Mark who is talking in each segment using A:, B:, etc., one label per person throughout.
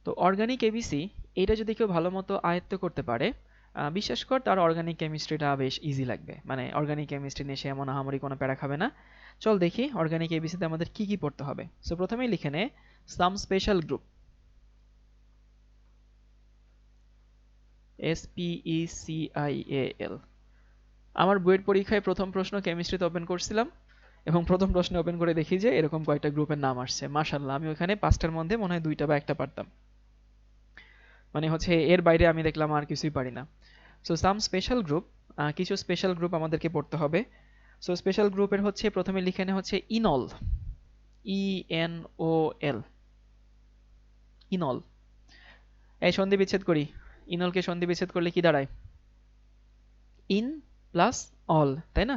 A: তো organic ABC এটা যদি কেউ ভালো মতো আয়ত্ত করতে পারে, বিশ্বাস কর তার অর্গানিক কেমিস্ট্রিটা বেশ ইজি লাগবে। মানে অর্গানিক কেমিস্ট্রি নিয়ে সে এমন আহামরি কোনো প্যারা খাবে না। চল দেখি অর্গানিক এবিসিতে আমাদের কি কি পড়তে হবে। সো প্রথমেই লিখে নে সাম স্পেশাল গ্রুপ, SPECIAL। আমার বুয়েট পরীক্ষায় প্রথম প্রশ্ন কেমিস্ট্রিতে ওপেন করছিলাম এবং প্রথম প্রশ্নে ওপেন করে দেখি যে এরকম কয়েকটা গ্রুপের নাম আসছে। মাশাআল্লাহ, আমি ওখানে 5টার মধ্যে মনে হয় 2টা বা 1টা পারতাম। মানে হচ্ছে এর বাইরে আমি দেখলাম আর কিছুই পারি না। সো সাম স্পেশাল গ্রুপ, কিছু স্পেশাল গ্রুপ আমাদেরকে পড়তে হবে। সো স্পেশাল গ্রুপের হচ্ছে প্রথমে লিখে নে হচ্ছে ইনল, ENOL, ইনল। এই সন্ধি বিচ্ছেদ করি, ইনলকে সন্ধি বিচ্ছেদ করলে কি দাঁড়ায়? ইন প্লাস অল, তাই না?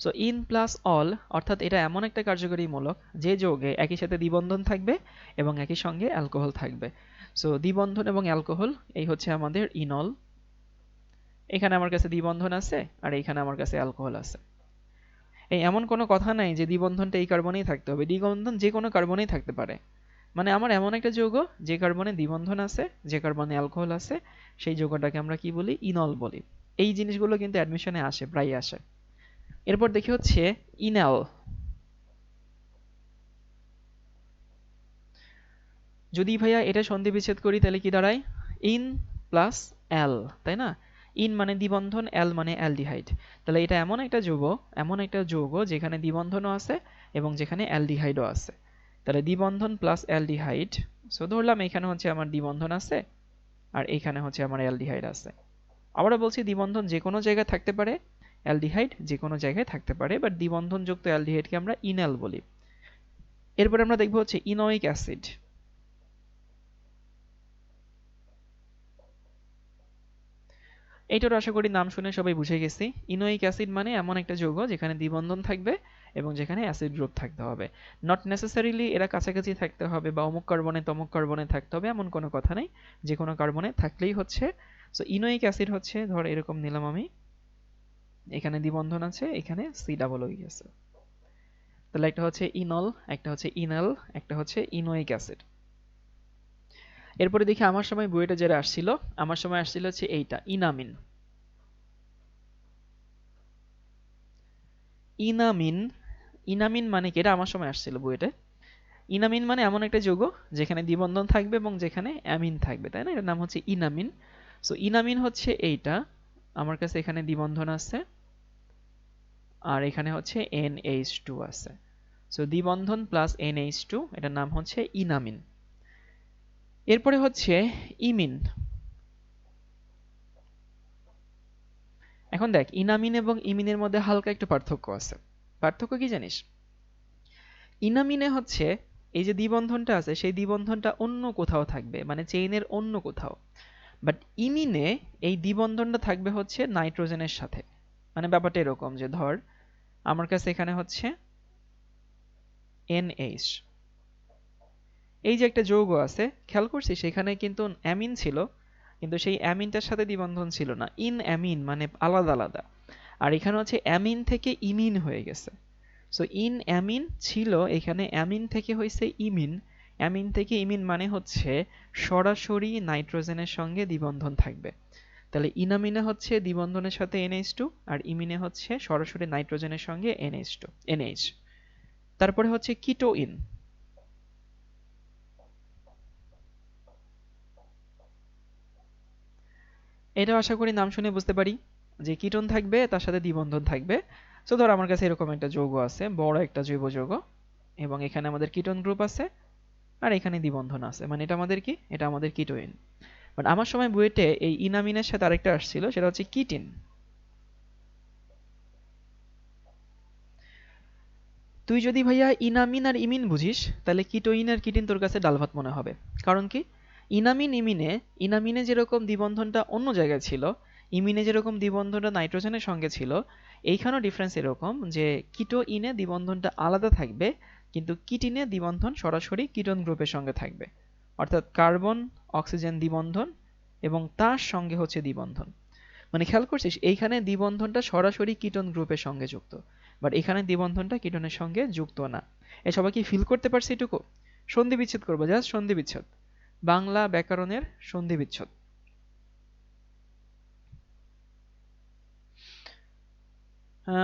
A: সো ইন প্লাস অল অর্থাৎ এটা এমন একটা কার্যকরী মূলক যে যৌগে একই সাথে দ্বিবন্ধন থাকবে এবং একই সঙ্গে অ্যালকোহল থাকবে। সো দ্বিবন্ধন এবং অ্যালকোহল এই হচ্ছে আমাদের ইনল। এখানে আমার কাছে দ্বিবন্ধন আছে আর এইখানে আমার কাছে অ্যালকোহল আছে। এই এমন কোনো কথা নাই যে দ্বিবন্ধনটা এই কার্বনেই থাকতে হবে, দ্বিবন্ধন যে কোনো কার্বনেই থাকতে পারে। মানে আমার এমন একটা যৌগ যে কার্বনে দ্বিবন্ধন আছে, যে কার্বনে অ্যালকোহল আছে, সেই যৌগটাকে আমরা কি বলি? ইনল বলি। এই জিনিসগুলো কিন্তু অ্যাডমিশনে আসে, প্রায় আসে। এরপর দেখি হচ্ছে ইনাল। যদি ভাইয়া এটা সন্ধি বিচ্ছেদ করি তাহলে কি দাঁড়ায়? ইন প্লাস অ্যাল, তাই না? ইন মানে দ্বিবন্ধন, অ্যাল মানে অ্যালডিহাইড। তাহলে এটা এমন একটা যৌগ যেখানে দ্বিবন্ধনও আছে এবং যেখানে অ্যালডিহাইডও আছে। তাহলে দ্বিবন্ধন প্লাস অ্যালডিহাইড। সো ধরলাম এখানে হচ্ছে আমার দ্বিবন্ধন আছে আর এখানে হচ্ছে আমার অ্যালডিহাইড আছে। আবারও বলছি দ্বিবন্ধন যে কোনো জায়গায় থাকতে পারে, অ্যালডিহাইড যে কোনো জায়গায় থাকতে পারে, বাট দ্বিবন্ধনযুক্ত অ্যালডিহাইডকে আমরা ইনাল বলি। এরপর আমরা দেখব হচ্ছে ইনোয়িক অ্যাসিড। এইটার আশা করি নাম শুনে সবাই বুঝে গেছি। ইনোয়িক অ্যাসিড মানে এমন একটা যৌগ যেখানে দ্বিবন্ধন থাকবে এবং যেখানে অ্যাসিড গ্রুপ থাকতে হবে। নট নেসেসারিলি এরা কাছাকাছি থাকতে হবে বা অমুক কার্বনে তমুক কার্বনে থাকতে হবে এমন কোনো কথা নেই, যে কোনো কার্বনে থাকলেই হচ্ছে। সো ইনোয়িক অ্যাসিড হচ্ছে, ধর এরকম নিলাম আমি, এখানে দ্বিবন্ধন আছে, এখানে সি ডাবল ওই আছে। তাহলে একটা হচ্ছে ইনল, একটা হচ্ছে ইনাল, একটা হচ্ছে ইনোয়িক অ্যাসিড। এরপরে দেখি আমার সময় বুয়েটে যেটা আসছিল, আমার সময় আসছিল হচ্ছে এইটা ইনামিন। ইনামিন, ইনামিন মানে কি? এটা আমার সময় আসছিল বুয়েটে। ইনামিন মানে এমন একটা যৌগ যেখানে দ্বিবন্ধন থাকবে এবং যেখানে অ্যামিন থাকবে, তাই না? এটার নাম হচ্ছে ইনামিন। সো ইনামিন হচ্ছে এইটা, আমার কাছে এখানে দ্বিবন্ধন আছে আর এখানে হচ্ছে NH2 আছে। সো দ্বিবন্ধন প্লাস NH2, এটার নাম হচ্ছে ইনামিন। এরপরে হচ্ছে ইমিন। এখন দেখ ইনামিন এবং ইমিনের মধ্যে হালকা একটু পার্থক্য আছে। পার্থক্য কি জানিস? ইনামিনে হচ্ছে এই যে দ্বিবন্ধনটা আছে সেই দ্বিবন্ধনটা অন্য কোথাও থাকবে, মানে চেইনের অন্য কোথাও। বাট ইমিনে এই দ্বিবন্ধনটা থাকবে হচ্ছে নাইট্রোজেনের সাথে। মানে ব্যাপারটা এরকম যে ধর আমার কাছে এখানে হচ্ছে NH, এই যে একটা যৌগ আছে, খেয়াল করছিস সেখানে কিন্তু অ্যামিন ছিল কিন্তু সেই অ্যামিনটার সাথে দ্বিবন্ধন ছিল না, ইন অ্যামিন মানে আলাদা আলাদা। আর এখানে হচ্ছে অ্যামিন থেকে ইমিন হয়ে গেছে। সো ইন অ্যামিন ছিল, এখানে অ্যামিন থেকে হয়েছে ইমিন। অ্যামিন থেকে ইমিন মানে হচ্ছে সরাসরি নাইট্রোজেনের সঙ্গে দ্বিবন্ধন থাকবে। তাহলে ইনামিনে হচ্ছে দ্বিবন্ধনের সাথে NH2 আর ইমিনে হচ্ছে সরাসরি নাইট্রোজেনের সঙ্গে NH। তারপরে হচ্ছে কিটোইন। এটা আশা করি নাম শুনে বুঝতে পারি যে কিটোন থাকবে তার সাথে দ্বিবন্ধন থাকবে। সো ধর আমার কাছে এরকম একটা যৌগ আছে, বড় একটা জৈব যৌগ, এবং এখানে আমাদের কিটোন গ্রুপ আছে আর এখানে দ্বিবন্ধন আছে, মানে এটা আমাদের কি? এটা আমাদের কিটোইন। বাট আমার সময় বুয়েটে এই ইনামিনের সাথে আরেকটা আসছিল, সেটা হচ্ছে কিটিন। তুই যদি ভাইয়া ইনামিন আর ইমিন বুঝিস তাহলে কিটোইন আর কিটিন তোর কাছে ডাল ভাত মনে হবে। কারণ কি? ইনামিনে যেরকম দ্বিবন্ধনটা অন্য জায়গায় ছিল, ইমিনে যেরকম দ্বিবন্ধনটা নাইট্রোজেনের সঙ্গে ছিল, এইখানেও ডিফারেন্স এরকম যে কিটোইনে দ্বিবন্ধনটা আলাদা থাকবে কিন্তু কিটিনে দ্বিবন্ধন সরাসরি কিটোন গ্রুপের সঙ্গে থাকবে। অর্থাৎ কার্বন অক্সিজেন দ্বিবন্ধন এবং তার সঙ্গে হচ্ছে দ্বিবন্ধন। মানে খেয়াল করছিস এইখানে দ্বিবন্ধনটা সরাসরি কিটোন গ্রুপের সঙ্গে যুক্ত, বাট এখানে দ্বিবন্ধনটা কিটোনের সঙ্গে যুক্ত না। এ সবাই কি ফিল করতে পারছে এটুকু? সন্ধি বিচ্ছেদ করবো, জাস্ট সন্ধি বিচ্ছেদ। বাংলা ব্যাকরণের সন্ধিবিচ্ছেদ।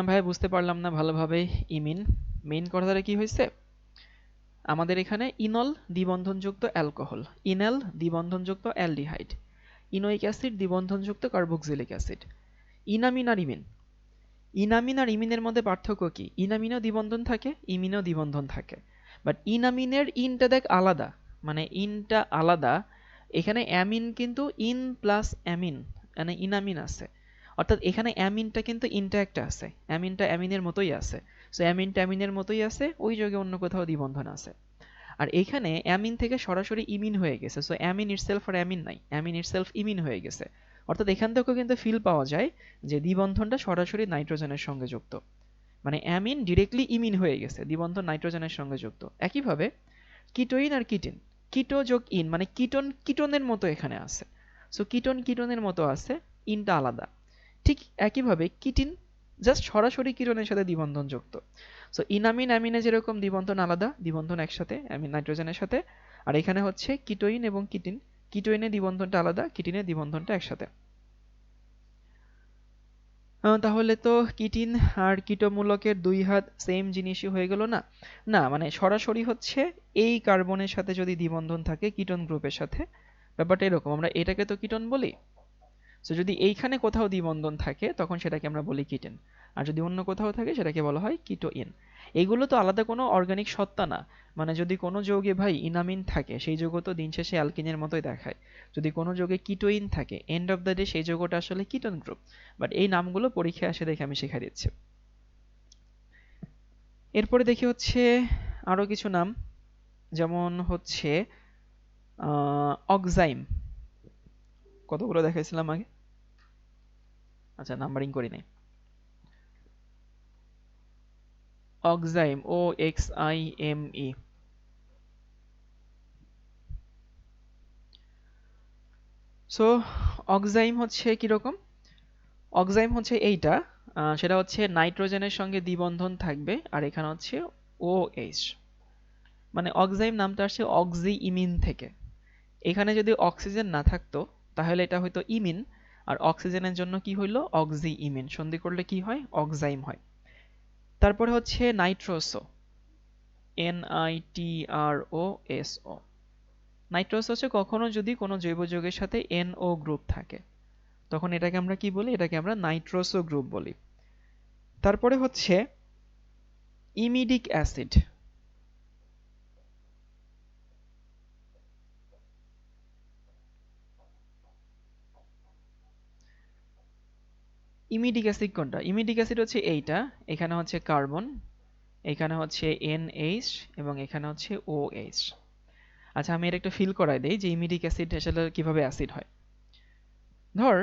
A: ভাই বুঝতে পারলাম না ভালোভাবে। ইমিন মেইন কথাটা কি হয়েছে, আমাদের এখানে ইনল দ্বিবন্ধনযুক্ত অ্যালকোহল, ইনেল দ্বিবন্ধনযুক্ত অ্যালডিহাইড, ইনোইক অ্যাসিড দ্বিবন্ধনযুক্ত কার্বক্সিলিক অ্যাসিড। ইনামিন আর ইমিন, ইনামিন আর ইমিনের মধ্যে পার্থক্য কি? ইনামিনও দ্বিবন্ধন থাকে, ইমিনও দ্বিবন্ধন থাকে, বাট ইনামিনের ইনটা দেখ আলাদা, মানে ইনটা আলাদা। এখানে অ্যামিন কিন্তু ইন প্লাস অ্যামিন, মানে ইনামিন আছে, অর্থাৎ এখানে অ্যামিনটা কিন্তু ইনটা একটা আছে, অ্যামিনটা অ্যামিনের মতোই আছে। সো অ্যামিনটা অ্যামিনের মতোই আছে, ওই জায়গায় অন্য কোথাও দ্বিবন্ধন আছে। আর এইখানে অ্যামিন থেকে সরাসরি ইমিন হয়ে গেছে, সো অ্যামিন ইটসেলফ আর অ্যামিন নাই, অ্যামিন ইটসেলফ ইমিন হয়ে গেছে। অর্থাৎ এখান থেকেও কিন্তু ফিল পাওয়া যায় যে দ্বিবন্ধনটা সরাসরি নাইট্রোজেনের সঙ্গে যুক্ত, মানে অ্যামিন ডিরেক্টলি ইমিন হয়ে গেছে, দ্বিবন্ধন নাইট্রোজেনের সঙ্গে যুক্ত। একইভাবে কিটোইন আর কিটিন, কিটো যোগ ইন মানে কিটোন কিটোনের মতো এখানে আছে, সো কিটোন কিটোনের মতো আছে, ইনটা আলাদা। ঠিক একইভাবে কিটিন জাস্ট সরাসরি কিটোনের সাথে দ্বিবন্ধন যুক্ত। সো ইনামিন অ্যামিনে যেরকম দ্বিবন্ধন আলাদা, দ্বিবন্ধন একসাথে অ্যামিন নাইট্রোজেনের সাথে, আর এখানে হচ্ছে কিটোইন এবং কিটিন, কিটোইনে দ্বিবন্ধনটা আলাদা, কিটিনে দ্বিবন্ধনটা একসাথে। তাহলে তো কিটিন আর কিটোমূলকের দুই হাত সেম জিনিসই হয়ে গেল না? না, মানে সরাসরি হচ্ছে এই কার্বনের সাথে যদি দ্বিবন্ধন থাকে কিটোন গ্রুপের সাথে, ব্যাপারটা এরকম, আমরা এটাকে তো কিটোন বলি। সো যদি এইখানে কোথাও দ্বিবন্ধন থাকে তখন সেটাকে আমরা বলি কিটেন, আর যদি অন্য কোথাও থাকে সেটাকে বলা হয় কিটোইন। এইগুলো তো আলাদা কোনো অর্গানিক সত্তা না, মানে যদি কোনো যৌগে ভাই ইনামিন থাকে সেই যৌগ তো দিন শেষে অ্যালকিনের মতোই দেখায়, যদি কোনো যৌগে কিটোইন থাকে এন্ড অফ দ্য ডে সেই যৌগটা আসলে কিটোন গ্রুপ। বাট এই নামগুলো পরীক্ষায় আসে দেখে আমি শিখাই দিচ্ছি। এরপরে দেখি হচ্ছে আরো কিছু নাম, যেমন হচ্ছে অক্সাইম, কতগুলো দেখাইছিলাম আগে, আচ্ছা নাম্বারিং করি নাই। Oxime, OXIME। সো অক্সাইম হচ্ছে কিরকম? অক্সাইম হচ্ছে এইটা, সেটা হচ্ছে নাইট্রোজেনের সঙ্গে দ্বিবন্ধন থাকবে, আর এখানে হচ্ছে OH, মানে অক্সাইম নামটা আসছে অক্সি ইমিন থেকে। এখানে যদি অক্সিজেন না থাকতো তাহলে এটা হয়তো ইমিন, আর অক্সিজেনের জন্য কি হইলো অক্সি ইমিন, সন্ধি করলে কি হয় অক্সাইম হয়। তারপরে হচ্ছে নাইট্রোসো, NITROSO। নাইট্রোস হচ্ছে কখনো যদি কোনো জৈব যৌগের সাথে NO গ্রুপ থাকে তখন এটাকে আমরা কি বলি, এটাকে আমরা নাইট্রোসো গ্রুপ বলি। তারপরে হচ্ছে ইমিডিক অ্যাসিড, ইমিডিক অ্যাসিড কোনটা? ইমিডিক অ্যাসিড হচ্ছে এইটা, এখানে হচ্ছে কার্বন, এখানে হচ্ছে NH এবং এখানে হচ্ছে OH। আচ্ছা আমি এর একটা ফিল করাই দেই যে ইমিডিক অ্যাসিড আসলে কিভাবে অ্যাসিড হয়। ধর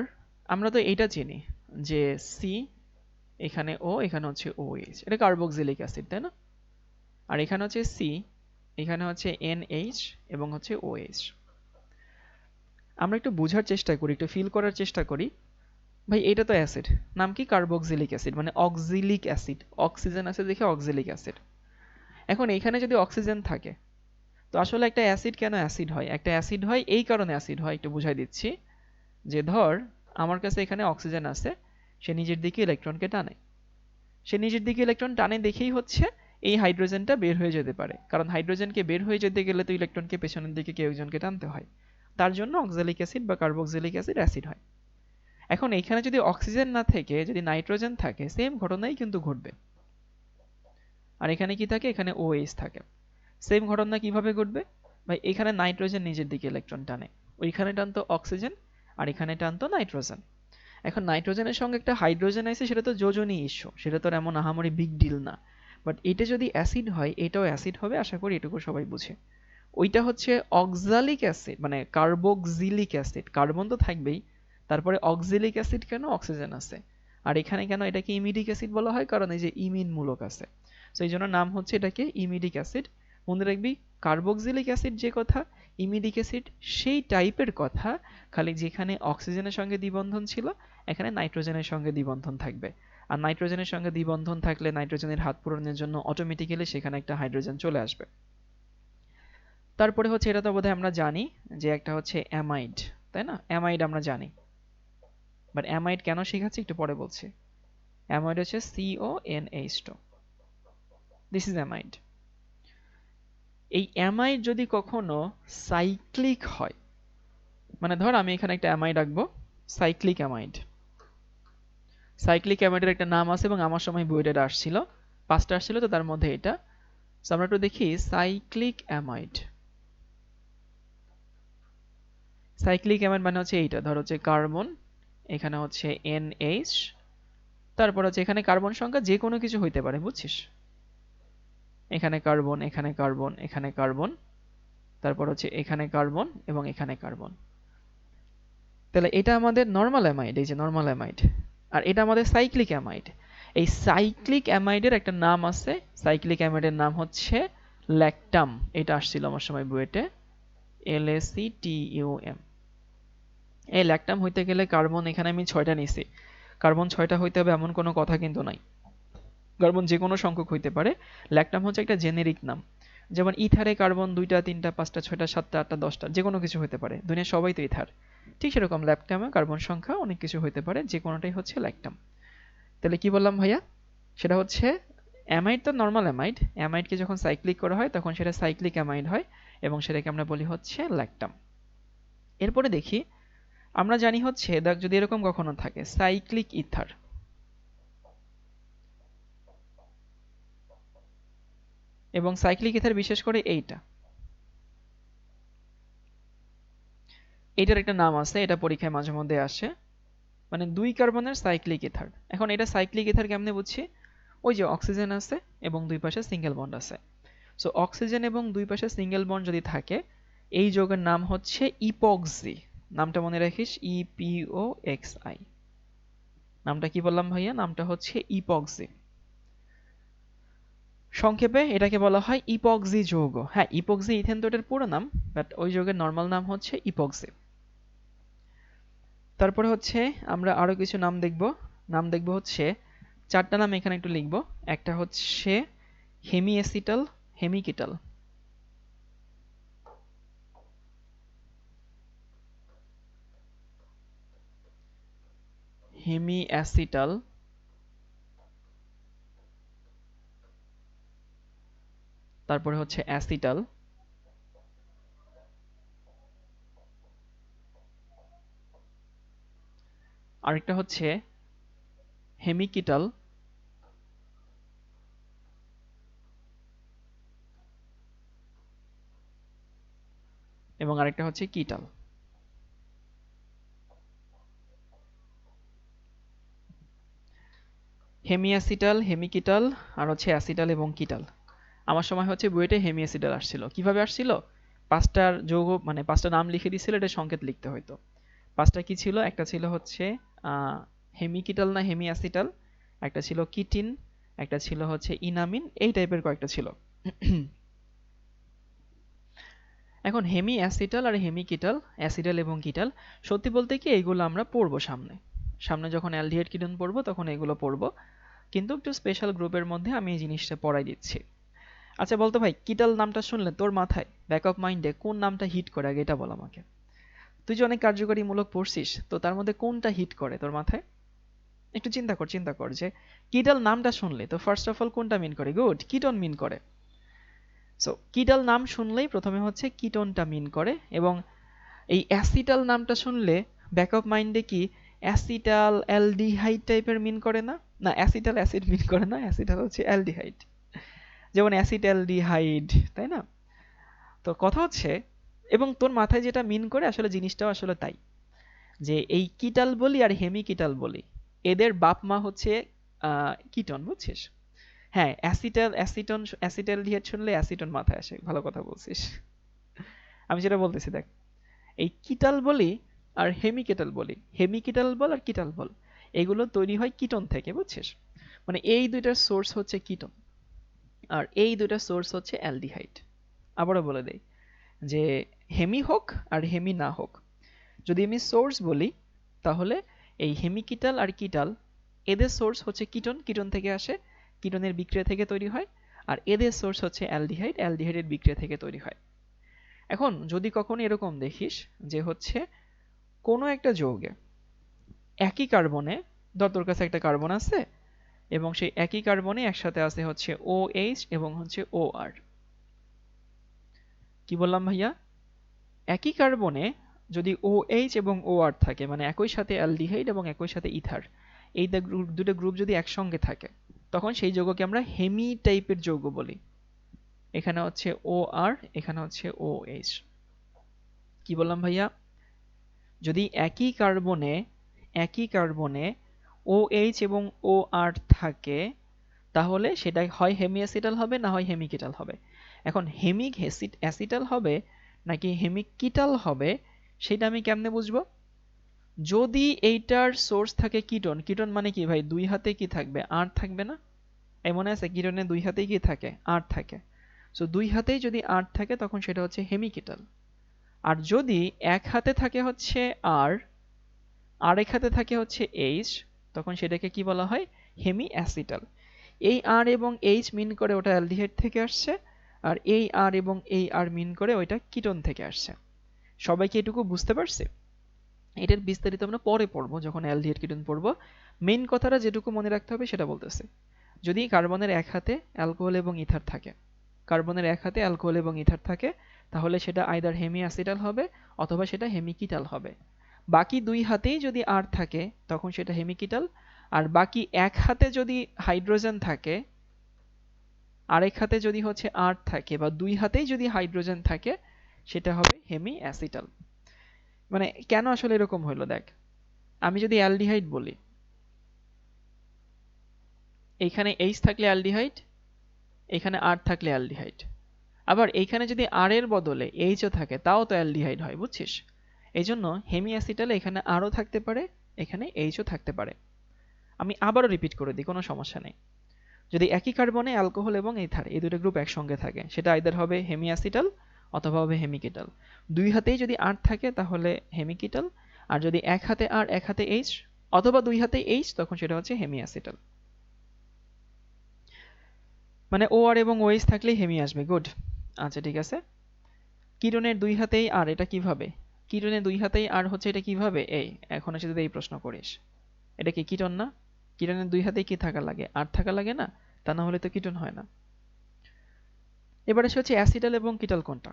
A: আমরা তো এইটা চিনি যে সি, এখানে ও, এখানে হচ্ছে OH, এটা কার্বক্সিলিক অ্যাসিড তাই না? আর এখানে হচ্ছে সি, এখানে হচ্ছে NH এবং হচ্ছে OH। আমরা একটু বোঝার চেষ্টা করি, একটু ফিল করার চেষ্টা করি। ভাই এটা তো অ্যাসিড, নাম কি কার্বক্সিলিক অ্যাসিড, মানে অক্সিলিক অ্যাসিড, অক্সিজেন আছে দেখে অক্সিলিক অ্যাসিড। এখন এখানে যদি অক্সিজেন থাকে তো আসলে একটা অ্যাসিড কেন অ্যাসিড হয়? একটা অ্যাসিড হয় এই কারণে অ্যাসিড হয়, একটু বুঝাই দিচ্ছি। যে ধর আমার কাছে এখানে অক্সিজেন আছে, সে নিজের দিকে ইলেকট্রনকে টানে, সে নিজের দিকে ইলেকট্রন টানে দেখেই হচ্ছে এই হাইড্রোজেনটা বের হয়ে যেতে পারে, কারণ হাইড্রোজেনকে বের হয়ে যেতে গেলে তো ইলেকট্রনকে পেছনের দিকে কেউ একজনকে টানতে হয়, তার জন্য অক্সালিক অ্যাসিড বা কার্বক্সিলিক অ্যাসিড অ্যাসিড হয়। এখন এখানে যদি অক্সিজেন না থেকে যদি নাইট্রোজেন থাকে সেম ঘটনাই কিন্তু ঘটবে। আর এখানে কি থাকে? এখানে OH থাকে। সেম ঘটনা কিভাবে ঘটবে? ভাই এখানে নাইট্রোজেন নিজের দিকে ইলেকট্রন টানে, ওইখানে টানতো অক্সিজেন আর এখানে টানতো নাইট্রোজেন। এখন নাইট্রোজেনের সঙ্গে একটা হাইড্রোজেন আছে, সেটা তো যোজনী ইস্যু, সেটা তো এমন আহামরি বিগ ডিল না। বাট এটা যদি অ্যাসিড হয় এটাও অ্যাসিড হবে, আশা করি এটুকু সবাই বুঝে। ওইটা হচ্ছে অক্সালিক অ্যাসিড, মানে কার্বক্সিলিক অ্যাসিড, কার্বন তো থাকবেই, তারপরে অক্সিলিক অ্যাসিড কেন? অক্সিজেন আছে। আর এখানে কেন এটাকে ইমিডিক অ্যাসিড বলা হয়? কারণ এই যে ইমিন মূলক আছে, তো এই জন্য নাম হচ্ছে এটাকে ইমিডিক অ্যাসিড। মনে রাখবি কার্বক্সিলিক অ্যাসিড যে কথা, ইমিডিক অ্যাসিড সেই টাইপের কথা, খালি যেখানে অক্সিজেনের সঙ্গে দ্বিবন্ধন ছিল এখানে নাইট্রোজেনের সঙ্গে দ্বিবন্ধন থাকবে। আর নাইট্রোজেনের সঙ্গে দ্বিবন্ধন থাকলে নাইট্রোজেনের হাত পূরণের জন্য অটোমেটিক্যালি সেখানে একটা হাইড্রোজেন চলে আসবে। তারপরে হচ্ছে এটা তো বোধহয় আমরা জানি যে একটা হচ্ছে অ্যামাইড, তাই না? অ্যামাইড আমরা জানি, বাট অ্যামাইড কেন শেখাচ্ছি একটু পরে বলছি। অ্যামাইড হচ্ছে CONH2, দিস ইজ অ্যামাইড। এই অ্যামাইড যদি কখনো সাইক্লিক হয়, মানে ধর আমি এখানে একটা অ্যামাইড রাখবো, সাইক্লিক অ্যামাইড। সাইক্লিক অ্যামাইডের একটা নাম আছে এবং আমার সময় বইটা আসছিল, 5টা আসছিল, তো তার মধ্যে এটা। সো আমরা একটু দেখি সাইক্লিক অ্যামাইড। সাইক্লিক অ্যামাইড মানে হচ্ছে এইটা, ধর হচ্ছে কার্বন, এখানে হচ্ছে NH, তারপর হচ্ছে এখানে কার্বন সংখ্যা যে কোনো কিছু হইতে পারে, বুঝছিস? এখানে কার্বন, এখানে কার্বন, এখানে কার্বন, তারপর হচ্ছে এখানে কার্বন এবং এখানে কার্বন। তাহলে এটা আমাদের নরমাল অ্যামাইড, এই যে নরমাল অ্যামাইড, আর এটা আমাদের সাইক্লিক অ্যামাইড। এই সাইক্লিক অ্যামাইডের একটা নাম আছে, সাইক্লিক অ্যামাইডের নাম হচ্ছে ল্যাকটাম। এটা আসছিল আমার সময় বুয়েটে, LACTUM। এই ল্যাকটাম হইতে গেলে কার্বন এখানে আমি 6টা নিছি, কার্বন 6টা হইতে হবে এমন কোনো কথা কিন্তু নাই, কার্বন যে কোনো সংখ্যক হইতে পারে। ল্যাকটাম হচ্ছে একটা জেনেরিক নাম, যেমন ইথারে কার্বন 2টা 3টা 5টা 6টা 7টা 8টা 10টা যে কোনো কিছু হতে পারে, দুনিয়া সবাই তো ইথার। ঠিক সেরকম ল্যাকটামে কার্বন সংখ্যা অনেক কিছু হতে পারে, যে কোনোটাই হচ্ছে ল্যাকটাম। তাহলে কি বললাম ভাইয়া? সেটা হচ্ছে অ্যামাইড তো নরমাল অ্যামাইড, অ্যামাইডকে যখন সাইক্লিক করা হয় তখন সেটা সাইক্লিক অ্যামাইড হয় এবং সেটাকে আমরা বলি হচ্ছে ল্যাকটাম। এরপরে দেখি, আমরা জানি হচ্ছে দেখ যদি এরকম কখনো থাকে সাইক্লিক ইথার, এবং সাইক্লিক ইথার বিশেষ করে এইটার একটা নাম আছে, এটা পরীক্ষায় মাঝে মধ্যে আসে, মানে 2 কার্বনের সাইক্লিক ইথার। এখন এটা সাইক্লিক ইথার কেমনে বুঝছি? ওই যে অক্সিজেন আছে এবং দুই পাশে সিঙ্গেল বন্ড আছে। সো অক্সিজেন এবং দুই পাশে সিঙ্গেল বন্ড যদি থাকে, এই যৌগের নাম হচ্ছে ইপক্সি। নামটা মনে রাখিস, EPOXI। নামটা কি বললাম ভাইয়া? নামটা হচ্ছে ইপক্সি। সংক্ষেপে এটাকে বলা হয় ইপক্সি যৌগ। হ্যাঁ, ইপক্সি ইথেন তো এটার পুরো নাম, বাট ওই যৌগের নর্মাল নাম হচ্ছে ইপক্সি। তারপরে হচ্ছে আমরা আরো কিছু নাম দেখব। নাম দেখব হচ্ছে 4টা নাম এখানে একটু লিখব। একটা হচ্ছে হেমিএসিটাল, হেমিকিটাল, হেমিঅ্যাসিটাল, তারপরে হচ্ছে অ্যাসিটাল, আরেকটা হচ্ছে হেমিকিটাল, এবং আরেকটা হচ্ছে কিটাল। হেমিঅ্যাসিটাল, হেমিকিটাল, আর হচ্ছে অ্যাসিটাল এবং কিটাল। আমার সময় হচ্ছে বুয়েটে হেমিঅ্যাসিটাল আসছিল। কিভাবে আসছিল? 5টার যৌগ মানে 5টা নাম লিখে দিছিল, এটা সংকেত লিখতে হইতো। 5টা কি ছিল? একটা ছিল হচ্ছে হেমিকিটাল না হেমিঅ্যাসিটাল, একটা ছিল কিটিন, একটা ছিল হচ্ছে ইনামিন, এই টাইপের কয়েকটা ছিল। এখন হেমি অ্যাসিটাল আর হেমিকিটাল, অ্যাসিটাল এবং কিটাল, সত্যি বলতে কি এইগুলো আমরা পড়বো সামনে, সামনে যখন অ্যালডিহাইড কিটোন পড়বো তখন এগুলো পড়বো, কিন্তু একটু স্পেশাল গ্রুপের মধ্যে আমি এই জিনিসটা পড়াই দিচ্ছি। আচ্ছা বলতো ভাই, কিটাল নামটা শুনলে তোর মাথায় ব্যাক অফ মাইন্ডে কোন নামটা হিট করে আগে এটা বল আমাকে। তুই যে অনেক কার্যকরীমূলক পড়ছিস, তো তার মধ্যে কোনটা হিট করে তোর মাথায়? একটু চিন্তা কর যে কিটাল নামটা শুনলে তো ফার্স্ট অফ অল কোনটা মিন করে? গুড, কিটোন মিন করে। সো কিটাল নাম শুনলেই প্রথমে হচ্ছে কিটোনটা মিন করে, এবং এই অ্যাসিটাল নামটা শুনলে ব্যাক অফ মাইন্ডে কি অ্যাসিটাল অ্যালডিহাইড টাইপের মিন করে না? না, অ্যাসিটাল অ্যাসিড মিন করে না, অ্যাসিটাল হচ্ছে অ্যালডিহাইড, যেমন অ্যাসিটালডিহাইড, তাই না? তো কথা হচ্ছে, এবং তোর মাথায় যেটা মিন করে আসলে জিনিসটাও আসলে তাই, যে এই কিটাল বলি আর হেমিকিটাল বলি, এদের বাপ মা হচ্ছে কিটোন, বুঝছিস? হ্যাঁ, অ্যাসিটালডিহাইড শুনলে অ্যাসিটন মাথায় আসে, ভালো কথা বলছিস। আমি যেটা বলতেছি দেখ, এই কিটাল বলি আর হেমিকিটাল বলি, হেমিকিটাল বল আর কিটাল বল, এগুলো তৈরি হয় কিটোন থেকে, বুঝছিস? মানে এই দুইটার সোর্স হচ্ছে কিটোন, আর এই দুইটার সোর্স হচ্ছে অ্যালডিহাইড। আবারও বলে দেই যে হেমি হোক আর হেমি না হোক, যদি আমি সোর্স বলি তাহলে এই হেমিকিটাল আর কিটাল, এদের সোর্স হচ্ছে কিটোন, কিটোন থেকে আসে, কিটোনের বিক্রিয়া থেকে তৈরি হয়, আর এদের সোর্স হচ্ছে অ্যালডিহাইড, অ্যালডিহাইডের বিক্রিয়া থেকে তৈরি হয়। এখন যদি কখনো এরকম দেখিস যে হচ্ছে কোনো একটা যৌগে একই কার্বনে, ধর তোর কাছে একটা কার্বন আছে এবং সেই একই কার্বনে একসাথে আছে হচ্ছে OH এবং হচ্ছে OR। কি বললাম ভাইয়া? একই কার্বনে যদি OH এবং OR থাকে, মানে একই সাথে অ্যালডিহাইড এবং একই সাথে ইথার, এই দুটো গ্রুপ যদি একসঙ্গে থাকে, তখন সেই যৌগকে আমরা হেমি টাইপের যৌগ বলি। এখানে হচ্ছে OR, এখানে হচ্ছে OH। কি বললাম ভাইয়া? যদি একই কার্বনে OH এবং OR থাকে, তাহলে সেটা হয় হেমি অ্যাসিটাল হবে না হয় হেমিকিটাল হবে। এখন হেমিক অ্যাসিটাল হবে নাকি হেমিকিটাল হবে সেটা আমি কেমনে বুঝবো? যদি এইটার সোর্স থাকে কিটোন, কিটোন মানে কি ভাই? দুই হাতে কি থাকবে? আর থাকবে না? এই মনে আছে কিটোনে দুই হাতেই কি থাকে? আর থাকে। সো দুই হাতেই যদি আর থাকে তখন সেটা হচ্ছে হেমিকিটাল। আর যদি এক হাতে থাকে হচ্ছে আর, আরেক হাতে থাকে হচ্ছে এইচ, তখন সেটাকে কি বলা হয়? Hemi acetal. এই আর এবং এইচ মিন করে ওটা অ্যালডিহাইড থেকে আসছে, আর এই আর এবং এই আর মিন করে ওইটা কিটোন থেকে আসছে। সবাই কি এটুকু বুঝতে পারছে? এটার বিস্তারিত আমরা পরে পড়বো যখন অ্যালডিহাইড কিটোন পড়বো। মেইন কথাটা যেটুকু মনে রাখতে হবে সেটা বলতেছে। যদি কার্বনের এক হাতে অ্যালকোহল এবং ইথার থাকে, কার্বনের এক হাতে অ্যালকোহল এবং ইথার থাকে, তাহলে সেটা আইদার হেমি অ্যাসিটাল হবে অথবা সেটা হেমিকিটাল হবে। বাকি দুই হাতেই যদি আর থাকে তখন সেটা হেমিকিটাল, আর বাকি এক হাতে যদি হাইড্রোজেন থাকে, আরেক হাতে যদি হচ্ছে আর থাকে, বা দুই হাতেই যদি হাইড্রোজেন থাকে, সেটা হবে হেমি অ্যাসিটাল। মানে কেন আসলে এরকম হইলো দেখ, আমি যদি অ্যালডিহাইড বলি, এইখানে এইচ থাকলে অ্যালডিহাইড, এখানে আর থাকলে অ্যালডিহাইড। আবার এইখানে যদি আর এর বদলে এইচও থাকে তাও তো অ্যালডিহাইড হয়, বুঝছিস? এই জন্য হেমি অ্যাসিটালে এখানে আরও থাকতে পারে, এখানে এইচও থাকতে পারে। আমি আবারও রিপিট করে দিই, কোনো সমস্যা নেই। যদি একই কার্বনে অ্যালকোহল এবং ইথার এই দুটো গ্রুপ একসঙ্গে থাকে, সেটা আইদার হবে হেমি অ্যাসিটাল অথবা হবে হেমিকিটাল। দুই হাতেই যদি আর থাকে তাহলে হেমিকিটাল, আর যদি এক হাতে আর এক হাতে এইচ অথবা দুই হাতে এইচ, তখন সেটা হচ্ছে হেমি অ্যাসিটাল। মানে ও আর এবং ওএইচ থাকলেই হেমি আসবে। গুড। আচ্ছা ঠিক আছে। কিটোনের দুই হাতেই আর, এটা কিভাবে? কিটোনের দুই হাতেই আর হচ্ছে, এটা কিভাবে? এই এখন এসে যদি এই প্রশ্ন করিস, এটা কি কিটোন না? কিটোনের দুই হাতেই কি থাকা লাগে? আর থাকা লাগে না? তা না হলে তো কিটোন হয় না। এবার এসে হচ্ছে অ্যাসিটাল এবং কিটাল কোনটা।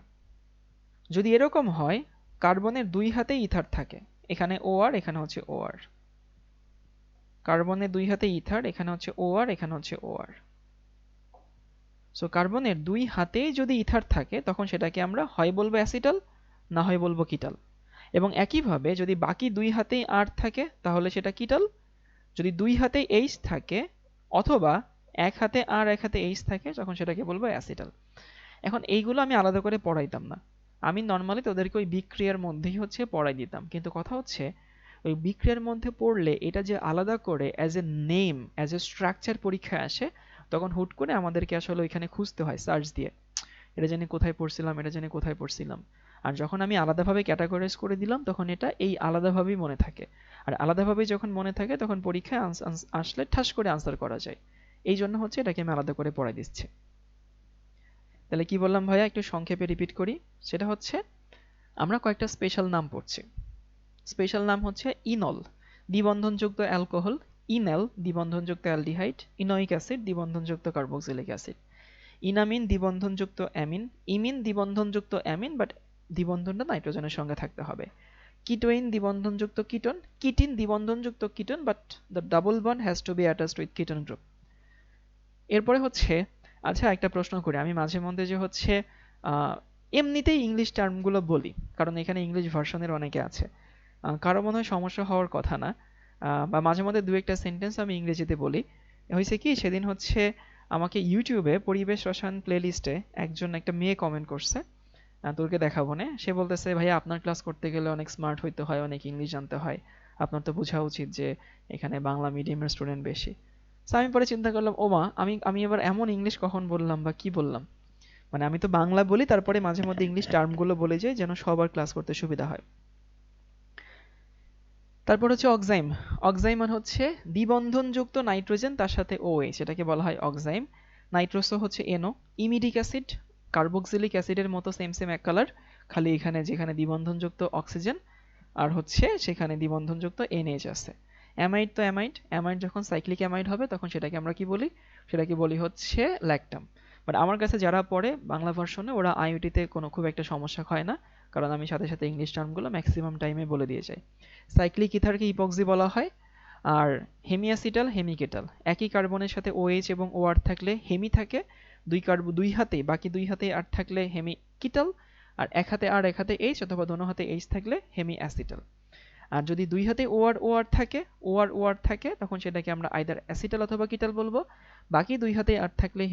A: যদি এরকম হয় কার্বনের দুই হাতেই ইথার থাকে, এখানে ও আর, এখানে হচ্ছে ও আর। কার্বনের দুই হাতে ইথার, এখানে হচ্ছে ও আর, এখানে হচ্ছে ও আর। সো কার্বনের দুই হাতেই যদি ইথার থাকে তখন সেটাকে আমরা হয় বলবো অ্যাসিটাল, না হয় বলবো কিটাল। এবং একইভাবে যদি বাকি দুই হাতেই আর থাকে তাহলে সেটা কিটাল। যদি দুই হাতেই এইচ থাকে অথবা এক হাতে আর এক হাতে এইচ থাকে, তখন সেটাকে বলবো অ্যাসিটাল। এখন এইগুলো আমি আলাদা করে পড়াইতাম না, আমি নর্মালি তোদেরকে ওই বিক্রিয়ার মধ্যেই হচ্ছে পড়াই দিতাম। কিন্তু কথা হচ্ছে ওই বিক্রিয়ার মধ্যে পড়লে এটা যে আলাদা করে as a name, as a structure পরীক্ষায় আসে, তখন হুট করে আমাদেরকে আসলে ওইখানে খুঁজতে হয় সার্চ দিয়ে, এটা জানি কোথায় পড়ছিলাম, এটা জানি কোথায় পড়ছিলাম। আর যখন আমি আলাদাভাবে ক্যাটাগরাইজ করে দিলাম তখন এটা এই আলাদাভাবেই মনে থাকে। আর আলাদাভাবেই যখন মনে থাকে তখন পরীক্ষায় আসলে ঠাস করে আনসার করা যায়। এই জন্য হচ্ছে এটাকে আমি আলাদা করে পড়াই দিচ্ছি। তাহলে কি বললাম ভাইয়া, একটু সংক্ষেপে রিপিট করি। সেটা হচ্ছে আমরা কয়েকটা স্পেশাল নাম পড়ছি। স্পেশাল নাম হচ্ছে ইনল, দ্বিবন্ধনযুক্ত অ্যালকোহল; ইনেল, দ্বিবন্ধনযুক্ত অ্যালডিহাইড; ইনোয়িক অ্যাসিড, দ্বিবন্ধনযুক্ত কার্বক্সিলিক অ্যাসিড; ইনামিন, দ্বিবন্ধনযুক্ত অ্যামিন; ইমিন, দ্বিবন্ধনযুক্ত অ্যামিন বাট দ্বিবন্ধনটা নাইট্রোজেনের সঙ্গে থাকতে হবে; কিটোইন, দ্বিবন্ধনযুক্ত কিটোন; কিটিন, দ্বিবন্ধনযুক্ত ketone but the double bond has to be attached with ketone group. এরপরে হচ্ছে, আচ্ছা একটা প্রশ্ন করি, আমি মাঝে মধ্যে যে হচ্ছে এমনিতেই ইংলিশ টার্মগুলো বলি, কারণ এখানে ইংলিশ ভার্সনের অনেকে আছে, কারো মনে হয় সমস্যা হওয়ার কথা না, বা মাঝে মধ্যে দু একটা সেন্টেন্স আমি ইংরেজিতে বলি। হয়েছে কি, সেদিন হচ্ছে আমাকে ইউটিউবে পরিবেশ রসায়ন প্লেলিস্টে একজন একটা মেয়ে কমেন্ট করছে, তোরকে দেখাবো না, সে বলতেছে ভাইয়া আপনার ক্লাস করতে গেলে অনেক স্মার্ট হইতে হয়, অনেক ইংলিশ জানতে হয়, আপনার তো বোঝা উচিত যে এখানে বাংলা মিডিয়ামের স্টুডেন্ট বেশি। তো আমি পরে চিন্তা করলাম, ও মা, আমি আমি এবার এমন ইংলিশ কখন বললাম বা কি বললাম? মানে আমি তো বাংলা বলি, তারপরে মাঝে মধ্যে ইংলিশ টার্মগুলো বলে যাই যেন সবার ক্লাস করতে সুবিধা হয়। তারপর হচ্ছে অক্সাইম। অক্সাইম মানে হচ্ছে দ্বিবন্ধনযুক্ত নাইট্রোজেন তার সাথে OH, এটাকে বলা হয় অক্সাইম। নাইট্রোসো হচ্ছে NO। ইমিডিক অ্যাসিড কার্বক্সিলিক অ্যাসিডের মতো সেম সেম এক কালার, খালি এখানে যেখানে দ্বিবন্ধনযুক্ত অক্সিজেন আর হচ্ছে সেখানে দ্বিবন্ধনযুক্ত NH আছে। অ্যামাইড তো অ্যামাইড, অ্যামাইড যখন সাইক্লিক অ্যামাইড হবে তখন সেটাকে আমরা কি বলি? সেটাকে বলি হচ্ছে ল্যাকটাম। বাট আমার কাছে যারা পড়ে বাংলা ভার্সনে ওরা আইওটিতে কোনো খুব একটা সমস্যা হয় না, কারণ আমি সাথে সাথে ইংলিশ টার্মগুলো ম্যাক্সিমাম টাইমে বলে দিয়ে যাই। সাইক্লিক ইথারকে ইপক্সি বলা হয়, আর হেমিঅ্যাসিটাল হেমিকেটাল। একই কার্বনের সাথে OH এবং OR থাকলে হেমি থাকে, দুই হাতে, বাকি দুই হাতে আর থাকলে হেমিকিটাল, আর এক হাতে আর এক হাতে H অথবা দোনো হাতে H থাকলে হেমিঅ্যাসিটাল। আর যদি দুই হাতে OR থাকে তখন সেটাকে আমরা আইদার অ্যাসিটাল অথবা কিটাল বলবো। বাকি দুই হাতে আর থাকলে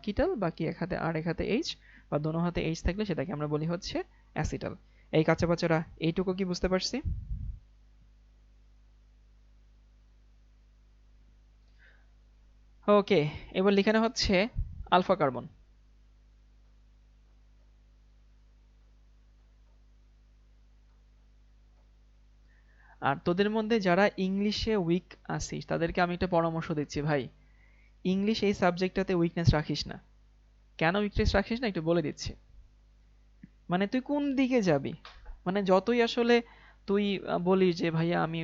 A: কিটাল, বাকি এক হাতে আর এক হাতে H বা দোনো হাতে H থাকলে সেটাকে আমরা বলি হচ্ছে অ্যাসিটাল। এই কাঁচা বাচ্চারা এইটুকু কি বুঝতে পারছি? ওকে, এবার লিখানো হচ্ছে আলফা কার্বন। আর তোদের মধ্যে যারা ইংলিশে উইক আছিস তাদেরকে আমি একটা পরামর্শ দিচ্ছি ভাই, ইংলিশ এই সাবজেক্টটাতে উইকনেস রাখিস না। কেন উইকনেস রাখিস না একটু বলে দিচ্ছি। মানে তুই কোন দিকে যাবি? মানে যতই আসলে তুই বলিস যে ভাইয়া আমি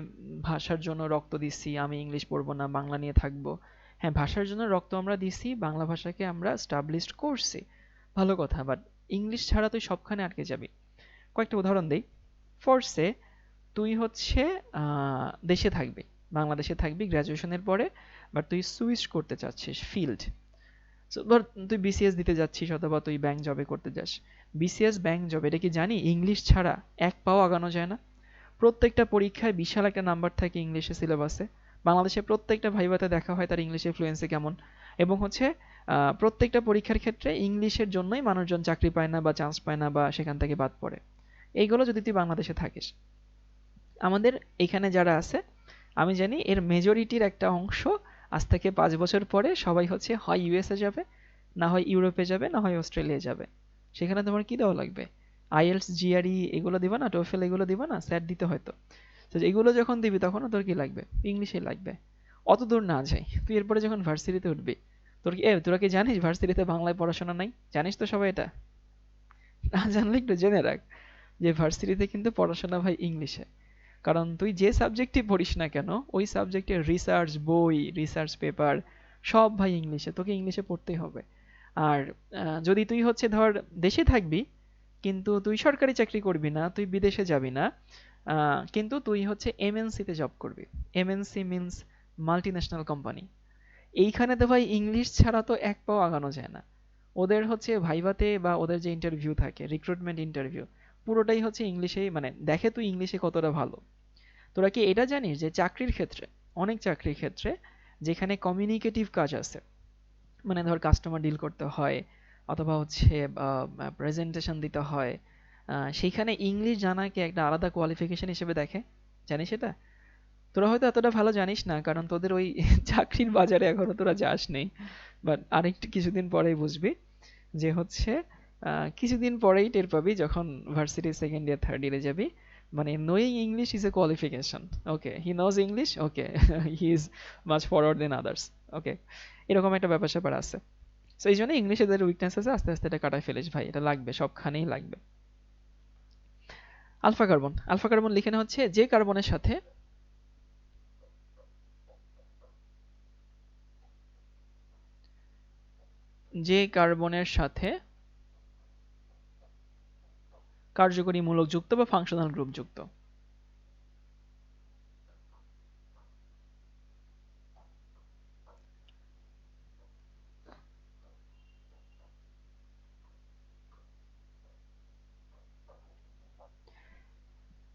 A: ভাষার জন্য রক্ত দিচ্ছি, আমি ইংলিশ পড়বো না, বাংলা নিয়ে থাকবো। হ্যাঁ, ভাষার জন্য রক্ত আমরা দিচ্ছি, বাংলা ভাষাকে আমরা স্টাবলিশড করছি, ভালো কথা। বাট ইংলিশ ছাড়া তুই সবখানে আটকে যাবি। কয়েকটা উদাহরণ দেই। ফোর্সে তুই হচ্ছে দেশে থাকবি, বাংলাদেশে থাকবি গ্র্যাজুয়েশনের পরে, বাট তুই সুইচ করতে চাচ্ছিস ফিল্ড। ধর তুই BCS দিতে যাচ্ছিস অথবা তুই ব্যাংক জবে করতে যাস। BCS ব্যাংক জব এটা কি জানি ইংলিশ ছাড়া এক পাও আগানো যায় না। প্রত্যেকটা পরীক্ষায় বিশাল একটা নাম্বার থাকে ইংলিশে সিলেবাসে। বাংলাদেশে প্রত্যেকটা ভাইভাতে দেখা হয় তার ইংলিশে ফ্লুয়েন্সি কেমন, এবং হচ্ছে প্রত্যেকটা পরীক্ষার ক্ষেত্রে ইংলিশের জন্যই মানুষজন চাকরি পায় না বা চান্স পায় না বা সেখান থেকে বাদ পড়ে। এইগুলো যদি তুই বাংলাদেশে থাকিস। আমাদের এখানে যারা আছে আমি জানি এর মেজরিটির একটা অংশ আজ থেকে 5 বছর পরে সবাই হচ্ছে হয় USA যাবে, না হয় ইউরোপে যাবে, না হয় অস্ট্রেলিয়া যাবে। সেখানে তোমার কি দেওয়া লাগবে? IELTS GRE এগুলো দিবা না, TOEFL এগুলো দিবা না, স্যাট দিতে হয়তো। তো এগুলো যখন দিবি তখনও তোর কি লাগবে? ইংলিশে লাগবে। অত দূর না যাই, তুই এরপরে যখন ভার্সিটিতে উঠবি, তোরা কি জানিস ভার্সিটিতে বাংলায় পড়াশোনা নাই? জানিস তো সবাই এটা? না জানলে একটু জেনে রাখ যে ভার্সিটিতে কিন্তু পড়াশোনা ভাই ইংলিশে। কারণ তুই যে সাবজেক্টই পড়িস না কেন ওই সাবজেক্টের রিসার্চ বই, রিসার্চ পেপার সব ভাই ইংলিশে, তোকে ইংলিশে পড়তেই হবে। আর যদি তুই হচ্ছে ধর দেশে থাকবি কিন্তু তুই সরকারি চাকরি করবি না, তুই বিদেশে যাবি না, কিন্তু তুই হচ্ছে MNC তে জব করবি। MNC means multi national company. এইখানে তো ভাই ইংলিশ ছাড়া তো এক পাও আগানো যায় না। ওদের হচ্ছে ভাইভাতে বা ওদের যে ইন্টারভিউ থাকে, রিক্রুটমেন্ট ইন্টারভিউ, পুরোটাই হচ্ছে ইংলিশেই, মানে দেখে তুই ইংলিশে কতটা ভালো। তোরা কি এটা জানিস যে চাকরির ক্ষেত্রে, অনেক চাকরির ক্ষেত্রে যেখানে কমিউনিকেটিভ কাজ আছে, মানে ধর কাস্টমার ডিল করতে হয় অথবা হচ্ছে প্রেজেন্টেশন দিতে হয়, সেইখানে ইংলিশ জানাকে একটা আলাদা কোয়ালিফিকেশন হিসেবে দেখে। জানিস এটা? তোরা হয়তো এতটা ভালো জানিস না কারণ তোদের ওই চাকরির বাজারে এখনো তোরা যাস নেই। বাট আরেকটু কিছুদিন পরেই বুঝবি যে হচ্ছে কিছুদিন পরেই টের পাবি যখন ভার্সিটি সেকেন্ড ইয়ার থার্ড ইয়ারে যাবি। মানে knowing English is a qualification. Okay, he knows English, okay, he is much forward then others. Okay, এরকম একটা ব্যাপার স্যাপার আছে। তো এই জন্য ইংলিশে যাদের উইকনেস আছে আস্তে আস্তে এটা কাটায় ফেলিস ভাই, এটা লাগবে, সবখানেই লাগবে। আলফা কার্বন, আলফা কার্বন লিখে নেওয়া হচ্ছে যে কার্বনের সাথে যে কার্বনের সাথে কার্যকরী মূলক যুক্ত বা ফাংশনাল গ্রুপ যুক্ত।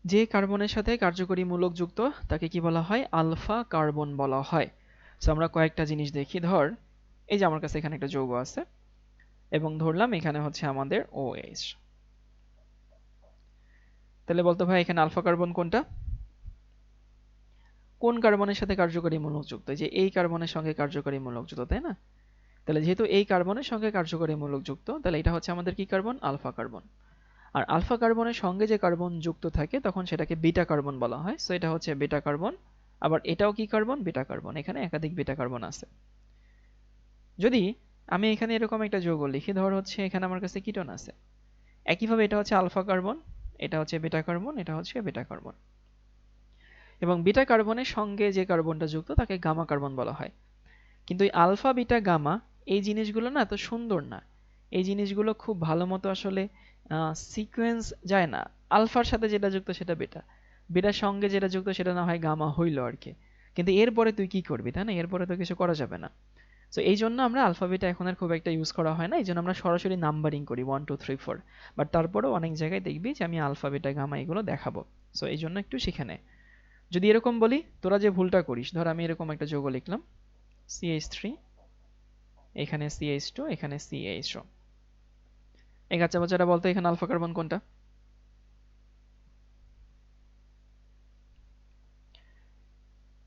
A: যে কার্বনের সাথে কার্যকরী মূলক যুক্ত তাকে কি বলা হয়? আলফা কার্বন বলা হয়। সো আমরা কয়েকটা জিনিস দেখি। ধর এই যে আমার কাছে এখানে একটা যৌগ আছে এবং ধরলাম এখানে হচ্ছে আমাদের OH। তাহলে বলতো ভাই এখানে আলফা কার্বন কোনটা? কোন কার্বনের সাথে কার্যকরী মূলক যুক্ত? যে এই কার্বনের সঙ্গে কার্যকরী মূলক যুক্ত, তাই না? তাহলে যেহেতু এই কার্বনের সঙ্গে কার্যকরী মূলক যুক্ত, তাহলে এটা হচ্ছে আমাদের কি কার্বন? Alpha carbon. আর আলফা কার্বনের সঙ্গে যে কার্বন যুক্ত থাকে তখন সেটাকে বিটা কার্বন বলা হয়। সো এটা হচ্ছে বিটা কার্বন। আবার এটাও কি কার্বন? Beta carbon. এখানে একাধিক বিটা কার্বন আছে। যদি আমি এখানে এরকম একটা যৌগ লিখি, ধর হচ্ছে এখানে আমার কাছে কিটোন আছে, একইভাবে এটা হচ্ছে আলফা কার্বন, এটা হচ্ছে বিটা কার্বন, এটা হচ্ছে বিটা কার্বন। এবং বিটা কার্বনের সঙ্গে যে কার্বনটা যুক্ত তাকে গামা কার্বন বলা হয়। কিন্তু এই আলফা বিটা গামা এই জিনিসগুলো না এত সুন্দর না। এই জিনিসগুলো খুব ভালো মতো আসলে সিকোয়েন্স যায় না। আলফার সাথে যেটা যুক্ত সেটা বিটা, বিটার সঙ্গে যেটা যুক্ত সেটা না হয় গামা হইল আর কি। কিন্তু এরপরে তুই কি করবি, তাই না? এরপরে তো কিছু করা যাবে না। তো এই জন্য আমরা আলফা বিটা এখন আর খুব একটা ইউজ করা হয় না, এই জন্য আমরা সরাসরি নাম্বারিং করি 1 2 3 4। বাট তারপরেও অনেক জায়গায় দেখবি যে আমি আলফা বিটা গামা এগুলো দেখাবো। সো এই জন্য একটু শিখে নে। যদি এরকম বলি, তোরা যে ভুলটা করিস, ধর আমি এরকম একটা যৌগ লিখলাম CH3, এখানে CH2, এখানে CH2। এই বাচ্চা বাচ্চারা বলতো এখানে আলফা কার্বন কোনটা?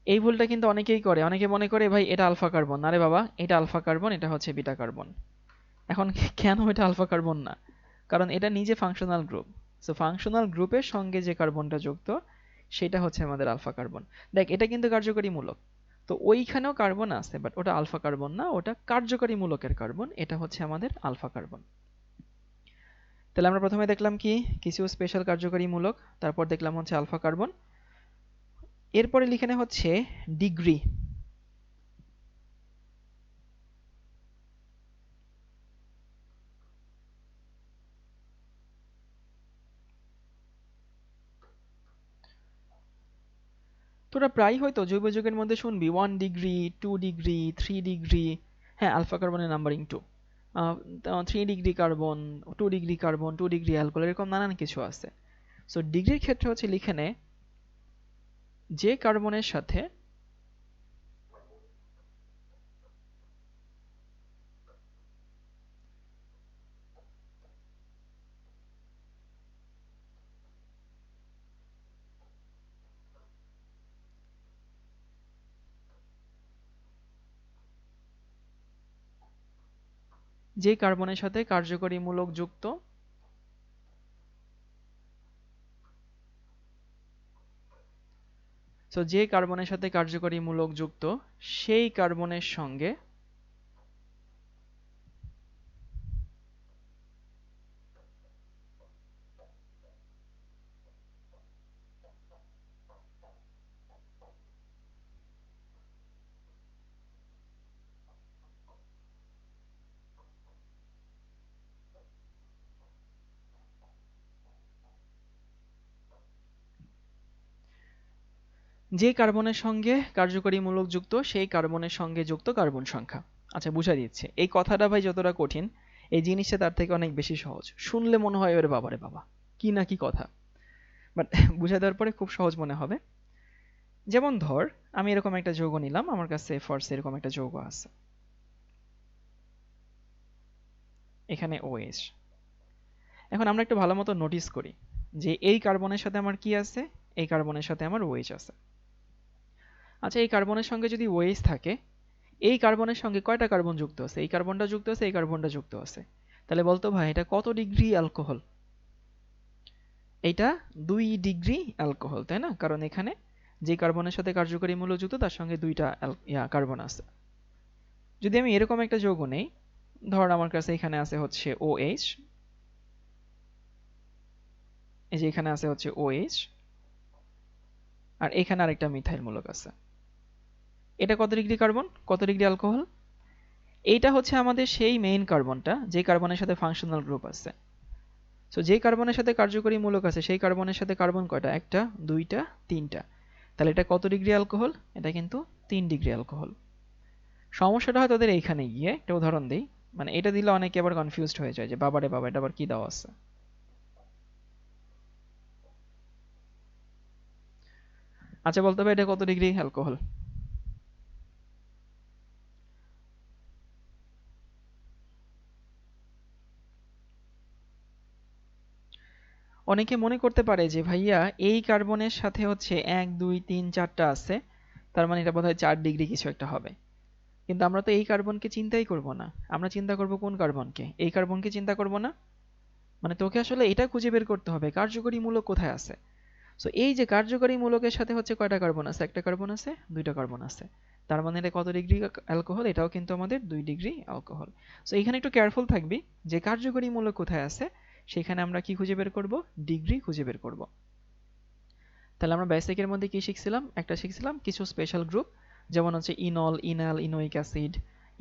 A: এই ভুলটা কিন্তু অনেকেই করে। অনেকে মনে করে ভাই এটা আলফা কার্বন। আরে বাবা, এটা আলফা কার্বন, এটা হচ্ছে বিটা কার্বন। এখন কেন এটা আলফা কার্বন না? কারণ এটা নিজে ফাংশনাল গ্রুপ। সো ফাংশনাল গ্রুপের সঙ্গে যে কার্বনটা যুক্ত সেটা হচ্ছে আমাদের আলফা কার্বন। দেখ, এটা কিন্তু কার্যকরী মূলক। তো ওইখানেও কার্বন আছে, বাট ওটা আলফা কার্বন না, ওটা কার্যকরী মূলকের কার্বন। এটা হচ্ছে আমাদের আলফা কার্বন। তাহলে আমরা প্রথমে দেখলাম কি কিছু স্পেশাল কার্যকরী মূলক, তারপর দেখলাম হচ্ছে আলফা কার্বন। এরপরে লিখে নে হচ্ছে ডিগ্রি। তোরা প্রায় হয়তো জৈব যৌগের মধ্যে শুনবি 1 ডিগ্রি, 2 ডিগ্রি, 3 ডিগ্রি। হ্যাঁ, আলফা কার্বনের numbering 2। 3 degree carbon, 2 degree carbon, 2 degree alcohol, এরকম নানান কিছু আছে। সো ডিগ্রির ক্ষেত্রে হচ্ছে লিখে নে যে কার্বনের সাথে যে কার্বনের সাথে কার্যকরী মূলক যুক্ত সো যে কার্বনের সাথে কার্যকরী মূলক যুক্ত সেই কার্বনের সঙ্গে যে কার্বনের সঙ্গে কার্যকরী মূলক যুক্ত সেই কার্বনের সঙ্গে যুক্ত কার্বন সংখ্যা। আচ্ছা, বুঝা দিচ্ছে। এই কথাটা ভাই যতটা কঠিন, এই জিনিসটা তার থেকে অনেক বেশি সহজ। শুনলে মনে হয় ওরে বাবারে বাবা, কি না কি কথা। বাট বুঝা দেওয়ার পরে খুব সহজ মনে হবে। যেমন ধর আমি এরকম একটা যৌগ নিলাম, আমার কাছে ফরস এরকম একটা যৌগ আছে, এখানে OH। এখন আমরা একটু ভালো মতো নোটিস করি যে এই কার্বনের সাথে আমার কি আছে, এই কার্বনের সাথে আমার OH আছে। আচ্ছা, এই কার্বনের সঙ্গে যদি OH থাকে, এই কার্বনের সঙ্গে কয়টা কার্বন যুক্ত আছে? এই কার্বনটা যুক্ত আছে, এই কার্বনটা যুক্ত আছে। তাহলে বলতো ভাই এটা কত ডিগ্রি অ্যালকোহল? এটা 2 ডিগ্রি অ্যালকোহল, তাই না? কারণ এখানে যে কার্বনের সাথে কার্যকরী মূলক যুক্ত তার সঙ্গে দুইটা কার্বন আছে। যদি আমি এরকম একটা যৌগ নেই, ধর আমার কাছে এখানে আছে হচ্ছে OH, এই যে এখানে আছে হচ্ছে OH, আর এখানে আরেকটা মিথাইল মূলক আছে। এটা কত ডিগ্রি কার্বন, কত ডিগ্রি অ্যালকোহল? এইটা হচ্ছে আমাদের সেই মেইন কার্বনটা যে কার্বনের সাথে ফাংশনাল গ্রুপ আছে। সো যে কার্বনের সাথে কার্যকরী মূলক আছে সেই কার্বনের সাথে কার্বন কয়টা? একটা, দুইটা, তিনটা। তাহলে এটা কত ডিগ্রি অ্যালকোহল? এটা কিন্তু 3 ডিগ্রি অ্যালকোহল। সমস্যাটা হয় তোদের এইখানে গিয়ে, একটা উদাহরণ দিই। মানে এটা দিলে অনেকে আবার কনফিউজড হয়ে যায় যে বাবারে বাবা এটা আবার কি দেওয়া আছে। আচ্ছা, বলতে হবে এটা কত ডিগ্রি অ্যালকোহল? অনেকে মনে করতে পারে যে ভাইয়া এই কার্বনের সাথে হচ্ছে 1 2 3 4টা আছে, তার মানে এটা বোধহয় 4 ডিগ্রি কিছু একটা হবে। কিন্তু আমরা তো এই কার্বনকে চিন্তাই করব না। আমরা চিন্তা করব কোন কার্বনকে? এই কার্বনকে চিন্তা করব না। মানে তোকে আসলে এটা খুঁজে বের করতে হবে কার্যকরী মূলক কোথায় আছে। সো এই যে কার্যকরী মূলকের সাথে হচ্ছে কয়টা কার্বন আছে? একটা কার্বন আছে, দুইটা কার্বন আছে। তার মানে এটা কত ডিগ্রি অ্যালকোহল? এটাও কিন্তু আমাদের 2 ডিগ্রি অ্যালকোহল। সো এখানে একটু কেয়ারফুল থাকবি যে কার্যকরী মূলক কোথায় আছে সেখানে আমরা কি খুঁজে বের করব? ডিগ্রি খুঁজে বের করব। তাহলে আমরা বেসিকের মধ্যে কি শিখছিলাম? একটা শিখছিলাম কিছু স্পেশাল গ্রুপ, যেমন হচ্ছে ইনল, ইনাল, ইনোইক অ্যাসিড,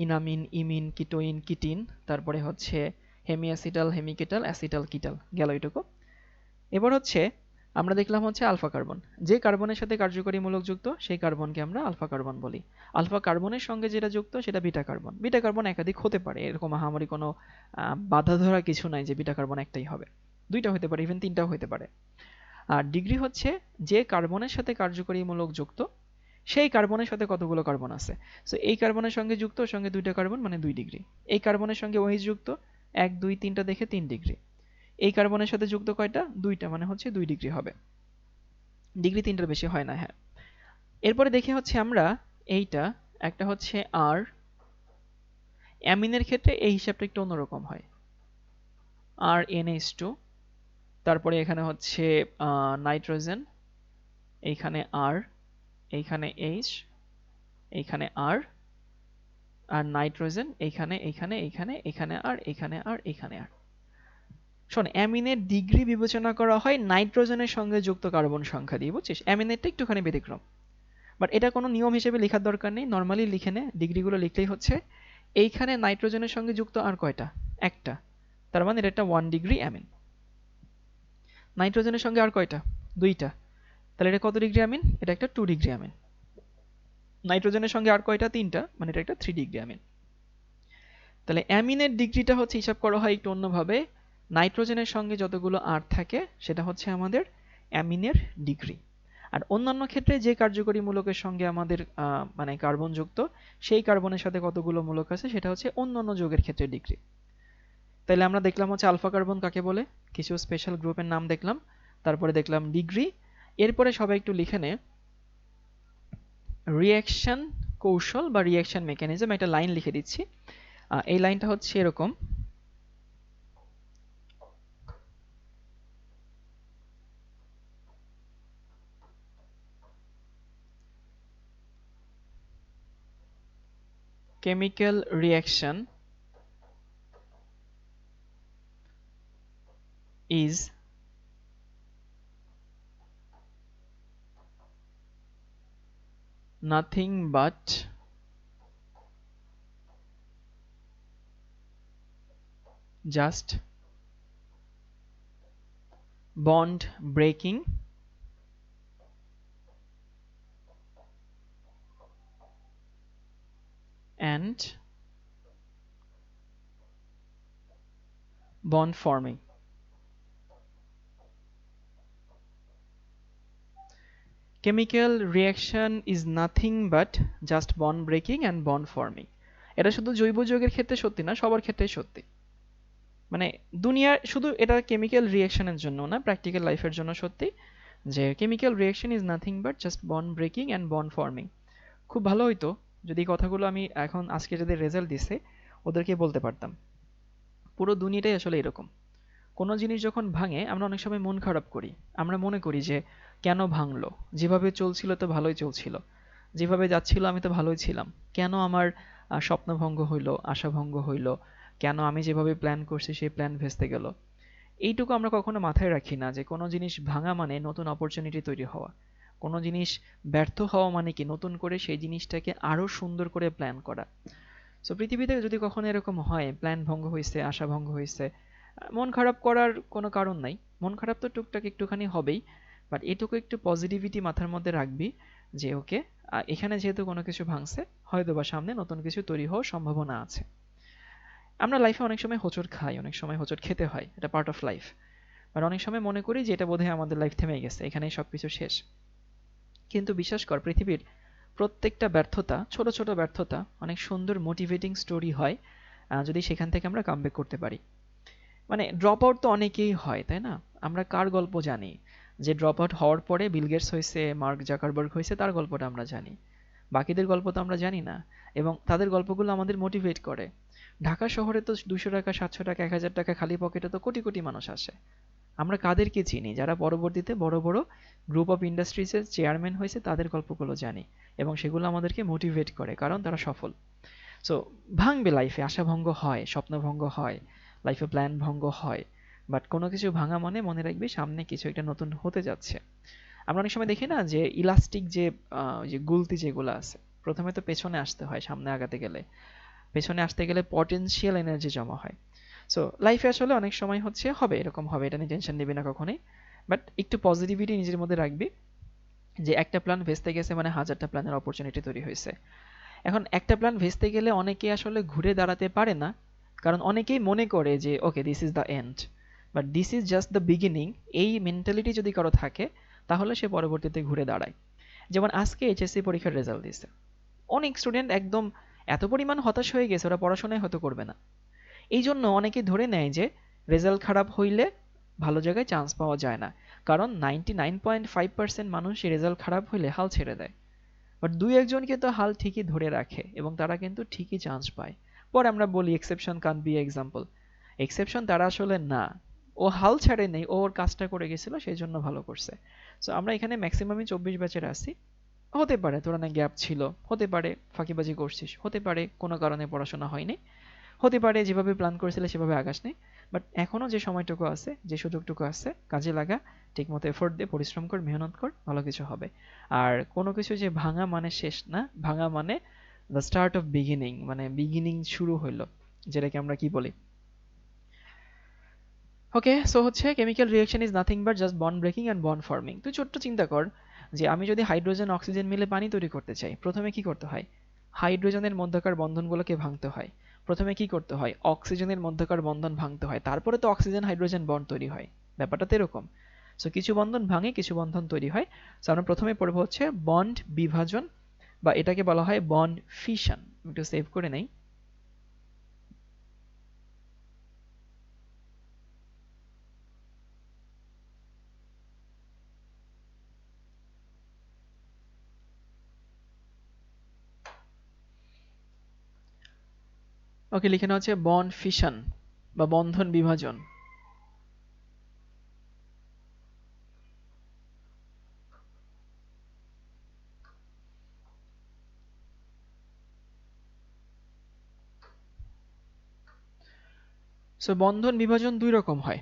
A: ইনামিন, ইমিন, কিটোইন, কিটিন, তারপরে হচ্ছে হেমিঅ্যাসিটাল, হেমিকেটাল, অ্যাসিটাল, কিটাল, গেল এটুকু। এবার হচ্ছে আমরা দেখলাম হচ্ছে আলফা কার্বন। যে কার্বনের সাথে কার্যকরী মূলক যুক্ত সেই কার্বনকে আমরা আলফা কার্বন বলি। আলফা কার্বনের সঙ্গে যেটা যুক্ত সেটা বিটা কার্বন। বিটা কার্বন একাধিক হতে পারে, এরকম মহামারী কোনো বাধা ধরা কিছু নাই যে বিটা কার্বন একটাই হবে, দুইটা হতে পারে, ইভেন তিনটাও হতে পারে। আর ডিগ্রি হচ্ছে যে কার্বনের সাথে কার্যকরী মূলক যুক্ত সেই কার্বনের সাথে কতগুলো কার্বন আছে। সো এই কার্বনের সঙ্গে যুক্ত, ওর সঙ্গে দুইটা কার্বন মানে 2 ডিগ্রি। এই কার্বনের সঙ্গে OH যুক্ত 1 2 3টা দেখে 3 ডিগ্রি। এই কার্বনের সাথে যুক্ত কয়টা? 2টা, মানে হচ্ছে 2 ডিগ্রি হবে। ডিগ্রি 3টার বেশি হয় না। হ্যাঁ, এরপরে দেখি হচ্ছে আমরা এইটা একটা হচ্ছে আর অ্যামিনের ক্ষেত্রে এই হিসাবটা একটু অন্যরকম হয়। আর NH2, তারপরে এখানে হচ্ছে নাইট্রোজেন, এইখানে আর, এইখানে H, এইখানে আর, আর নাইট্রোজেন এইখানে, এইখানে, এইখানে, এখানে আর, এখানে আর, এখানে আর। শোন, অ্যামিনের ডিগ্রি বিবেচনা করা হয় নাইট্রোজেনের সঙ্গে যুক্ত কার্বন সংখ্যা দিয়ে, বুঝছিস? অ্যামিনেরটা একটুখানি ব্যতিক্রম, বাট এটা কোনো নিয়ম হিসেবে লেখার দরকার নেই, নর্মালি লিখে নে, ডিগ্রিগুলো লিখলেই হচ্ছে। এইখানে নাইট্রোজেনের সঙ্গে যুক্ত আর কয়টা? একটা, তার মানে এটা একটা 1 ডিগ্রি অ্যামিন। নাইট্রোজেনের সঙ্গে আর কয়টা? দুইটা, তাহলে এটা কত ডিগ্রি অ্যামিন? এটা একটা 2 ডিগ্রি অ্যামিন। নাইট্রোজেনের সঙ্গে আর কয়টা? তিনটা, মানে এটা একটা 3 ডিগ্রি অ্যামিন। তাহলে অ্যামিনের ডিগ্রিটা হচ্ছে হিসাব করা হয় একটু অন্যভাবে। নাইট্রোজেনের সঙ্গে যতগুলো আর থাকে সেটা হচ্ছে আমাদের অ্যামিনের ডিগ্রি। আর অন্যান্য ক্ষেত্রে যে কার্যকরী মূলকের সঙ্গে আমাদের মানে কার্বন যুক্ত সেই কার্বনের সাথে কতগুলো মূলক আছে সেটা হচ্ছে অন্যান্য যৌগের ক্ষেত্রে ডিগ্রি। তাহলে আমরা দেখলাম হচ্ছে আলফা কার্বন কাকে বলে, কিছু স্পেশাল গ্রুপের নাম দেখলাম, তারপরে দেখলাম ডিগ্রি। এরপরে সবাই একটু লিখে নে রিঅ্যাকশন কৌশল বা রিঅ্যাকশন মেকানিজম। একটা লাইন লিখে দিচ্ছি, এই লাইনটা হচ্ছে এরকম: chemical reaction is nothing but just bond breaking and bond forming. Chemical reaction is nothing but just bond breaking and bond forming. এটা শুধু জৈব যৌগের ক্ষেত্রে সত্যি না, সবার ক্ষেত্রেই সত্যি। মানে দুনিয়ার শুধু এটা কেমিক্যাল রিঅ্যাকশনের জন্য না, প্র্যাকটিক্যাল লাইফের জন্য সত্যি যে chemical reaction is nothing but just bond breaking and bond forming. খুব ভালো হইতো যদি এই কথাগুলো আমি এখন আজকে যাদের রেজাল্ট দিছে ওদেরকে বলতে পারতাম। পুরো দুনিয়াটাই আসলে এরকম। কোনো জিনিস যখন ভাঙে আমরা অনেক সময় মন খারাপ করি, আমরা মনে করি যে কেন ভাঙলো, যেভাবে চলছিল তো ভালোই চলছিল, যেভাবে যাচ্ছিল আমি তো ভালোই ছিলাম, কেন আমার স্বপ্নভঙ্গ হইলো, আশাভঙ্গ হইলো, কেন আমি যেভাবে প্ল্যান করছি সেই প্ল্যান ভেস্তে গেল। এইটুকু আমরা কখনো মাথায় রাখি না যে কোনো জিনিস ভাঙা মানে নতুন অপরচুনিটি তৈরি হওয়া, কোনো জিনিস ব্যর্থ হওয়া মানে কি নতুন করে সেই জিনিসটাকে আরো সুন্দর করে প্ল্যান করা। সো পৃথিবীতে যদি কখনো এরকম হয় প্ল্যান ভঙ্গ হয়েছে, আশা ভঙ্গ হয়েছে, মন খারাপ করার কোনো কারণ নাই। মন খারাপ তো টুকটাক একটুখানি হবেই, বাট এটুকু একটু পজিটিভিটি মাথার মধ্যে রাখবি যে ওকে এখানে যেহেতু কোনো কিছু ভাঙছে হয়তো বা সামনে নতুন কিছু তৈরি হওয়ার সম্ভাবনা আছে। আমরা লাইফে অনেক সময় হোঁচট খাই, অনেক সময় হোঁচট খেতে হয়, এটা পার্ট অফ লাইফ। আর অনেক সময় মনে করি যে এটা বোধহয় আমাদের লাইফ থেমে গেছে, এখানেই সবকিছু শেষ। কিন্তু বিশ্বাস কর পৃথিবীর প্রত্যেকটা ব্যর্থতা, ছোট ছোট ব্যর্থতা অনেক সুন্দর মোটিভেটিং স্টোরি হয় যদি সেখান থেকে আমরা কামব্যাক করতে পারি। মানে ড্রপ আউট তো অনেকেই হয়, তাই না? আমরা কার গল্প জানি যে ড্রপ আউট হওয়ার পরে বিল গেটস হয়েছে, মার্ক জাকারবার্গ হয়েছে, তার গল্পটা আমরা জানি। বাকিদের গল্প তো আমরা জানি না, এবং তাদের গল্পগুলো আমাদের মোটিভেট করে। ঢাকা শহরে তো 200 টাকা, 700 টাকা, 1000 টাকা খালি পকেটে তো কোটি কোটি মানুষ আসে। আমরা কাদেরকে চিনি? যারা পরবর্তীতে বড় বড় গ্রুপ অফ ইন্ডাস্ট্রিজের চেয়ারম্যান হয়েছে তাদের গল্পগুলো জানি, এবং সেগুলো আমাদেরকে মোটিভেট করে কারণ তারা সফল। সো ভাঙবে লাইফে, আশাভঙ্গ হয়, স্বপ্নভঙ্গ হয়, লাইফে প্ল্যান ভঙ্গ হয়, বাট কোনো কিছু ভাঙা মানে মনে রাখবি সামনে কিছু একটা নতুন হতে যাচ্ছে। আমরা অনেক সময় দেখি না যে ইলাস্টিক যে গুলতি যেগুলো আছে, প্রথমে তো পেছনে আসতে হয় সামনে আগাতে গেলে, পেছনে আসতে গেলে পটেনশিয়াল এনার্জি জমা হয়। সো লাইফে আসলে অনেক সময় হচ্ছে হবে, এরকম হবে, এটা নিয়ে টেনশন নিবি না কখনোই। বাট একটু পজিটিভিটি নিজের মধ্যে রাখবি, যে একটা প্ল্যান ভেস্তে গেছে মানে হাজারটা প্ল্যানের অপরচুনিটি তৈরি হয়েছে। এখন একটা প্ল্যান ভেস্তে গেলে অনেকে আসলে ঘুরে দাঁড়াতে পারে না, কারণ অনেকেই মনে করে যে okay this is the end, but this is just the beginning. এই মেন্টালিটি যদি কারো থাকে তাহলে সে পরবর্তীতে ঘুরে দাঁড়ায়। যেমন আজকে এইচএসসি পরীক্ষার রেজাল্ট দিয়েছে, অনেক স্টুডেন্ট একদম এত পরিমাণ হতাশ হয়ে গেছে ওরা পড়াশোনায় হয়তো করবে না। এই জন্য অনেকে ধরে নেয় যে রেজাল্ট খারাপ হইলে ভালো জায়গায় চান্স পাওয়া যায় না, কারণ 99.5% মানুষ রেজাল্ট খারাপ হইলে হাল ছেড়ে দেয়। বাট দুই একজন কিন্তু হাল ঠিকই ধরে রাখে এবং তারা কিন্তু ঠিকই চান্স পায়। পরে আমরা বলি exception can't be example, exception তারা আসলে না, ও হাল ছাড়ে নেই, ও ওর কাজটা করে গেছিল সেই জন্য ভালো করছে। সো আমরা এখানে ম্যাক্সিমামই 24 ব্যাচের আছি। হতে পারে তোর অনেক গ্যাপ ছিল, হতে পারে ফাঁকিবাজি করছিস, হতে পারে কোনো কারণে পড়াশোনা হয়নি, হতে পারে যেভাবে প্ল্যান করেছিলে সেভাবে আগাস নেই। বাট এখনো যে সময়টুকু আছে, যে সুযোগটুকু আছে, কাজে লাগা, ঠিকমতো এফোর্ট দে, পরিশ্রম কর, মেহনত কর, ভালো কিছু হবে। আর কোনো কিছু যে ভাঙা মানে শেষ না, ভাঙা মানে দ্য স্টার্ট অফ বিগিনিং, মানে বিগিনিং শুরু হইলো, যেটাকে আমরা কি বলি। ওকে, সো হচ্ছে chemical reaction is nothing but just bond breaking and bond forming. তুই ছোট্ট চিন্তা কর যে আমি যদি হাইড্রোজেন অক্সিজেন মিলে পানি তৈরি করতে চাই, প্রথমে কি করতে হয়? হাইড্রোজেনের মধ্যকার বন্ধনগুলোকে ভাঙতে হয়। প্রথমে কি করতে হয়? অক্সিজেনের মধ্যকার বন্ধন ভাঙতে হয়, তারপরে তো অক্সিজেন হাইড্রোজেন বন্ড তৈরি হয়। ব্যাপারটা তো এরকম। সো কিছু বন্ধন ভাঙে, কিছু বন্ধন তৈরি হয়। সো আমরা প্রথমে পড়বো হচ্ছে বন্ড বিভাজন, বা এটাকে বলা হয় বন্ড ফিশন। একটু সেভ করে নেই। ওকে, লিখে নেওয়া হচ্ছে বন্ড ফিশন বা বন্ধন বিভাজন। সো বন্ধন বিভাজন দুই রকম হয়।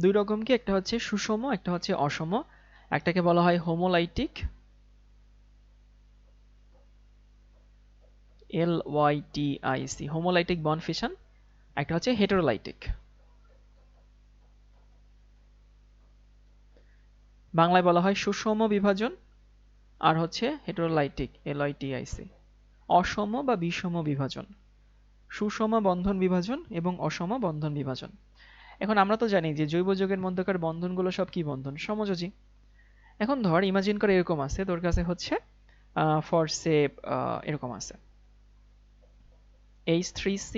A: দুই রকম কি? একটা হচ্ছে সুষম, একটা হচ্ছে অসম। একটাকে বলা হয় হোমোলাইটিক, LYTIC, হোমোলাইটিক বন্ড ফিশন। একটা হচ্ছে হেটেরোলাইটিক, বাংলায় বলা হয় সুষম বিভাজন, আর হচ্ছে হেটেরোলাইটিক, LYTIC, অসম বা বিষম বিভাজন। সুষম বন্ধন বিভাজন এবং অসম বন্ধন বিভাজন। এখন আমরা তো জানি যে জৈব যৌগের মধ্যকার বন্ধনগুলো সব কি বন্ধন? সমযোজী। এখন ধর ইমাজিন করে এরকম আছে, তোর কাছে হচ্ছে ফর সে এরকম আছে H3C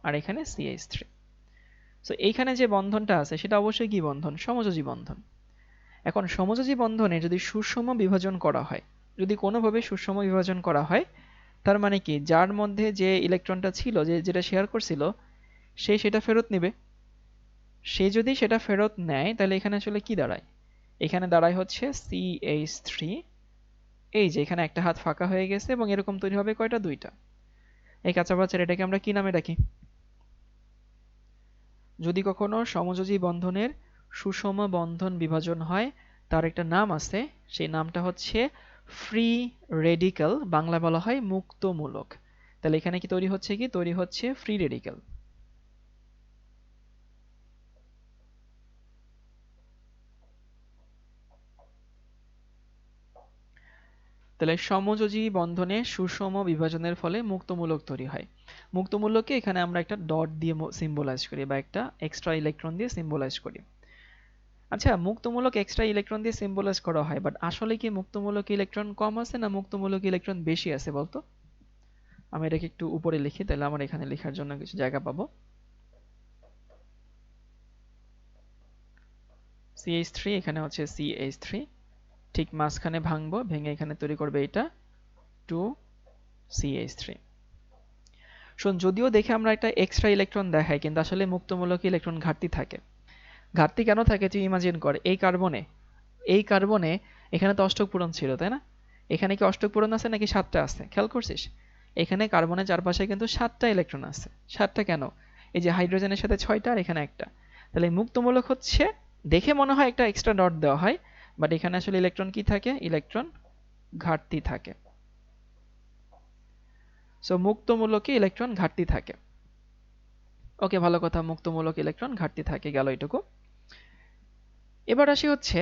A: আর এখানে CH3। সো এইখানে যে বন্ধনটা আছে সেটা অবশ্যই কি বন্ধন? সমযোজী বন্ধন। এখন সমযোজী বন্ধনে যদি সুষম বিভাজন করা হয়, যদি কোনোভাবে সুষম বিভাজন করা হয়, তার মানে কি যার মধ্যে যে ইলেকট্রনটা ছিল, যেটা শেয়ার করছিল, সে সেটা ফেরত নেবে। সে যদি সেটা ফেরত নেয় তাহলে এখানে আসলে কি দাঁড়ায়? এখানে দাঁড়ায় হচ্ছে CH3। এই যে এখানে একটা হাত ফাঁকা হয়ে গেছে এবং এরকম তৈরি হবে কয়টা? দুইটা। এই কাঁচা বাচ্চার এটাকে আমরা কি নামে ডাকি? যদি কখনো সমযোজী বন্ধনের সুষম বন্ধন বিভাজন হয়, তার একটা নাম আছে, সেই নামটা হচ্ছে ফ্রি রেডিক্যাল, বাংলা বলা হয় মুক্তমূলক। তাহলে এখানে কি তৈরি হচ্ছে? কি তৈরি হচ্ছে? Free radical. তাহলে সমযোজী বন্ধনে সুষম বিভাজনের ফলে মুক্তমূলক তৈরি হয়। মুক্তমূলককে এখানে আমরা একটা ডট দিয়ে সিম্বলাইজ করি বা একটা এক্সট্রা ইলেকট্রন দিয়ে সিম্বলাইজ করি। আচ্ছা, মুক্তমূলক এক্সট্রা ইলেকট্রন দিয়ে সিম্বলাইজ করা হয়, বাট আসলে কি মুক্তমূলক ইলেকট্রন কম আছে না মুক্তমূলক ইলেকট্রন বেশি আছে বলতো? আমি এটাকে একটু উপরে লিখি, তাহলে আমার এখানে লেখার জন্য কিছু জায়গা পাবো। CH3, এখানে হচ্ছে CH3, ঠিক মাঝখানে ভাঙবো, ভেঙে এখানে তৈরি করবে এটা 2CH3। শোন, যদিও দেখে আমরা একটা এক্সট্রা ইলেকট্রন দেখাই, কিন্তু আসলে মুক্তমূলক ইলেকট্রন ঘাটতি থাকে। ঘাটতি কেন থাকে তুই ইমাজিন কর, এই কার্বনে এখানে তো অষ্টক পূরণ ছিল, তাই না? এখানে কি অষ্টক পূরণ আছে নাকি 7টা আছে? খেয়াল করছিস? এখানে কার্বনের চারপাশে কিন্তু 7টা ইলেকট্রন আছে। 7টা কেন? এই যে হাইড্রোজেনের সাথে 6টা আর এখানে একটা, তাহলে মুক্তমূলক হচ্ছে, দেখে মনে হয় একটা এক্সট্রা ডট দেওয়া হয়, বাট এখানে আসলে ইলেকট্রন কি থাকে, ইলেকট্রন ঘাটতি থাকে। সো মুক্তমূলকে ইলেকট্রন ঘাটতি থাকে। ওকে, ভালো কথা, মুক্তমূলক ইলেকট্রন ঘাটতি থাকে, গেল এটুকু। এবার আসি হচ্ছে,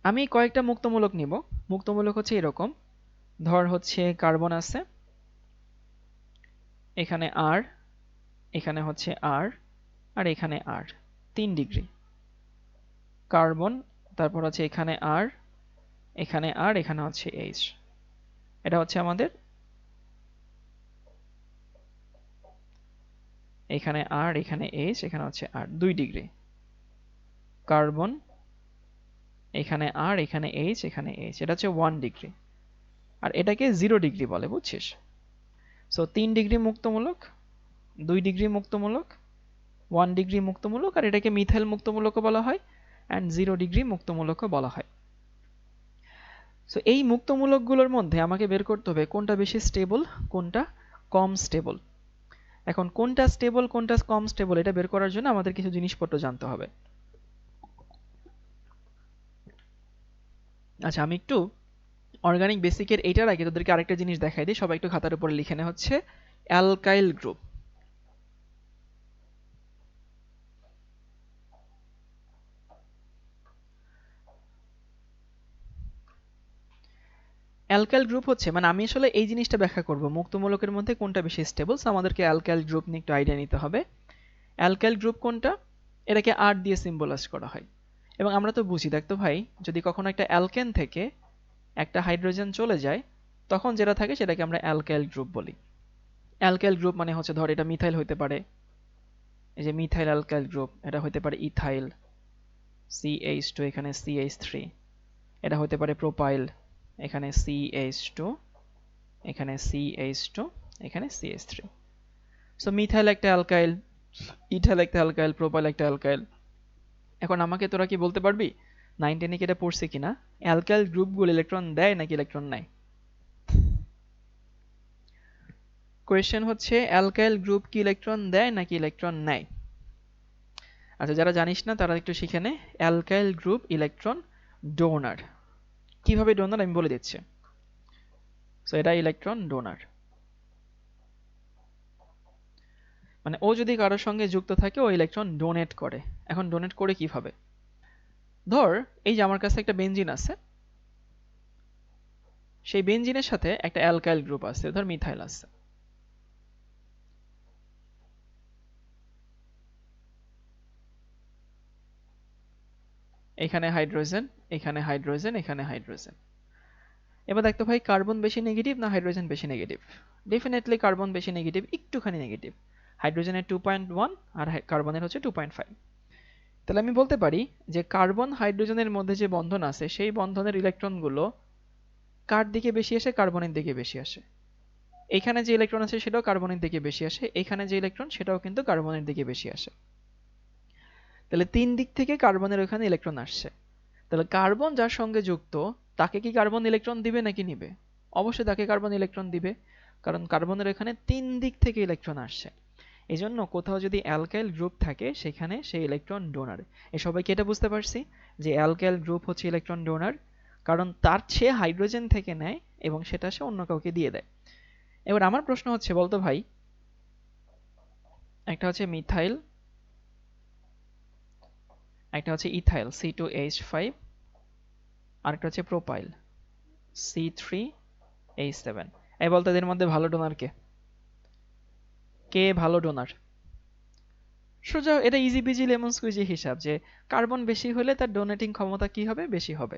A: আমি কয়েকটা মুক্তমূলক নিব। মুক্তমূলক হচ্ছে এরকম, ধর হচ্ছে কার্বন আছে, এখানে আর, এখানে হচ্ছে আর, আর এখানে আর, 3 ডিগ্রি। কার্বন, তারপর হচ্ছে এখানে আর, এখানে আর, এখানে হচ্ছে এইচ। এটা হচ্ছে আমাদের, এখানে আর, এখানে এইচ, এখানে হচ্ছে আর, 2 ডিগ্রি। কার্বন, এখানে আর, এখানে এইচ, এখানে এইচ, এটা হচ্ছে 1 ডিগ্রি। আর এটাকে 0 ডিগ্রি বলে, বুঝছিস? সো 3 ডিগ্রি মুক্তমূলক, 2 ডিগ্রি মুক্তমূলক, 1 ডিগ্রি মুক্তমূলক, আর এটাকে মিথাইল মুক্তমূলকও বলা হয়, অ্যান্ড 0 ডিগ্রি মুক্তমূলকও বলা হয়। সো এই মুক্তমূলকগুলোর মধ্যে আমাকে বের করতে হবে কোনটা বেশি স্টেবল, কোনটা কম স্টেবল। এখন কোনটা স্টেবল, কোনটা কম স্টেবল, এটা বের করার জন্য আমাদের কিছু জিনিসপত্র জানতে হবে। আচ্ছা, আমি একটু অর্গানিক বেসিকের এইটার আগে তোদেরকে আরেকটা জিনিস দেখাই দিই, সবাই একটু খাতার উপরে লিখে নে, হচ্ছে অ্যালকাইল গ্রুপ। অ্যালকাইল গ্রুপ হচ্ছে, মানে আমি আসলে এই জিনিসটা ব্যাখ্যা করব, মুক্তমূলকের মধ্যে কোনটা বেশি স্টেবল, সো আমাদেরকে অ্যালকাইল গ্রুপ নিয়ে একটু আইডিয়া নিতে হবে। অ্যালকাইল গ্রুপ কোনটা, এটাকে আর দিয়ে সিম্বলাইজ করা হয়। এবং আমরা তো বুঝি, দেখতো ভাই, যদি কখনো একটা অ্যালকেন থেকে একটা হাইড্রোজেন চলে যায়, তখন যেটা থাকে সেটাকে আমরা অ্যালকাইল গ্রুপ বলি। অ্যালকাইল গ্রুপ মানে হচ্ছে, ধর এটা মিথাইল হতে পারে, এই যে মিথাইল অ্যালকাইল গ্রুপ, এটা হতে পারে ইথাইল, CH2, এখানে CH3, এটা হতে পারে প্রোপাইল, এখানে CH2, এখানে CH2, এখানে CH3। সো মিথাইল একটা অ্যালকাইল, ইথাইল একটা অ্যালকাইল, প্রোপাইল একটা অ্যালকাইল। এখন আমাকে তোরা কি বলতে পারবি 9 10 কি এটা পড়ছে কিনা, অ্যালকাইল গ্রুপগুলো ইলেকট্রন দেয় নাকি ইলেকট্রন নেয়? কোয়েশ্চেন হচ্ছে অ্যালকাইল গ্রুপ কি ইলেকট্রন দেয় নাকি ইলেকট্রন নেয়? আচ্ছা, যারা জানিস না তারা একটু শিখে নে, অ্যালকাইল গ্রুপ ইলেকট্রন ডোনার। কিভাবে ডোনার আমি বলে দিচ্ছি। সো এটা ইলেকট্রন ডোনার, মানে ও যদি কারোর সঙ্গে যুক্ত থাকে ও ইলেকট্রন ডোনেট করে। এখন ডোনেট করে কিভাবে, ধর এই যে আমার কাছে একটা বেনজিন আছে, সেই বেনজিনের সাথে একটা অ্যালকাইল গ্রুপ আছে, ধর মিথাইল আছে। এখানে হাইড্রোজেন, এখানে হাইড্রোজেন, এখানে হাইড্রোজেন। এবার দেখতো ভাই, কার্বন বেশি নেগেটিভ না হাইড্রোজেন বেশি নেগেটিভ? ডেফিনেটলি কার্বন বেশি নেগেটিভ, একটুখানি নেগেটিভ। হাইড্রোজেনের 2.1 আর কার্বনের হচ্ছে 2.5। তাহলে আমি বলতে পারি যে কার্বন হাইড্রোজেনের মধ্যে যে বন্ধন আছে, সেই বন্ধনের ইলেকট্রনগুলো কার দিকে বেশি আসে, কার্বনের দিকে বেশি আসে। এখানে যে ইলেকট্রন আছে সেটাও কার্বনের দিকে বেশি আসে, এখানে যে ইলেকট্রন সেটাও কিন্তু কার্বনের দিকে বেশি আসে। তাহলে 3 দিক থেকে কার্বনের ওখানে ইলেকট্রন আসছে। তাহলে কার্বন যার সঙ্গে যুক্ত, তাকে কি কার্বন ইলেকট্রন দিবে নাকি নিবে? অবশ্যই তাকে কার্বন ইলেকট্রন দিবে, কারণ কার্বনের এখানে 3 দিক থেকে ইলেকট্রন আসছে। এজন্য কোথাও যদি অ্যালকাইল গ্রুপ থাকে, সেখানে সেই ইলেকট্রন ডোনার। এই সবাইকে এটা বুঝতে পারছি যে অ্যালকাইল গ্রুপ হচ্ছে ইলেকট্রন ডোনার, কারণ তার চেয়ে হাইড্রোজেন থেকে নেয় এবং সেটা সে অন্য কাউকে দিয়ে দেয়। এবার আমার প্রশ্ন হচ্ছে, বলতো ভাই, একটা হচ্ছে মিথাইল, একটা হচ্ছে ইথাইল C2H5, আরেকটা হচ্ছে প্রোপাইল C3H7। এই বলতো এদের মধ্যে ভালো ডোনার কে? কে ভালো ডোনার? সোজা এটা ইজি বিজি লেমন স্কুইজি হিসাব, যে কার্বন বেশি হলে তার ডোনেটিং ক্ষমতা কি হবে, বেশি হবে।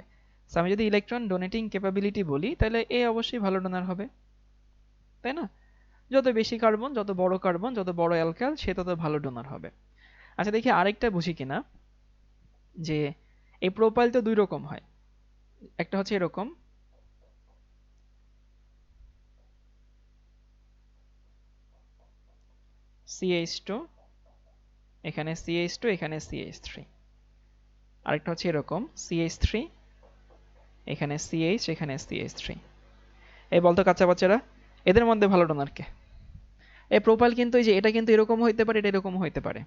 A: সো আমি যদি ইলেকট্রন ডোনেটিং ক্যাপাবিলিটি বলি, তাহলে এ অবশ্যই ভালো ডোনার হবে, তাই না? যত বেশি কার্বন, যত বড় অ্যালকাইল, সে তত ভালো ডোনার হবে। আচ্ছা, দেখি আরেকটা বুঝি কিনা, যে এই প্রোপাইল তো দুই রকম হয়। একটা হচ্ছে এরকম, CH2, এখানে CH2, এখানে CH3। আরেকটা হচ্ছে এরকম, CH3, এখানে CH, এখানে CH3। এই বলতো কাচ্চা বাচ্চারা, এদের মধ্যে ভালো ডোনার কে? এই প্রোপাইল কিন্তু, এই যে এটা কিন্তু এরকম হইতে পারে, এটা এরকম হইতে পারে।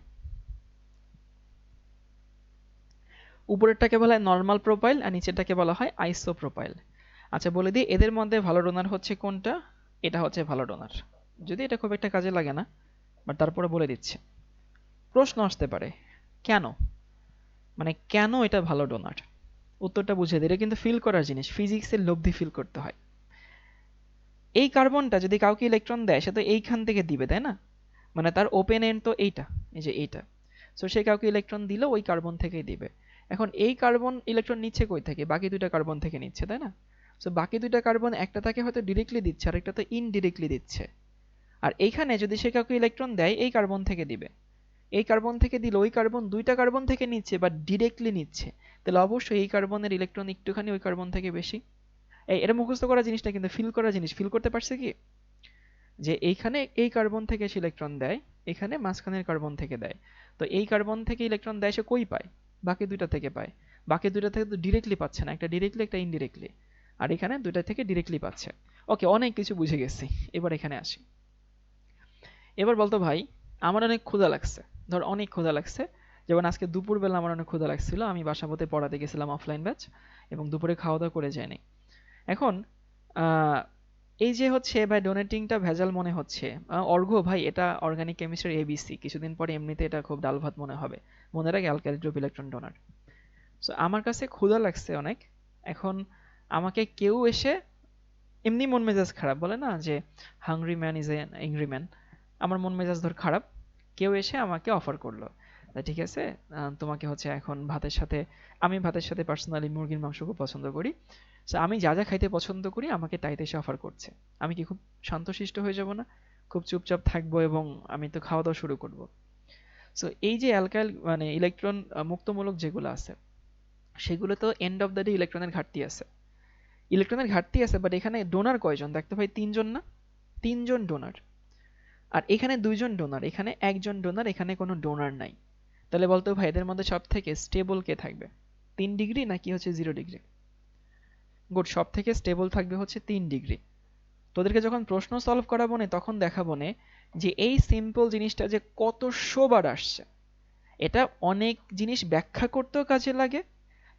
A: উপরেরটাকে বলা হয় নরমাল প্রোপাইল আর নিচেরটাকে বলা হয় আইসোপ্রোপাইল। আচ্ছা বলে দিই এদের মধ্যে ভালো ডোনার হচ্ছে কোনটা? এটা হচ্ছে ভালো ডোনার। যদি এটা খুব একটা কাজে লাগে না, বাট তারপরে বলে দিচ্ছি। প্রশ্ন আসতে পারে কেন, মানে কেন এটা ভালো ডোনার? উত্তরটা বুঝিয়ে দিই, এটা কিন্তু ফিল করার জিনিস, ফিজিক্সের লব্ধি ফিল করতে হয়। এই কার্বনটা যদি কাউকে ইলেকট্রন দেয় সে তো এইখান থেকে দিবে, তাই না? মানে তার ওপেন এন্ড তো এইটা, এই যে এইটা। সো সে কাউকে ইলেকট্রন দিল ওই কার্বন থেকেই দিবে। এখন এই কার্বন ইলেকট্রন নিচ্ছে কই থেকে? বাকি দুইটা কার্বন থেকে নিচ্ছে, তাই না? সো বাকি দুইটা কার্বন একটা তাকে হয়তো ডিরেক্টলি দিচ্ছে আর একটা তো ইনডিরেক্টলি দিচ্ছে। আর এইখানে যদি সে কাউকে ইলেকট্রন দেয় এই কার্বন থেকে দিবে, এই কার্বন থেকে দিল ওই কার্বন দুইটা কার্বন থেকে নিচ্ছে বা ডিরেক্টলি নিচ্ছে, তাহলে অবশ্যই এই কার্বনের ইলেকট্রন একটুখানি ওই কার্বন থেকে বেশি। এটা মুখস্থ করা জিনিসটা কিন্তু ফিল করা জিনিস, ফিল করতে পারছে কি? যে এইখানে এই কার্বন থেকে সে ইলেকট্রন দেয়, এখানে মাঝখানের কার্বন থেকে দেয়। তো এই কার্বন থেকে ইলেকট্রন দেয় সে কই পায়? বাকি দুইটা থেকে পায়। বাকি দুইটা থেকে তো ডিরেক্টলি পাচ্ছে না, একটা ডিরেক্টলি একটা ইনডিরেক্টলি। আর এখানে দুইটা থেকে ডিরেক্টলি পাচ্ছে। ওকে, অনেক কিছু বুঝে গেছি। এবার এখানে আসি। এবার বলতো ভাই, আমার অনেক ক্ষুধা লাগছে। ধর অনেক ক্ষুধা লাগছে। যেমন আজকে দুপুরবেলা আমার অনেক ক্ষুধা লাগছিল, আমি বাসা পথে পড়াতে গেছিলাম অফলাইন ব্যাচ, এবং দুপুরে খাওয়া দাওয়া করে যায়নি। এখন এই যে হচ্ছে ভাই ডোনেটিংটা ভেজাল মনে হচ্ছে। অর্ঘ্য ভাই এটা অর্গানিক কেমিস্ট্রির এবিসি, কিছুদিন পরে এমনিতে এটা খুব ডাল ভাত মনে হবে। মনে রাখ alkyl group electron donor. So আমার কাছে ক্ষুধা লাগছে অনেক। এখন আমাকে কেউ এসে, এমনি মন মেজাজ খারাপ, বলে না যে hungry man is an angry man. আমার মন মেজাজ ধর খারাপ, কেউ এসে আমাকে অফার করলো, ঠিক আছে তোমাকে হচ্ছে এখন ভাতের সাথে, আমি ভাতের সাথে পার্সোনালি মুরগির মাংস খুব পছন্দ করি, সো আমি যা যা খাইতে পছন্দ করি আমাকে তাইতে এসে অফার করছে। আমি কি খুব শান্তশিষ্ট হয়ে যাব না? খুব চুপচাপ থাকবো এবং আমি তো খাওয়া দাওয়া শুরু করব। সো এই যে অ্যালকাইল মানে ইলেকট্রন মুক্তমূলক যেগুলো আছে, সেগুলো তো এন্ড অফ দ্য ডে ইলেকট্রনের ঘাটতি আছে। ইলেকট্রনের ঘাটতি আছে, বাট এখানে ডোনার কয়জন দেখতে ভাই? তিনজন না? তিনজন ডোনার। আর এখানে দুইজন ডোনার, এখানে একজন ডোনার, এখানে কোনো ডোনার নাই। তাহলে বলতো ভাই এদের মধ্যে সব থেকে স্টেবল কে থাকবে? 3 ডিগ্রি নাকি হচ্ছে 0 ডিগ্রি? গুড, সব থেকে স্টেবল থাকবে হচ্ছে 3 ডিগ্রি। তোদেরকে যখন প্রশ্ন সলভ করাবো না তখন দেখাবো না যে এই সিম্পল জিনিসটা যে কতশো বার আসছে। এটা অনেক জিনিস ব্যাখ্যা করতেও কাজে লাগে,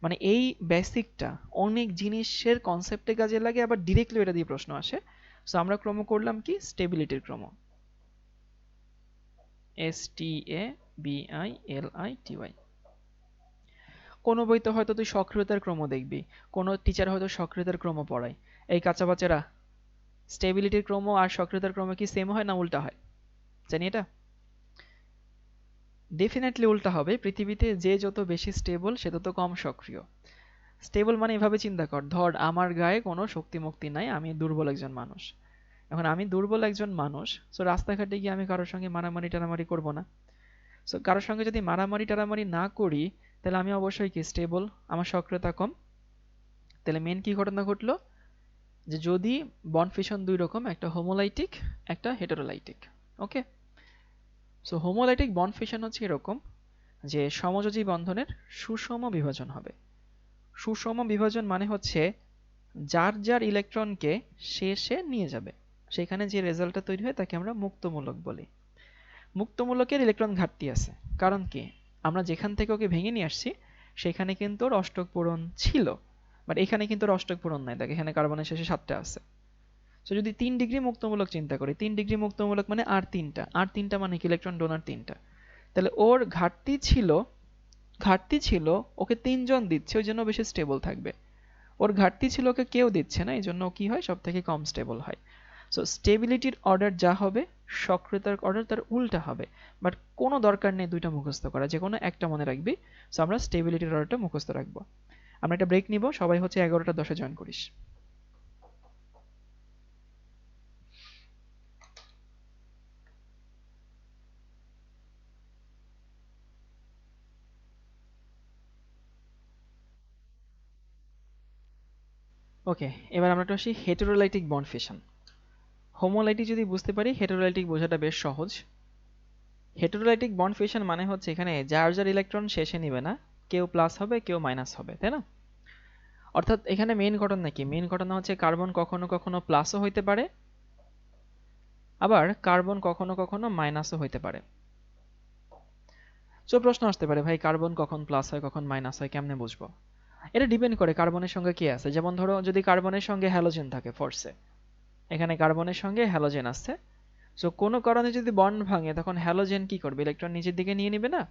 A: মানে এই বেসিকটা অনেক জিনিসের কনসেপ্টে কাজে লাগে, আবার ডিরেক্টলি এটা দিয়ে প্রশ্ন আসে। সো আমরা ক্রম করলাম কি? স্টেবিলিটির ক্রম। STABILITY। কোনো বইতে হয়তো তুই সক্রিয়তার ক্রম দেখবি, কোনো টিচার হয়তো সক্রিয়তার ক্রম পড়ায়। এই কাঁচা বাচ্চারা, স্টেবিলিটির ক্রম আর সক্রিয়তার ক্রম কি সেম হয় না উল্টা হয়? জানি এটা? ডেফিনেটলি উল্টা হবে। পৃথিবীতে যে যত বেশি স্টেবল সে তত কম সক্রিয়। স্টেবল মানে এভাবে চিন্তা কর, ধর আমার গায়ে কোনো শক্তি মুক্তি নাই, আমি দুর্বল একজন মানুষ। এখন আমি দুর্বল একজন মানুষ, সো রাস্তাঘাটে গিয়ে আমি কারোর সঙ্গে মারামারি টারামারি করবো না। সো কারোর সঙ্গে যদি মারামারি টারামারি না করি, তাহলে আমি অবশ্যই কি স্টেবল, আমার সক্রিয়তা কম। তাহলে মেন কি ঘটনা ঘটলো? যে যদি বন্ড ফিশন দুই রকম, একটা হোমোলাইটিক, একটা হেটেরোলাইটিক। ওকে, সো হোমোলাইটিক বন্ড ফিশন হচ্ছে এরকম যে সমযোজী বন্ধনের সুষম বিভাজন হবে। সুষম বিভাজন মানে হচ্ছে যার যার ইলেকট্রনকে সে সে নিয়ে যাবে, সেখানে যে রেজাল্টটা তৈরি হয় তাকে আমরা মুক্তমূলক বলি। মুক্তমূলকের ইলেকট্রন ঘাটতি আছে, কারণ কি? আমরা যেখান থেকে ওকে ভেঙে নিয়ে আসছি সেখানে কিন্তু ওর অষ্টক পূরণ ছিল, বাট এখানে কিন্তু ওর অষ্টক পূরণ নাই, দেখ এখানে কার্বনের শেষে 7টা আছে। সো যদি 3 ডিগ্রি মুক্তমূলক চিন্তা করি, 3 ডিগ্রি মুক্তমূলক মানে আর তিনটা, আর তিনটা মানে কি? ইলেকট্রন ডোনার তিনটা। তাহলে ওর ঘাটতি ছিল, ঘাটতি ছিল, ওকে তিনজন দিচ্ছে ওই জন্য বেশি স্টেবল থাকবে। ওর ঘাটতি ছিল, ওকে কেউ দিচ্ছে না, এই জন্য কি হয়? সব থেকে কম স্টেবল হয়। সো স্টেবিলিটির অর্ডার যা হবে, সক্রিয়তার অর্ডার তার উল্টা হবে। বাট কোনো দরকার নেই দুইটা মুখস্থ করা, যে কোনো একটা মনে রাখবি। সো আমরা স্টেবিলিটির অর্ডারটা মুখস্থ রাখবো। আমরা একটা ব্রেক নিব, সবাই হচ্ছে 11টা 10-এ জয়েন করিস। ওকে, এবার আমরা একটু আসি হেটেরোলাইটিক বন্ড ফিশন। হোমোলাইটিক যদি বুঝতে পারি, হেটেরোলাইটিক বোঝাটা বেশ সহজ। হেটেরোলাইটিক বন্ড ফিশন মানে হচ্ছে এখানে যার যার ইলেকট্রন শেষে নিবে না, কেউ প্লাস হবে কেউ মাইনাস হবে, তাই না? অর্থাৎ এখানে মেইন ঘটনা কি? মেইন ঘটনা হচ্ছে কার্বন কখনো কখনো প্লাসও হইতে পারে, আবার কার্বন কখনো কখনো মাইনাসও হইতে পারে। সো প্রশ্ন আসতে পারে ভাই কার্বন কখন প্লাস হয় কখন মাইনাস হয় কেমনে বুঝবো? এটা ডিপেন্ড করে কার্বনের সঙ্গে কি আছে। যেমন ধরো যদি কার্বনের সঙ্গে হ্যালোজেন থাকে ফোর্সে, এখানে কার্বনের সঙ্গে হ্যালোজেন আছে, সো কোনো কারণে যদি বন্ড ভাঙে তখন হ্যালোজেন কি করবে, ইলেকট্রন নিচের দিকে নিয়ে নেবে না?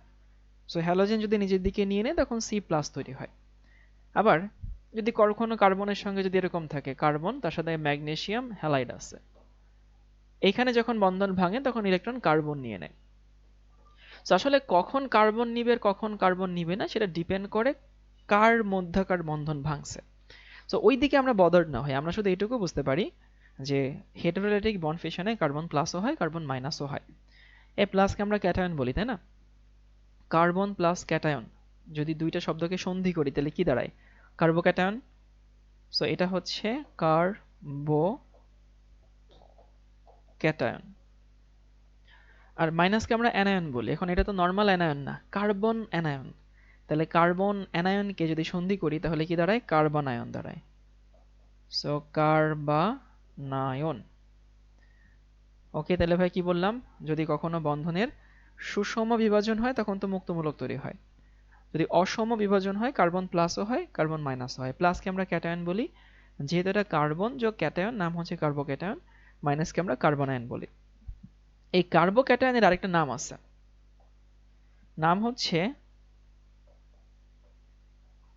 A: সো হ্যালোজেন যদি নিচের দিকে নিয়ে নেয় তখন সি প্লাস তৈরি হয়। আবার যদি কখনো কার্বনের সঙ্গে যদি এরকম থাকে, কার্বন তার সাথে ম্যাগনেসিয়াম হ্যালাইড আছে, এইখানে যখন বন্ধন ভাঙে তখন ইলেকট্রন কার্বন নিয়ে নেয়। তো আসলে কখন কার্বন নিবে আর কখন কার্বন নিবে না সেটা ডিপেন্ড করে কার মধ্যকার বন্ধন ভাঙছে। সো ওই দিকে আমরা বদার্ড না হয়, আমরা শুধু এইটুকু বুঝতে পারি যে হেটেরোডাইনামিক বন্ড ফিশনে কার্বন প্লাসও হয় কার্বন মাইনাসও হয়। এই প্লাসকে আমরা ক্যাটায়ন বলি, তাই না? কার্বন প্লাস ক্যাটায়ন যদি দুইটা শব্দকে সন্ধি করি তাহলে কি দাঁড়ায়? কার্বোক্যাটায়ন। সো এটা হচ্ছে কার্বো ক্যাটায়ন। আর মাইনাসকে আমরা অ্যানায়ন বলি। এখন এটা তো নর্মাল অ্যানায়ন না, কার্বন অ্যানায়ন। তাহলে কার্বন অ্যানায়নকে যদি সন্ধি করি তাহলে কি দাঁড়ায়? কার্বনায়ন দাঁড়ায়। So carbanion. ওকে, তাহলে ভাই কি বললাম? যদি কখনো বন্ধনের সুষম বিভাজন হয় তখন তো মুক্তমূলক তৈরি হয়। যদি অসম বিভাজন হয় কার্বন প্লাসও হয় কার্বন মাইনাসও হয়। প্লাসকে আমরা ক্যাটায়ন বলি, যেহেতু এটা কার্বন যোগ ক্যাটায়ন নাম হচ্ছে কার্বোক্যাটায়ন। মাইনাসকে আমরা কার্বনায়ন বলি। এই কার্বোক্যাটায়নের আরেকটা নাম আছে, নাম হচ্ছে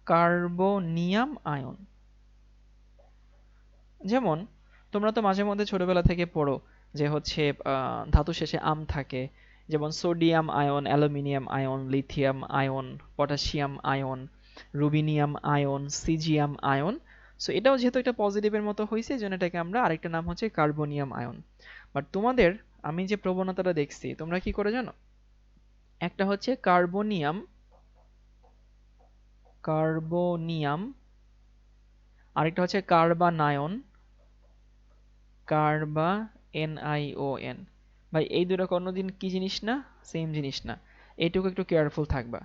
A: কার্বনিয়াম আয়ন। যেমন তোমরা তো মাঝে মধ্যে ছোটবেলা থেকে পড়ো যে হচ্ছে ধাতু শেষে আম থাকে, যেমন sodium ion, aluminium ion, lithium ion, potassium ion, rubidium ion, caesium ion. So এটাও যেহেতু একটা পজিটিভের মতো হয়েছে এই জন্য এটাকে আমরা আরেকটা নাম হচ্ছে কার্বনিয়াম আয়ন। বাট তোমাদের আমি যে প্রবণতাটা দেখছি তোমরা কি করে জানো? একটা হচ্ছে কার্বনিয়াম, কার্বনিয়াম, আরেকটা হচ্ছে কার্বানায়ন, কার্বা NION। ভাই এই দুটো কোনোদিন কি জিনিস না? সেম জিনিস না। এইটুকু একটু কেয়ারফুল থাকবা।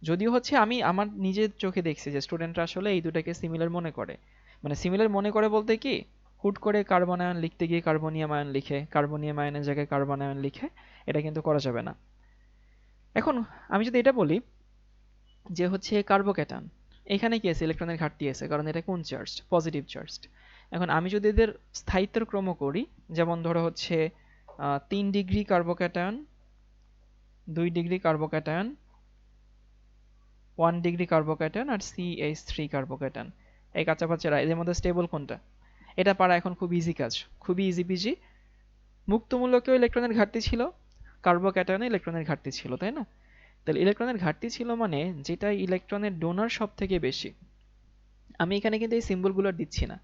A: যদিও হচ্ছে আমি আমার নিজের চোখে দেখছি যে স্টুডেন্টরা আসলে এই দুটাকে সিমিলার মনে করে। মানে সিমিলার মনে করে বলতে কি, হুট করে কার্বন আয়ন লিখতে গিয়ে কার্বনিয়াম আয়ন লিখে, কার্বনিয়াম আয়নের জায়গায় কার্বন আয়ন লিখে, এটা কিন্তু করা যাবে না। এখন আমি যদি এটা বলি যে হচ্ছে কার্বোক্যাটায়ন, এখানে কি আছে? ইলেকট্রনের ঘাটতি আছে, কারণ এটা কোন চার্জ? Positive charge. এখন আমি যদি এদের স্থায়িত্বের ক্রম করি, যেমন ধরো হচ্ছে 3 degree carbocation, 2 degree carbocation, 1 degree carbocation আর CH3 কার্বোক্যাটায়ন, এই কাঁচাপাচেরা এদের মধ্যে স্টেবল কোনটা? এটা পারা এখন খুব ইজি কাজ, খুবই ইজি পিজি। মুক্তমূলকেও ইলেকট্রনের ঘাটতি ছিল, কার্বোক্যাটায়নে ইলেকট্রনের ঘাটতি ছিল, তাই না? তাহলে ইলেকট্রনের ঘাটতি ছিল মানে যেটা ইলেকট্রনের ডোনার সব থেকে বেশি। আমি এখানে কিন্তু এই সিম্বলগুলো দিচ্ছি না,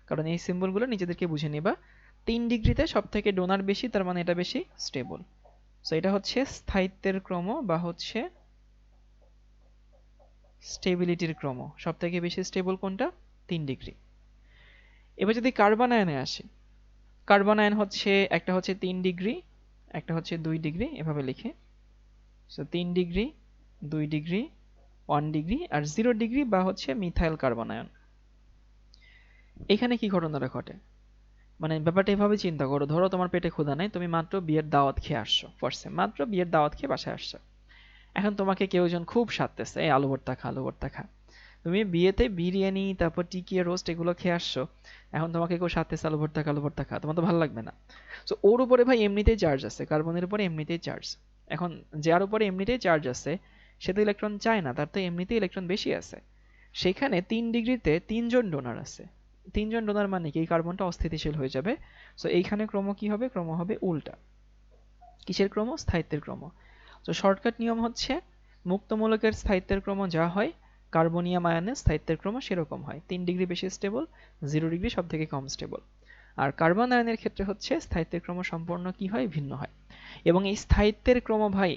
A: কারণ এই সিম্বলগুলো নিজেদেরকে বুঝে নিবা। 3 ডিগ্রিতে সব থেকে ডোনার বেশি, তার মানে এটা বেশি স্টেবল। সো এটা হচ্ছে স্থায়িত্বের ক্রম বা হচ্ছে স্টেবিলিটির ক্রম। সব থেকে বেশি স্টেবল কোনটা? 3 ডিগ্রি। এবার যদি কার্বন আয়নে আসি, কার্বন আয়ন হচ্ছে একটা হচ্ছে 3 ডিগ্রি, একটা হচ্ছে 2 ডিগ্রি, এভাবে লিখে। সো 3 ডিগ্রি, 2 ডিগ্রি, 1 ডিগ্রি আর 0 ডিগ্রি বা হচ্ছে মিথাইল কার্বন আয়ন। এখানে কি ঘটনাটা ঘটে? মানে ব্যাপারটা এভাবে চিন্তা করো, ধরো তোমার পেটে ক্ষুধা নাই, তুমি মাত্র বিয়ের দাওয়াত খেয়ে আসছো, ফার্স্টে মাত্র বিয়ের দাওয়াত খেয়ে বাসায় আসছো। এখন তোমাকে কেউ একজন খুব সাধতেছে, এই আলু ভর্তা খা, আলু ভর্তা খা। তুমি বিয়েতে বিরিয়ানি তারপর টিকিয়া রোস্ট এগুলো খেয়ে আসছো, এখন তোমাকে কেউ সাধতেছে আলু ভর্তা খা, আলু ভর্তা খা, তোমার তো ভালো লাগবে না। সো ওর উপরে ভাই এমনিতেই চার্জ আছে, কার্বনের উপরে এমনিতেই চার্জ। এখন যার উপরে এমনিতেই চার্জ আছে সে তো ইলেকট্রন চায় না, তার তো এমনিতেই ইলেকট্রন বেশি আছে। সেখানে 3 ডিগ্রিতে 3 জন ডোনার আছে। 3 জন ডোনার মানে কি? এই কার্বনটা অস্থিতিশীল হয়ে যাবে। সো এইখানে ক্রম কি হবে? ক্রম হবে উল্টা। কিসের ক্রম? স্থায়িত্বের ক্রম। তো শর্টকাট নিয়ম হচ্ছে মুক্তমূলকের স্থায়িত্বের ক্রম যা হয় কার্বনিয়াম আয়নের স্থায়িত্বের ক্রম সেরকম হয়। 3 ডিগ্রি বেশি স্টেবল, 0 ডিগ্রি সব থেকে কম স্টেবল। আর কার্বন আয়নের ক্ষেত্রে হচ্ছে স্থায়িত্বের ক্রম সম্পূর্ণ কি হয়? ভিন্ন হয়। এবং এই স্থায়িত্বের ক্রম ভাই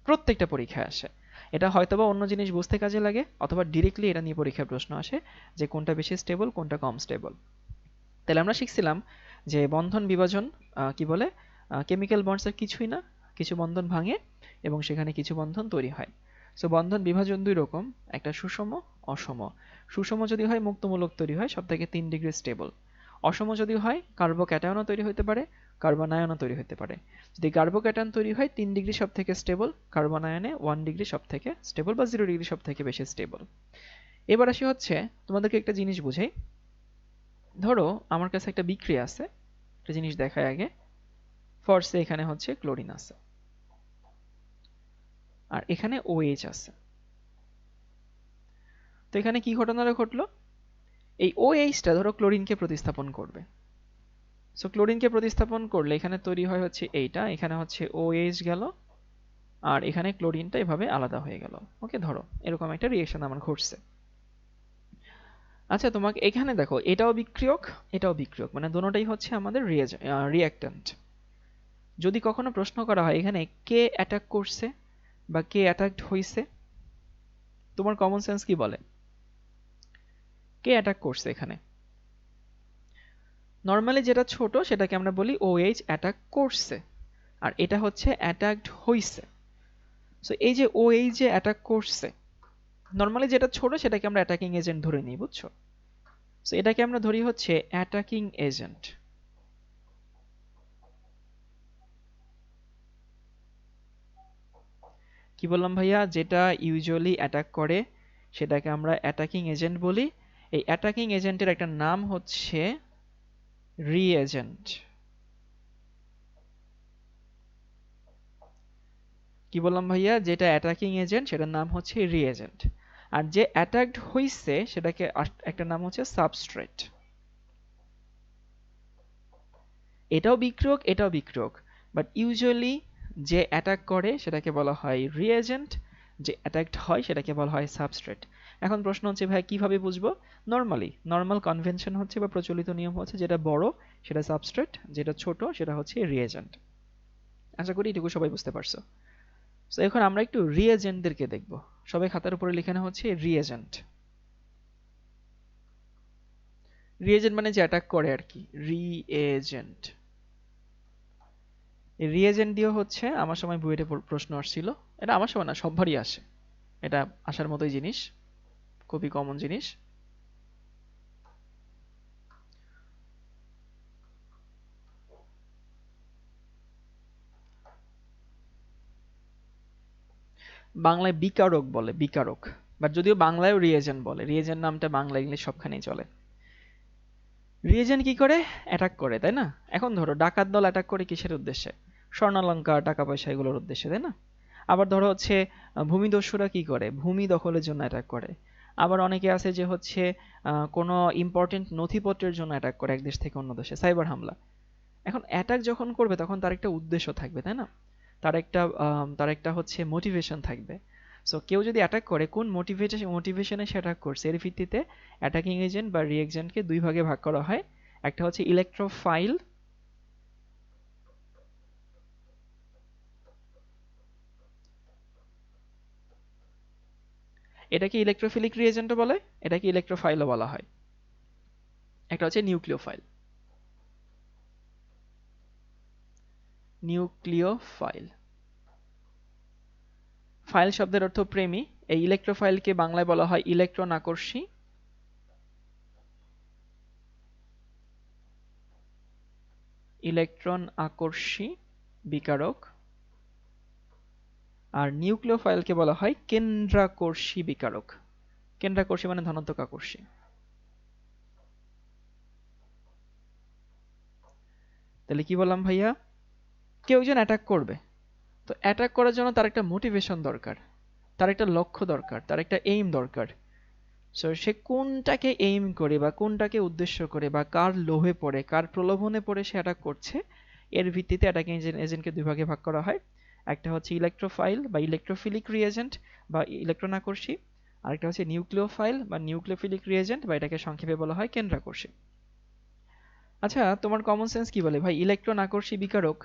A: প্রত্যেকটা পরীক্ষায় আসে। এটা হয়তোবা অন্য জিনিস বুঝতে কাজে লাগে, অথবা ডিরেক্টলি এটা নিয়ে পরীক্ষায় প্রশ্ন আসে যে কোনটা বেশি স্টেবল কোনটা কম স্টেবল। তাহলে আমরা শিখছিলাম যে বন্ধন বিভাজন কি বলে, কেমিক্যাল বন্ডসের কিছুই না, কিছু বন্ধন ভাঙে এবং সেখানে কিছু বন্ধন তৈরি হয়। সো বন্ধন বিভাজন দুই রকম, একটা সুষম, অসম। সুষম যদি হয় মুক্তমূলক তৈরি হয় সব থেকে 3 ডিগ্রি স্টেবল। অসম যদি হয় কার্বোক্যাটায়নও তৈরি হতে পারে, কার্বন আয়নও তৈরি হতে পারে। যদি কার্বোক্যাটায়ন তৈরি হয় 3 ডিগ্রি সব থেকে স্টেবল, কার্বন আয়নে 1 ডিগ্রি সব থেকে স্টেবল বা 0 ডিগ্রি সব থেকে বেশি স্টেবল। এবার আসি হচ্ছে তোমাদেরকে একটা জিনিস বুঝাই। ধরো আমার কাছে একটা বিক্রিয়া আছে, একটা জিনিস দেখায় আগে। ফার্স্টে এখানে হচ্ছে ক্লোরিন আছে আর এখানে OH আছে। তো এখানে কি ঘটনাটা ঘটলো, এই OH-টা ধরো ক্লোরিনকে প্রতিস্থাপন করবে। সো ক্লোরিনকে প্রতিস্থাপন করলে এখানে তৈরি হয় হচ্ছে এইটা, এখানে হচ্ছে OH গেল আর এখানে ক্লোরিনটা এভাবে আলাদা হয়ে গেল। ওকে, ধরো এরকম একটা রিঅ্যাকশন আমার ঘটছে। আচ্ছা তোমাকে এখানে দেখো, এটাও বিক্রিয়ক এটাও বিক্রিয়ক, মানে দুটোটাই হচ্ছে আমাদের রিঅ্যাক্ট্যান্ট। যদি কখনো প্রশ্ন করা হয় এখানে কে অ্যাটাক করছে বা কে অ্যাটাকড হইছে, তোমার কমন সেন্স কি বলে? কে অ্যাটাক করছে এখানে? নর্মালি যেটা ছোট সেটাকে আমরা বলি OH অ্যাটাক করছে, আর এটা হচ্ছে অ্যাটাকড হইছে। সো এই যে OH যে অ্যাটাক করছে, নর্মালি যেটা ছোট সেটাকে আমরা অ্যাটাকিং এজেন্ট ধরে নিই, বুঝছো? সো এটাকে আমরা ধরি হচ্ছে অ্যাটাকিং এজেন্ট। কি বললাম ভাইয়া? যেটা ইউজুয়ালি অ্যাটাক করে সেটাকে আমরা অ্যাটাকিং এজেন্ট বলি। এই অ্যাটাকিং এজেন্টের একটা নাম হচ্ছে রিএজেন্ট। কি বললাম ভাইয়া? যেটা অ্যাটাকিং এজেন্ট সেটার নাম হচ্ছে রিএজেন্ট, আর যে অ্যাটাকড হইছে সেটাকে একটা নাম হচ্ছে সাবস্ট্রেট। এটাও বিক্রিয়ক এটাও বিক্রিয়ক, বাট ইউজুয়ালি যে অ্যাটাক করে সেটাকে বলা হয় রিএজেন্ট, যে অ্যাটাকড হয় সেটাকে বলা হয় সাবস্ট্রেট। এখন প্রশ্ন হচ্ছে ভাই কিভাবে বুঝবো? নর্মাল কনভেনশন হচ্ছে বা প্রচলিত নিয়ম হচ্ছে যেটা বড় সেটা সাবস্ট্রেট, যেটা ছোট সেটা হচ্ছে রিএজেন্ট। আশা করি এটুকু সবাই বুঝতে পারছো। সো এখন আমরা একটু রিএজেন্টদেরকে দেখব। সবাই খাতার উপরে লিখে নাও হচ্ছে রিএজেন্ট। রিএজেন্ট মানে যে অ্যাটাক করে আর কি, রিএজেন্ট। এই রিএজেন্ট দিয়ে হচ্ছে আমার সময় বুয়েটে প্রশ্ন আসছিল। এটা আমার সময় না, সববারই আসে। এটা আসার মতোই জিনিস, খুবই কমন জিনিস। বাংলায় বিকারক বলে, বিকারক। বাট যদিও বাংলায়ও রিএজেন্ট বলে, রিএজেন্ট নামটা বাংলা ইংলিশ সবখানেই চলে। রিএজেন্ট কি করে? অ্যাটাক করে, তাই না? এখন ধরো ডাকাত দল অ্যাটাক করে কিসের উদ্দেশ্যে? স্বর্ণালঙ্কার, টাকা পয়সা এগুলোর উদ্দেশ্যে, তাই না? আবার ধরো হচ্ছে ভূমিদস্যুরা কি করে? ভূমি দখলের জন্য অ্যাটাক করে। আবার অনেকে আছে যে হচ্ছে কোনো ইম্পর্টেন্ট নথিপত্রের জন্য অ্যাটাক করে এক দেশ থেকে অন্য দেশে, সাইবার হামলা। এখন অ্যাটাক যখন করবে তখন তার একটা উদ্দেশ্য থাকবে, তাই না? তার একটা হচ্ছে মোটিভেশন থাকবে। সো কেউ যদি অ্যাটাক করে কোন মোটিভেশনে সে অ্যাটাক করছে এর ভিত্তিতে অ্যাটাকিং এজেন্ট বা রিএজেন্টকে দুই ভাগে ভাগ করা হয়। একটা হচ্ছে ইলেকট্রোফাইল, এটাকে ইলেকট্রোফিলিক রিএজেন্টও বলে, এটাকে ইলেকট্রোফাইলও বলা হয়। একটা হচ্ছে নিউক্লিওফাইল। নিউক্লিওফাইল, ফাইল শব্দের অর্থ প্রেমী। এই ইলেকট্রোফাইলকে বাংলায় বলা হয় ইলেকট্রন আকর্ষী। ইলেকট্রন আকর্ষী বিকারক। আর নিউক্লিওফাইলকে বলা হয় কেন্দ্রাকর্ষী বিকারক। কেন্দ্রাকর্ষী মানে ধনাত্মক আকর্ষী। তাহলে কি বললাম ভাইয়া? কেউ একজন অ্যাটাক করবে, তো অ্যাটাক করার জন্য তার একটা মোটিভেশন দরকার, তার একটা লক্ষ্য দরকার, তার একটা এইম দরকার। সো সে কোনটাকে এইম করে বা কোনটাকে উদ্দেশ্য করে বা কার লোভে পড়ে, কার প্রলোভনে পড়ে সে অ্যাটাক করছে, এর ভিত্তিতে অ্যাটাকিং এজেন্টকে দুই ভাগে ভাগ করা হয়। একটা হচ্ছে ইলেকট্রোফাইল বা ইলেকট্রোফিলিক রিএজেন্ট বা ইলেকট্রন আকর্ষী, আরেকটা হচ্ছে নিউক্লিওফাইল বা নিউক্লিওফিলিক রিএজেন্ট বা এটাকে সংক্ষেপে বলা হয় কেন্দ্রাকর্ষী। আচ্ছা তোমার কমন সেন্স কি বলে ভাই? ইলেকট্রন আকর্ষী বিকারক,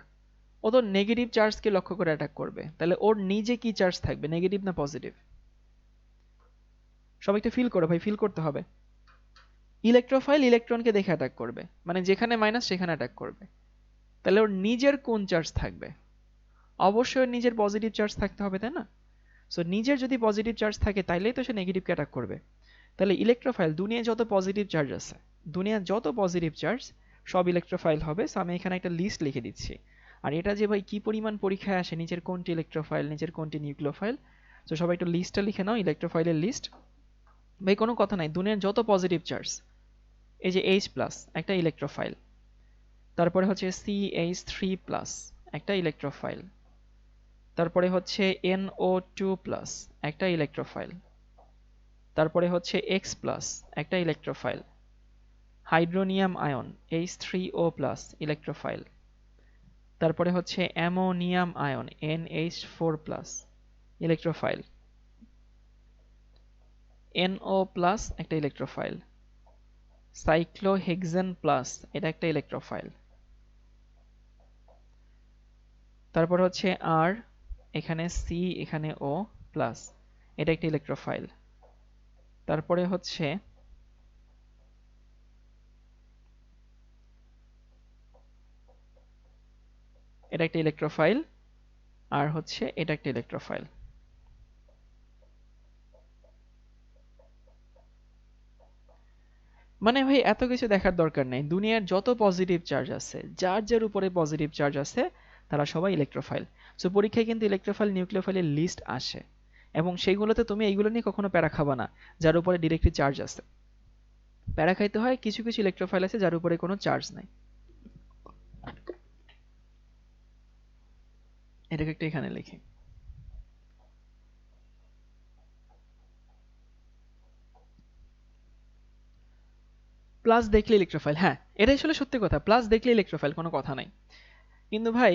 A: ও তো নেগেটিভ চার্জকে লক্ষ্য করে অ্যাটাক করবে, তাহলে ওর নিজে কি চার্জ থাকবে, নেগেটিভ না পজিটিভ? সবাই একটু ফিল করো ভাই, ফিল করতে হবে। ইলেকট্রোফাইল ইলেকট্রনকে দেখে অ্যাটাক করবে, মানে যেখানে মাইনাস সেখানে অ্যাটাক করবে, তাহলে ওর নিজের কোন চার্জ থাকবে? অবশ্যই ওর নিজের পজিটিভ চার্জ থাকতে হবে, তাই না? সো নিজের যদি পজিটিভ চার্জ থাকে তাইলেই তো সে নেগেটিভকে অ্যাটাক করবে। তাহলে ইলেকট্রোফাইল, দুনিয়ায় যত পজিটিভ চার্জ আছে, দুনিয়ার যত পজিটিভ চার্জ সব ইলেকট্রোফাইল হবে। সো আমি এখানে একটা লিস্ট লিখে দিচ্ছি। আর এটা যে ভাই কি পরিমাণ পরীক্ষায় আসে, নিচের কোনটি ইলেকট্রোফাইল, নিচের কোনটি নিউক্লিওফাইল, তো সবাই একটু লিস্টটা লিখে নাও, ইলেকট্রোফাইলের লিস্ট। ভাই কোনো কথা নাই, দুনিয়ার যত পজিটিভ চার্জ, এই যে H প্লাস একটা ইলেকট্রোফাইল, তারপরে হচ্ছে CH3 প্লাস একটা ইলেকট্রোফাইল, তারপরে হচ্ছে NO2 প্লাস একটা ইলেকট্রোফাইল, তারপরে হচ্ছে X প্লাস একটা electrophile, hydronium ion H3O plus electrophile, তারপরে হচ্ছে ammonium ion NH4 plus electrophile, NO plus একটা ইলেকট্রোফাইল, সাইক্লোহেক্সেন প্লাস এটা একটা ইলেকট্রোফাইল, তারপর হচ্ছে R, এখানে C, এখানে O প্লাস এটা একটা ইলেকট্রোফাইল, তারপরে হচ্ছে এটা একটা ইলেকট্রোফাইল, আর হচ্ছে এটা একটা ইলেকট্রোফাইল। মানে ভাই এত কিছু দেখার দরকার নেই, দুনিয়ার যত পজিটিভ চার্জ আছে, যার যার উপরে পজিটিভ চার্জ আছে তারা সবাই ইলেকট্রোফাইল। সো পরীক্ষায় কিন্তু ইলেকট্রোফাইল নিউক্লিওফাইলের লিস্ট আসে, এবং সেইগুলোতে তুমি এইগুলো নিয়ে কখনো প্যারা খাবা না যার উপরে ডিরেক্টলি চার্জ আছে। প্যারা খাইতে হয় কিছু কিছু ইলেকট্রোফাইল আছে যার উপরে কোনো চার্জ নাই। এটাকে একটা এখানে লিখি। প্লাস দেখলে ইলেকট্রোফাইল, হ্যাঁ এটা আসলে সত্যি কথা, প্লাস দেখলে ইলেকট্রোফাইল, কোনো কথা নাই। কিন্তু ভাই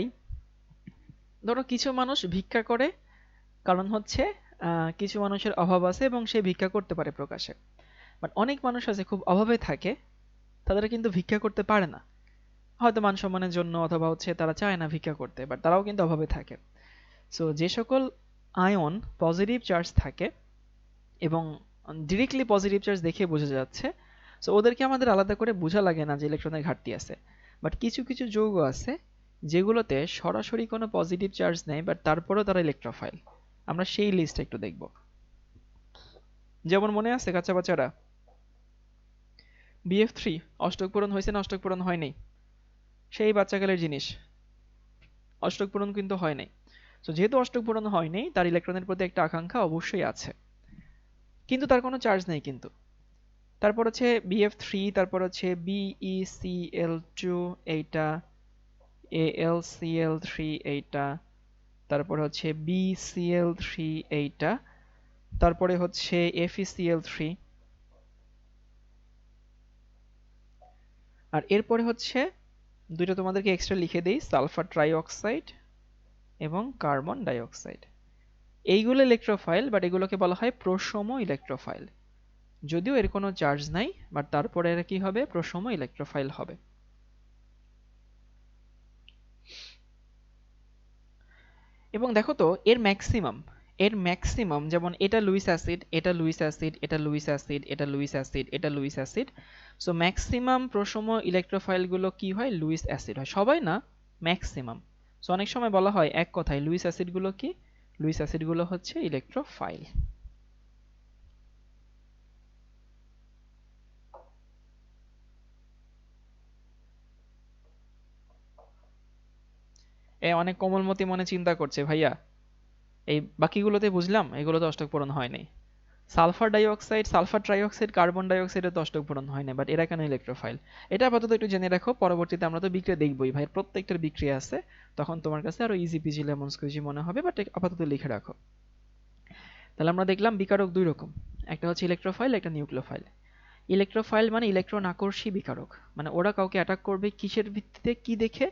A: ধরো কিছু মানুষ ভিক্ষা করে, কারণ হচ্ছে কিছু মানুষের অভাব আছে এবং সে ভিক্ষা করতে পারে প্রকাশে। বাট অনেক মানুষ আছে খুব অভাবে থাকে, তাদের কিন্তু ভিক্ষা করতে পারে না, হয়তো মান সম্মানের জন্য অথবা হচ্ছে তারা চায় না ভিক্ষা করতে, বাট তারাও কিন্তু অভাবে থাকে। সো যে সকল আয়ন পজিটিভ চার্জ থাকে এবং ডিরেক্টলি পজিটিভ চার্জ দেখে বোঝা যাচ্ছে, সো ওদেরকে আমাদের আলাদা করে বোঝা লাগে না যে ইলেকট্রনের ঘাটতি আছে। বাট কিছু কিছু যৌগ আছে যেগুলোতে সরাসরি কোনো পজিটিভ চার্জ নেই, বাট তারপরেও তারা ইলেকট্রোফাইল। আমরা সেই লিস্ট একটু দেখব। যেমন মনে আছে কাঁচা বাচ্চারা, BF3 অষ্টক পূরণ হয়েছে না অষ্টক পূরণ হয়নি, সেই বাচ্চাকালের জিনিস, অষ্টক পূরণ কিন্তু হয় নাই। তো যেহেতু অষ্টক পূরণ হয়নি, তার ইলেকট্রনের প্রতি একটা আকাঙ্ক্ষা অবশ্যই আছে, কিন্তু তার কোনো চার্জ নেই কিন্তু। তারপর হচ্ছে BF3, তারপর হচ্ছে BeCl2 এইটা, AlCl3 এইটা, তারপর হচ্ছে BCl3 এইটা, তারপরে হচ্ছে FeCl3, আর এরপরে হচ্ছে দুইটা তোমাদেরকে এক্সট্রা লিখে দেই, সালফার ট্রাইঅক্সাইড এবং কার্বন ডাইঅক্সাইড। এইগুলো ইলেকট্রোফাইল, বাট এগুলোকে বলা হয় প্রশম ইলেকট্রোফাইল। যদিও এর কোনো চার্জ নাই, বাট তারপরে এরা কি হবে, প্রশম ইলেকট্রোফাইল হবে। এবং দেখো তো এর ম্যাক্সিমাম যেমন এটা লুইস অ্যাসিড, এটা লুইস অ্যাসিড, এটা লুইস অ্যাসিড, এটা লুইস অ্যাসিড, এটা লুইস অ্যাসিড। সো ম্যাক্সিমাম প্রশম ইলেকট্রোফাইল গুলো কি হয়, লুইস অ্যাসিড হয়, সবাই না, ম্যাক্সিমাম। সো অনেক সময় বলা হয় এক কথায় লুইস অ্যাসিড গুলো কি, লুইস অ্যাসিড গুলো হচ্ছে ইলেকট্রোফাইল। অনেক কোমলমতি মনে চিন্তা করছে ভাইয়া, এই বাকিগুলোতে বুঝলাম এগুলোতে অষ্টক পূরণ হয়নি। Sulphur dioxide, sulphur trioxide, carbon ডাইঅক্সাইডের তো অষ্টক পূরণ হয় না, বাট এরা কেন ইলেকট্রোফাইল, এটা আপাতত একটু জেনে রাখো। পরবর্তীতে আমরা তো বিক্রিয়া দেখবই ভাই, প্রত্যেকটার বিক্রিয়া আছে, তখন তোমার কাছে আরো ইজি পিজি লেমন স্কুইজি মনে হবে, বাট আপাতত লিখে রাখো। তাহলে আমরা দেখলাম বিকারক দুই রকম, একটা হচ্ছে ইলেকট্রোফাইল, একটা নিউক্লিওফাইল। ইলেকট্রোফাইল মানে ইলেকট্রন আকর্ষী বিকারক, মানে ওরা কাউকে অ্যাটাক করবে কিসের ভিত্তিতে, কি দেখে,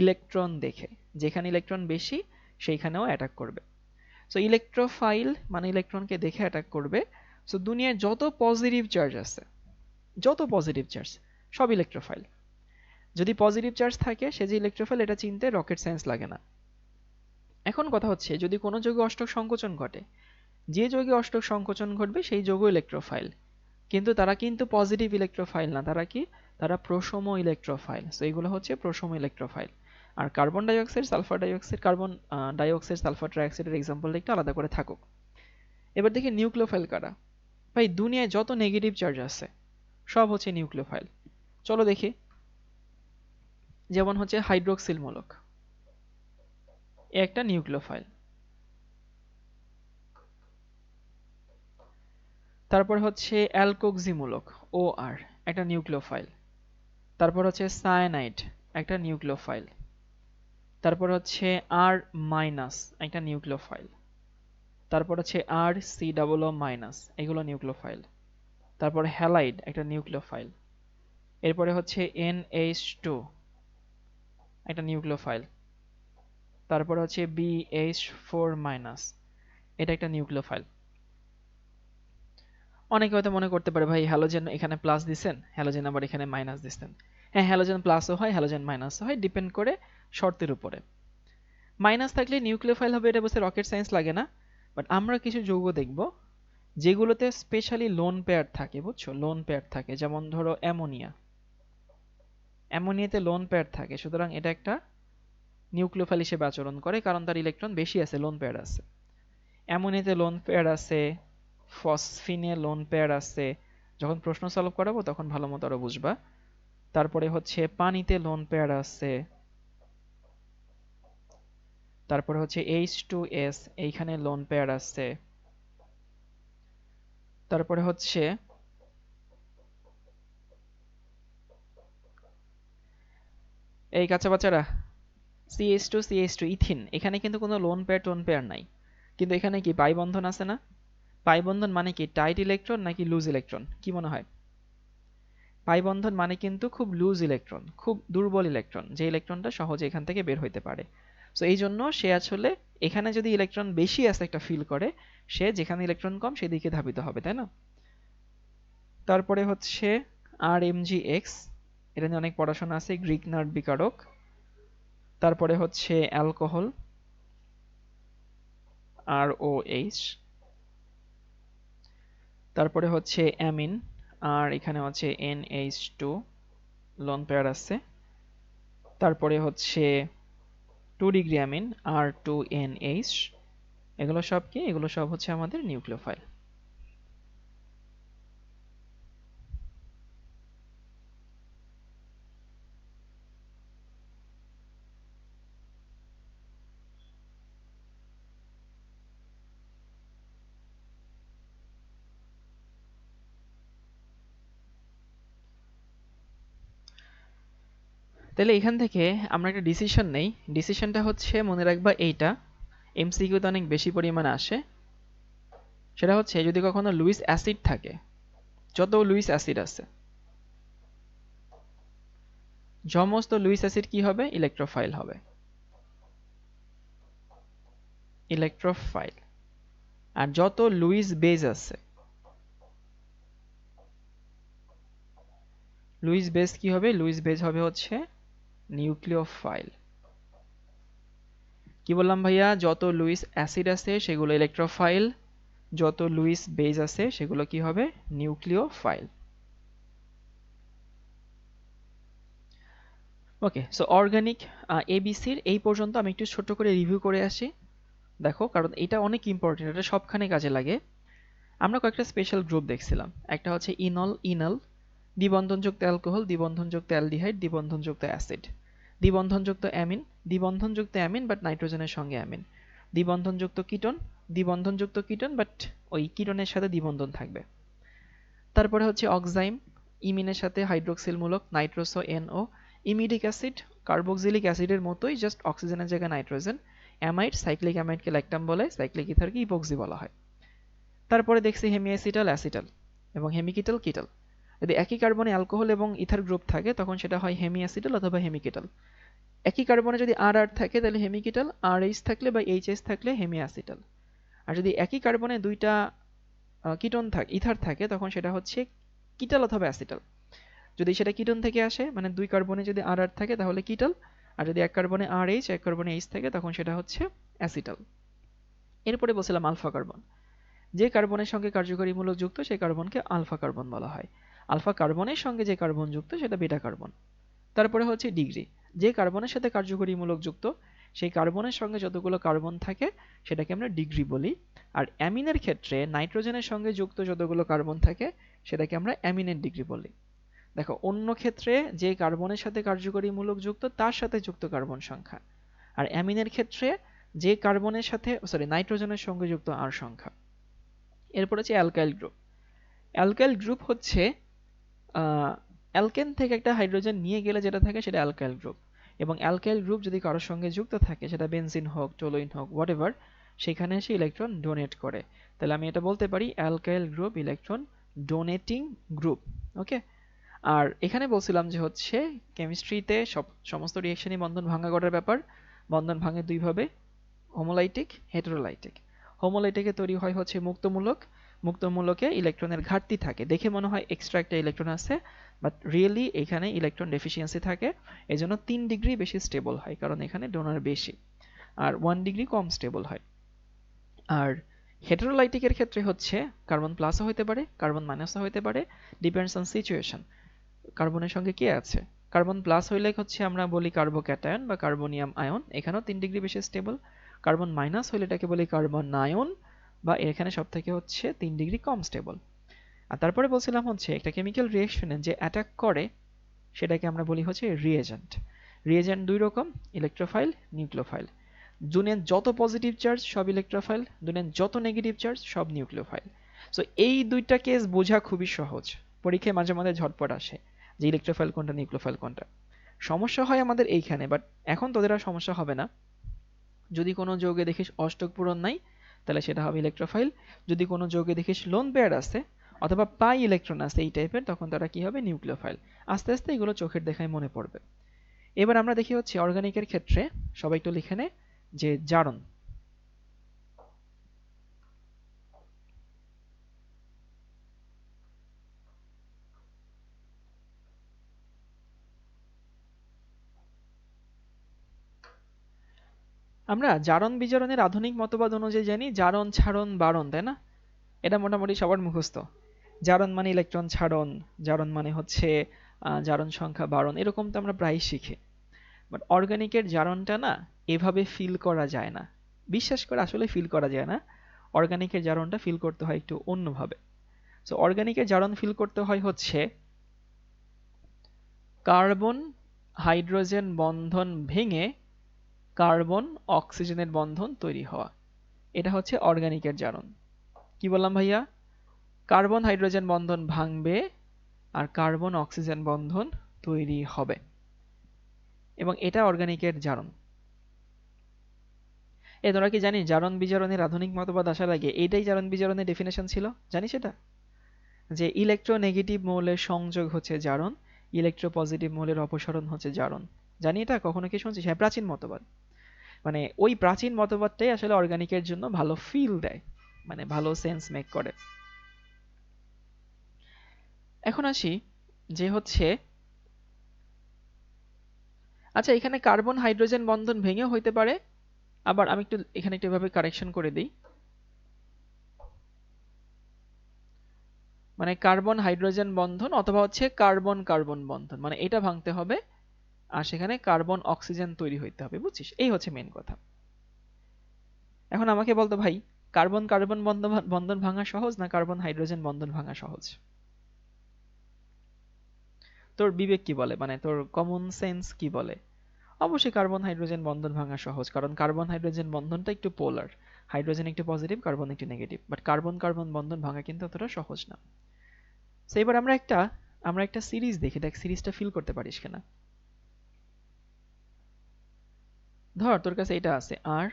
A: ইলেকট্রন দেখে, যেখানে ইলেকট্রন বেশি সেইখানেও অ্যাটাক করবে। সো ইলেকট্রোফাইল মানে ইলেকট্রনকে দেখে অ্যাটাক করবে। সো দুনিয়ার যত পজিটিভ চার্জ আছে, যত পজিটিভ চার্জ, সব ইলেকট্রোফাইল। যদি পজিটিভ চার্জ থাকে সে যে ইলেকট্রোফাইল, এটা চিনতে রকেট সায়েন্স লাগে না। এখন কথা হচ্ছে যদি কোনো যৌগে অষ্টক সংকোচন ঘটে, যে যৌগে অষ্টক সংকোচন ঘটবে সেই যৌগ ইলেকট্রোফাইল, কিন্তু তারা কিন্তু পজিটিভ ইলেকট্রোফাইল না, তারা কি, তারা প্রশম ইলেকট্রোফাইল। সো এইগুলো হচ্ছে প্রশম ইলেকট্রোফাইল। আর carbon dioxide, sulphur dioxide, carbon dioxide, sulphur ট্রাইঅক্সাইডের এক্সাম্পল একটু আলাদা করে থাকুক। এবার দেখি নিউক্লিওফাইল কারা। ভাই দুনিয়ায় যত নেগেটিভ চার্জ আছে সব হচ্ছে নিউক্লিওফাইল। চলো দেখি, যেমন হচ্ছে হাইড্রোক্সিল মূলক, একটা নিউক্লিওফাইল। তারপর হচ্ছে অ্যালকোক্সি মূলক, OR, একটা নিউক্লিওফাইল। তারপর হচ্ছে সায়ানাইড, একটা নিউক্লিওফাইল। তারপর হচ্ছে R-, একটা নিউক্লিওফাইল। তারপর হচ্ছে RCOO-, এগুলো নিউক্লিওফাইল। তারপর হ্যালাইড, একটা নিউক্লিওফাইল। এরপরে হচ্ছে NH2, একটা নিউক্লিওফাইল। তারপর হচ্ছে BH4-, এটা একটা নিউক্লিওফাইল। অনেকে হয়তো মনে করতে পারে ভাই হ্যালোজেন এখানে প্লাস দিছেন, হ্যালোজেন আবার এখানে মাইনাস দিচ্ছেন। হ্যাঁ, হ্যালোজেন প্লাসও হয়, হ্যালোজেন মাইনাসও হয়, ডিপেন্ড করে শর্তের উপরে। মাইনাস থাকলে নিউক্লিওফাইল হবে, এটা বলতে রকেট সায়েন্স লাগে না। বাট আমরা কিছু যৌগ দেখব যেগুলোতে স্পেশালি লোন পেয়ার থাকে, বুঝছো, লোন পেয়ার থাকে। যেমন ধরো অ্যামোনিয়া, অ্যামোনিয়াতে লোন পেয়ার থাকে, সুতরাং এটা একটা নিউক্লিওফাইল হিসেবে আচরণ করে, কারণ তার ইলেকট্রন বেশি আছে, লোন পেয়ার আছে। অ্যামোনিয়াতে লোন পেয়ার আছে, ফসফিনে লোন পেয়ার আছে। যখন প্রশ্ন সলভ করাবো তখন ভালো মতো আরো বুঝবা। তারপরে হচ্ছে পানিতে লোন পেয়ার আছে। তারপরে হচ্ছে H2S, এইখানে লোন পেয়ার আছে। তারপরে হচ্ছে এই কাঁচা বাচ্চারা, CH2 ইথিন, এখানে কিন্তু কোনো লোন পেয়ার টোন পেয়ার নাই, কিন্তু এখানে কি পাই বন্ধন আছে না? পাই বন্ধন মানে কি, টাইট ইলেকট্রন নাকি লুজ ইলেকট্রন, কি মনে হয়? পাই বন্ধন মানে কিন্তু খুব লুজ ইলেকট্রন, খুব দুর্বল ইলেকট্রন, যে ইলেকট্রনটা সহজে এখান থেকে বের হইতে পারে। সো এই জন্য সে আসলে এখানে যদি ইলেকট্রন বেশি আছে একটা ফিল করে, সে যেখানে ইলেকট্রন কম সেদিকে ধাবিত হবে, তাই না? তারপরে হচ্ছে RMgX, এটা নিয়ে অনেক পড়াশোনা আছে, গ্রিগনার্ড বিকারক। তারপরে হচ্ছে অ্যালকোহল, ROH। তারপরে হচ্ছে অ্যামিন, আর এখানে হচ্ছে NH2, লোন পেয়ার আছে। তারপরে হচ্ছে 2 ডিগ্রি অ্যামিন, R2NH। এগুলো সব কি, এগুলো সব হচ্ছে আমাদের নিউক্লিওফাইল। তাহলে এখান থেকে আমরা একটা ডিসিশন নেই। ডিসিশনটা হচ্ছে মনে রাখবা এইটা, এমসিকিউতে অনেক বেশি পরিমাণে আসে। সেটা হচ্ছে যদি কখনো লুইস অ্যাসিড থাকে, যত লুইস অ্যাসিড আছে, সমস্ত লুইস অ্যাসিড কি হবে, ইলেকট্রোফাইল হবে, ইলেকট্রোফাইল। আর যত লুইস বেজ আছে, লুইস বেজ কি হবে, লুইস বেজ হবে হচ্ছে নিউক্লিওফাইল। কি বললাম ভাইয়া, যত লুইস অ্যাসিড আছে সেগুলো ইলেকট্রোফাইল, যত লুইস বেজ আছে সেগুলো কি হবে, নিউক্লিওফাইল। ওকে, সো অর্গানিক এবিসির এই পর্যন্ত আমি একটু ছোট করে রিভিউ করে আসি। দেখো, কারণ এটা অনেক ইম্পর্টেন্ট, এটা সবখানে কাজে লাগে। আমরা কয়েকটা স্পেশাল গ্রুপ দেখছিলাম। একটা হচ্ছে ইনল, ইনাল, দ্বিবন্ধনযুক্ত অ্যালকোহল, দ্বিবন্ধনযুক্ত অ্যালডিহাইড, দ্বিবন্ধনযুক্ত অ্যাসিড। দ্বিবন্ধনযুক্ত অ্যামিন, দ্বিবন্ধনযুক্ত অ্যামিন বাট নাইট্রোজেনের সঙ্গে অ্যামিন। দ্বিবন্ধনযুক্ত কিটোন, দ্বিবন্ধনযুক্ত কিটোন বাট ওই কিটোনের সাথে দ্বিবন্ধন থাকবে। তারপরে হচ্ছে অক্সাইম, ইমিনের সাথে হাইড্রোক্সিল মূলক, নাইট্রোসো NO। ইমিডিক অ্যাসিড, কার্বক্সিলিক অ্যাসিডের মতোই, জাস্ট অক্সিজেনের জায়গায় নাইট্রোজেন। অ্যামাইড, সাইক্লিক অ্যামাইডকে ল্যাকটাম বলে, সাইক্লিক ইথারকে ইপক্সি বলা হয়। তারপরে দেখছি হেমিঅ্যাসিটাল, অ্যাসিটাল এবং হেমিকিটাল, কিটাল। যদি একই কার্বনে অ্যালকোহল এবং ইথার গ্রুপ থাকে তখন সেটা হয় হেমিঅ্যাসিটাল অথবা হেমিকিটাল। একই কার্বনে যদি আর থাকে তাহলে হেমিকিটাল, RH থাকলে বা HS থাকলে হেমিঅ্যাসিটাল। আর যদি একই কার্বনে দুইটা কিটোন থাকে, ইথার থাকে, তখন সেটা হচ্ছে কিটাল অথবা অ্যাসিটাল। যদি সেটা কিটোন থেকে আসে, মানে দুই কার্বনে যদি আর থাকে তাহলে কিটাল। আর যদি এক কার্বনে RH, এক কার্বনে H থাকে, তখন সেটা হচ্ছে অ্যাসিটাল। এরপরে বলছিলাম আলফা কার্বন, যে কার্বনের সঙ্গে কার্যকরী মূলক যুক্ত সেই কার্বনকে আলফা কার্বন বলা হয়। আলফা কার্বনের সঙ্গে যে কার্বন যুক্ত সেটা বিটা কার্বন। তারপরে হচ্ছে ডিগ্রি, যে কার্বনের সাথে কার্যকরী মূলক যুক্ত সেই কার্বনের সঙ্গে যতগুলো কার্বন থাকে সেটাকে আমরা ডিগ্রি বলি। আর অ্যামিনের ক্ষেত্রে নাইট্রোজেনের সঙ্গে যুক্ত যতগুলো কার্বন থাকে সেটাকে আমরা অ্যামিনের ডিগ্রি বলি। দেখো অন্য ক্ষেত্রে যে কার্বনের সাথে কার্যকরী মূলক যুক্ত তার সাথে যুক্ত কার্বন সংখ্যা, আর অ্যামিনের ক্ষেত্রে যে কার্বনের সাথে নাইট্রোজেনের সঙ্গে যুক্ত আর সংখ্যা। এরপর হচ্ছে অ্যালকাইল গ্রুপ। অ্যালকাইল গ্রুপ হচ্ছে অ্যালকেন থেকে একটা হাইড্রোজেন নিয়ে গেলে যেটা থাকে সেটা অ্যালকাইল গ্রুপ, এবং অ্যালকাইল গ্রুপ যদি কারোর সঙ্গে যুক্ত থাকে, সেটা বেনজিন হোক, টলুইন হোক, হোয়াটএভার, সেখানে সে ইলেকট্রন ডোনেট করে। তাহলে আমি এটা বলতে পারি alkyl group electron donating group. Okay. আর এখানে বলছিলাম যে হচ্ছে কেমিস্ট্রিতে সমস্ত রিঅ্যাকশনই বন্ধন ভাঙা করার ব্যাপার। বন্ধন ভাঙে দুইভাবে, হোমোলাইটিক, হেটেরোলাইটিক। হোমোলাইটিকে তৈরি হয় হচ্ছে মুক্তমূলক, মুক্তমূলকে ইলেকট্রনের ঘাটতি থাকে, দেখে মনে হয় এক্সট্রা একটা ইলেকট্রন আছে, বাট রিয়েলি এখানে ইলেকট্রন ডেফিসিয়েন্সি থাকে, এজন্য 3 ডিগ্রি বেশি স্টেবল হয়, কারণ এখানে ডোনার বেশি, আর 1 ডিগ্রি কম স্টেবল হয়। আর হেটেরোলাইটিকের ক্ষেত্রে হচ্ছে কার্বন প্লাসও হতে পারে, কার্বন মাইনাসও হতে পারে, ডিপেন্ডস অন সিচুয়েশন। কার্বনের সঙ্গে কে আছে, কার্বন প্লাস হইলে হচ্ছে আমরা বলি কার্বোক্যাটায়ন বা কার্বনিয়াম আয়ন, এখানেও 3 ডিগ্রি বেশি স্টেবল। কার্বন মাইনাস হইলে এটাকে বলি কার্বন আয়ন, বা এখানে সব থেকে হচ্ছে 3 ডিগ্রি কম স্টেবল। আর তারপরে বলছিলাম হচ্ছে একটা কেমিক্যাল রিঅ্যাকশনে যে অ্যাটাক করে সেটাকে আমরা বলি হচ্ছে রিএজেন্ট। রিএজেন্ট দুই রকম, ইলেকট্রোফাইল, নিউক্লিওফাইল। দুনিয়ার যত পজিটিভ চার্জ সব ইলেকট্রোফাইল, দুনিয়ার যত নেগেটিভ চার্জ সব নিউক্লিওফাইল। সো এই দুইটা কেস বোঝা খুবই সহজ, পরীক্ষায় মাঝে মাঝে ঝটপট আসে যে ইলেকট্রোফাইল কোনটা, নিউক্লিওফাইল কোনটা। সমস্যা হয় আমাদের এইখানে, বাট এখন তোদের আর সমস্যা হবে না। যদি কোনো যৌগে দেখিস অষ্টক পূরণ নাই, তাহলে সেটা হবে ইলেকট্রোফাইল। যদি কোনো যৌগে দেখিস লোন পেয়ার আছে অথবা পাই ইলেকট্রন আছে এই টাইপের, তখন তারা কি হবে, নিউক্লিওফাইল। আস্তে আস্তে এগুলো চোখের দেখায় মনে পড়বে। এবার আমরা দেখি হচ্ছে অর্গানিকের ক্ষেত্রে, সবাই একটু লিখে নে যে জারণ। আমরা জারণ বিজারণের আধুনিক মতবাদ অনুযায়ী জানি জারণ, ছাড়ন, বারণ, তাই না? এটা মোটামুটি সবার মুখস্থ। জারণ মানে ইলেকট্রন ছাড়ন, জারণ মানে হচ্ছে জারণ সংখ্যা বারণ, এরকম তো আমরা প্রায়ই শিখি। বাট অর্গানিকের জারণটা না এভাবে ফিল করা যায় না, বিশ্বাস করে আসলে ফিল করা যায় না। অর্গানিকের জারণটা ফিল করতে হয় একটু অন্যভাবে। সো অর্গানিকের জারণ ফিল করতে হয় হচ্ছে কার্বন হাইড্রোজেন বন্ধন ভেঙে কার্বন অক্সিজেনের বন্ধন তৈরি হওয়া, এটা হচ্ছে অর্গানিকের জারণ। কি বললাম ভাইয়া? কার্বন হাইড্রোজেন বন্ধন ভাঙবে আর কার্বন অক্সিজেন বন্ধন তৈরি হবে, এবং এটা অর্গানিকের জারণ। তোরা কি জানিস জারণ বিজারণের আধুনিক মতবাদ আসার আগে এইটাই জারণ বিজারণের ডেফিনেশন ছিল? জানিস এটা? যে ইলেকট্রোনেগেটিভ মৌলের সংযোগ হচ্ছে জারণ, ইলেকট্রোপজিটিভ মৌলের অপসারণ হচ্ছে জারণ। জানি এটা? কখনো কি শুনছিস? হ্যাঁ, প্রাচীন মতবাদ। মানে ওই প্রাচীন মতবাদটাই আসলে অর্গানিকের জন্য ভালো ফিল দেয়, মানে ভালো সেন্স মেক করে। এখন আসি যে হচ্ছে, আচ্ছা এখানে কার্বন হাইড্রোজেন বন্ধন ভেঙেও হইতে পারে, আবার আমি একটু এখানে একটু এভাবে কারেকশন করে দিই। মানে কার্বন হাইড্রোজেন বন্ধন অথবা হচ্ছে কার্বন কার্বন বন্ধন, মানে এটা ভাঙতে হবে আর সেখানে কার্বন অক্সিজেন তৈরি হইতে হবে, বুঝছিস? এই হচ্ছে মেন কথা। এখন আমাকে বলতো ভাই, কার্বন কার্বন বন্ধন ভাঙা সহজ না কার্বন হাইড্রোজেন বন্ধন ভাঙা সহজ? তোর বিবেক কি বলে, মানে তোর কমন সেন্স কি বলে? অবশ্যই কার্বন হাইড্রোজেন বন্ধন ভাঙা সহজ, কারণ কার্বন হাইড্রোজেন বন্ধনটা একটু পোলার, হাইড্রোজেন একটু পজিটিভ, কার্বন একটু নেগেটিভ, বাট কার্বন কার্বন বন্ধন ভাঙা কিন্তু অতটা সহজ না। তো এবার আমরা একটা সিরিজ দেখি, দেখ সিরিজটা ফিল করতে পারিস কিনা। ধর তোর কাছে এটা আছে আর,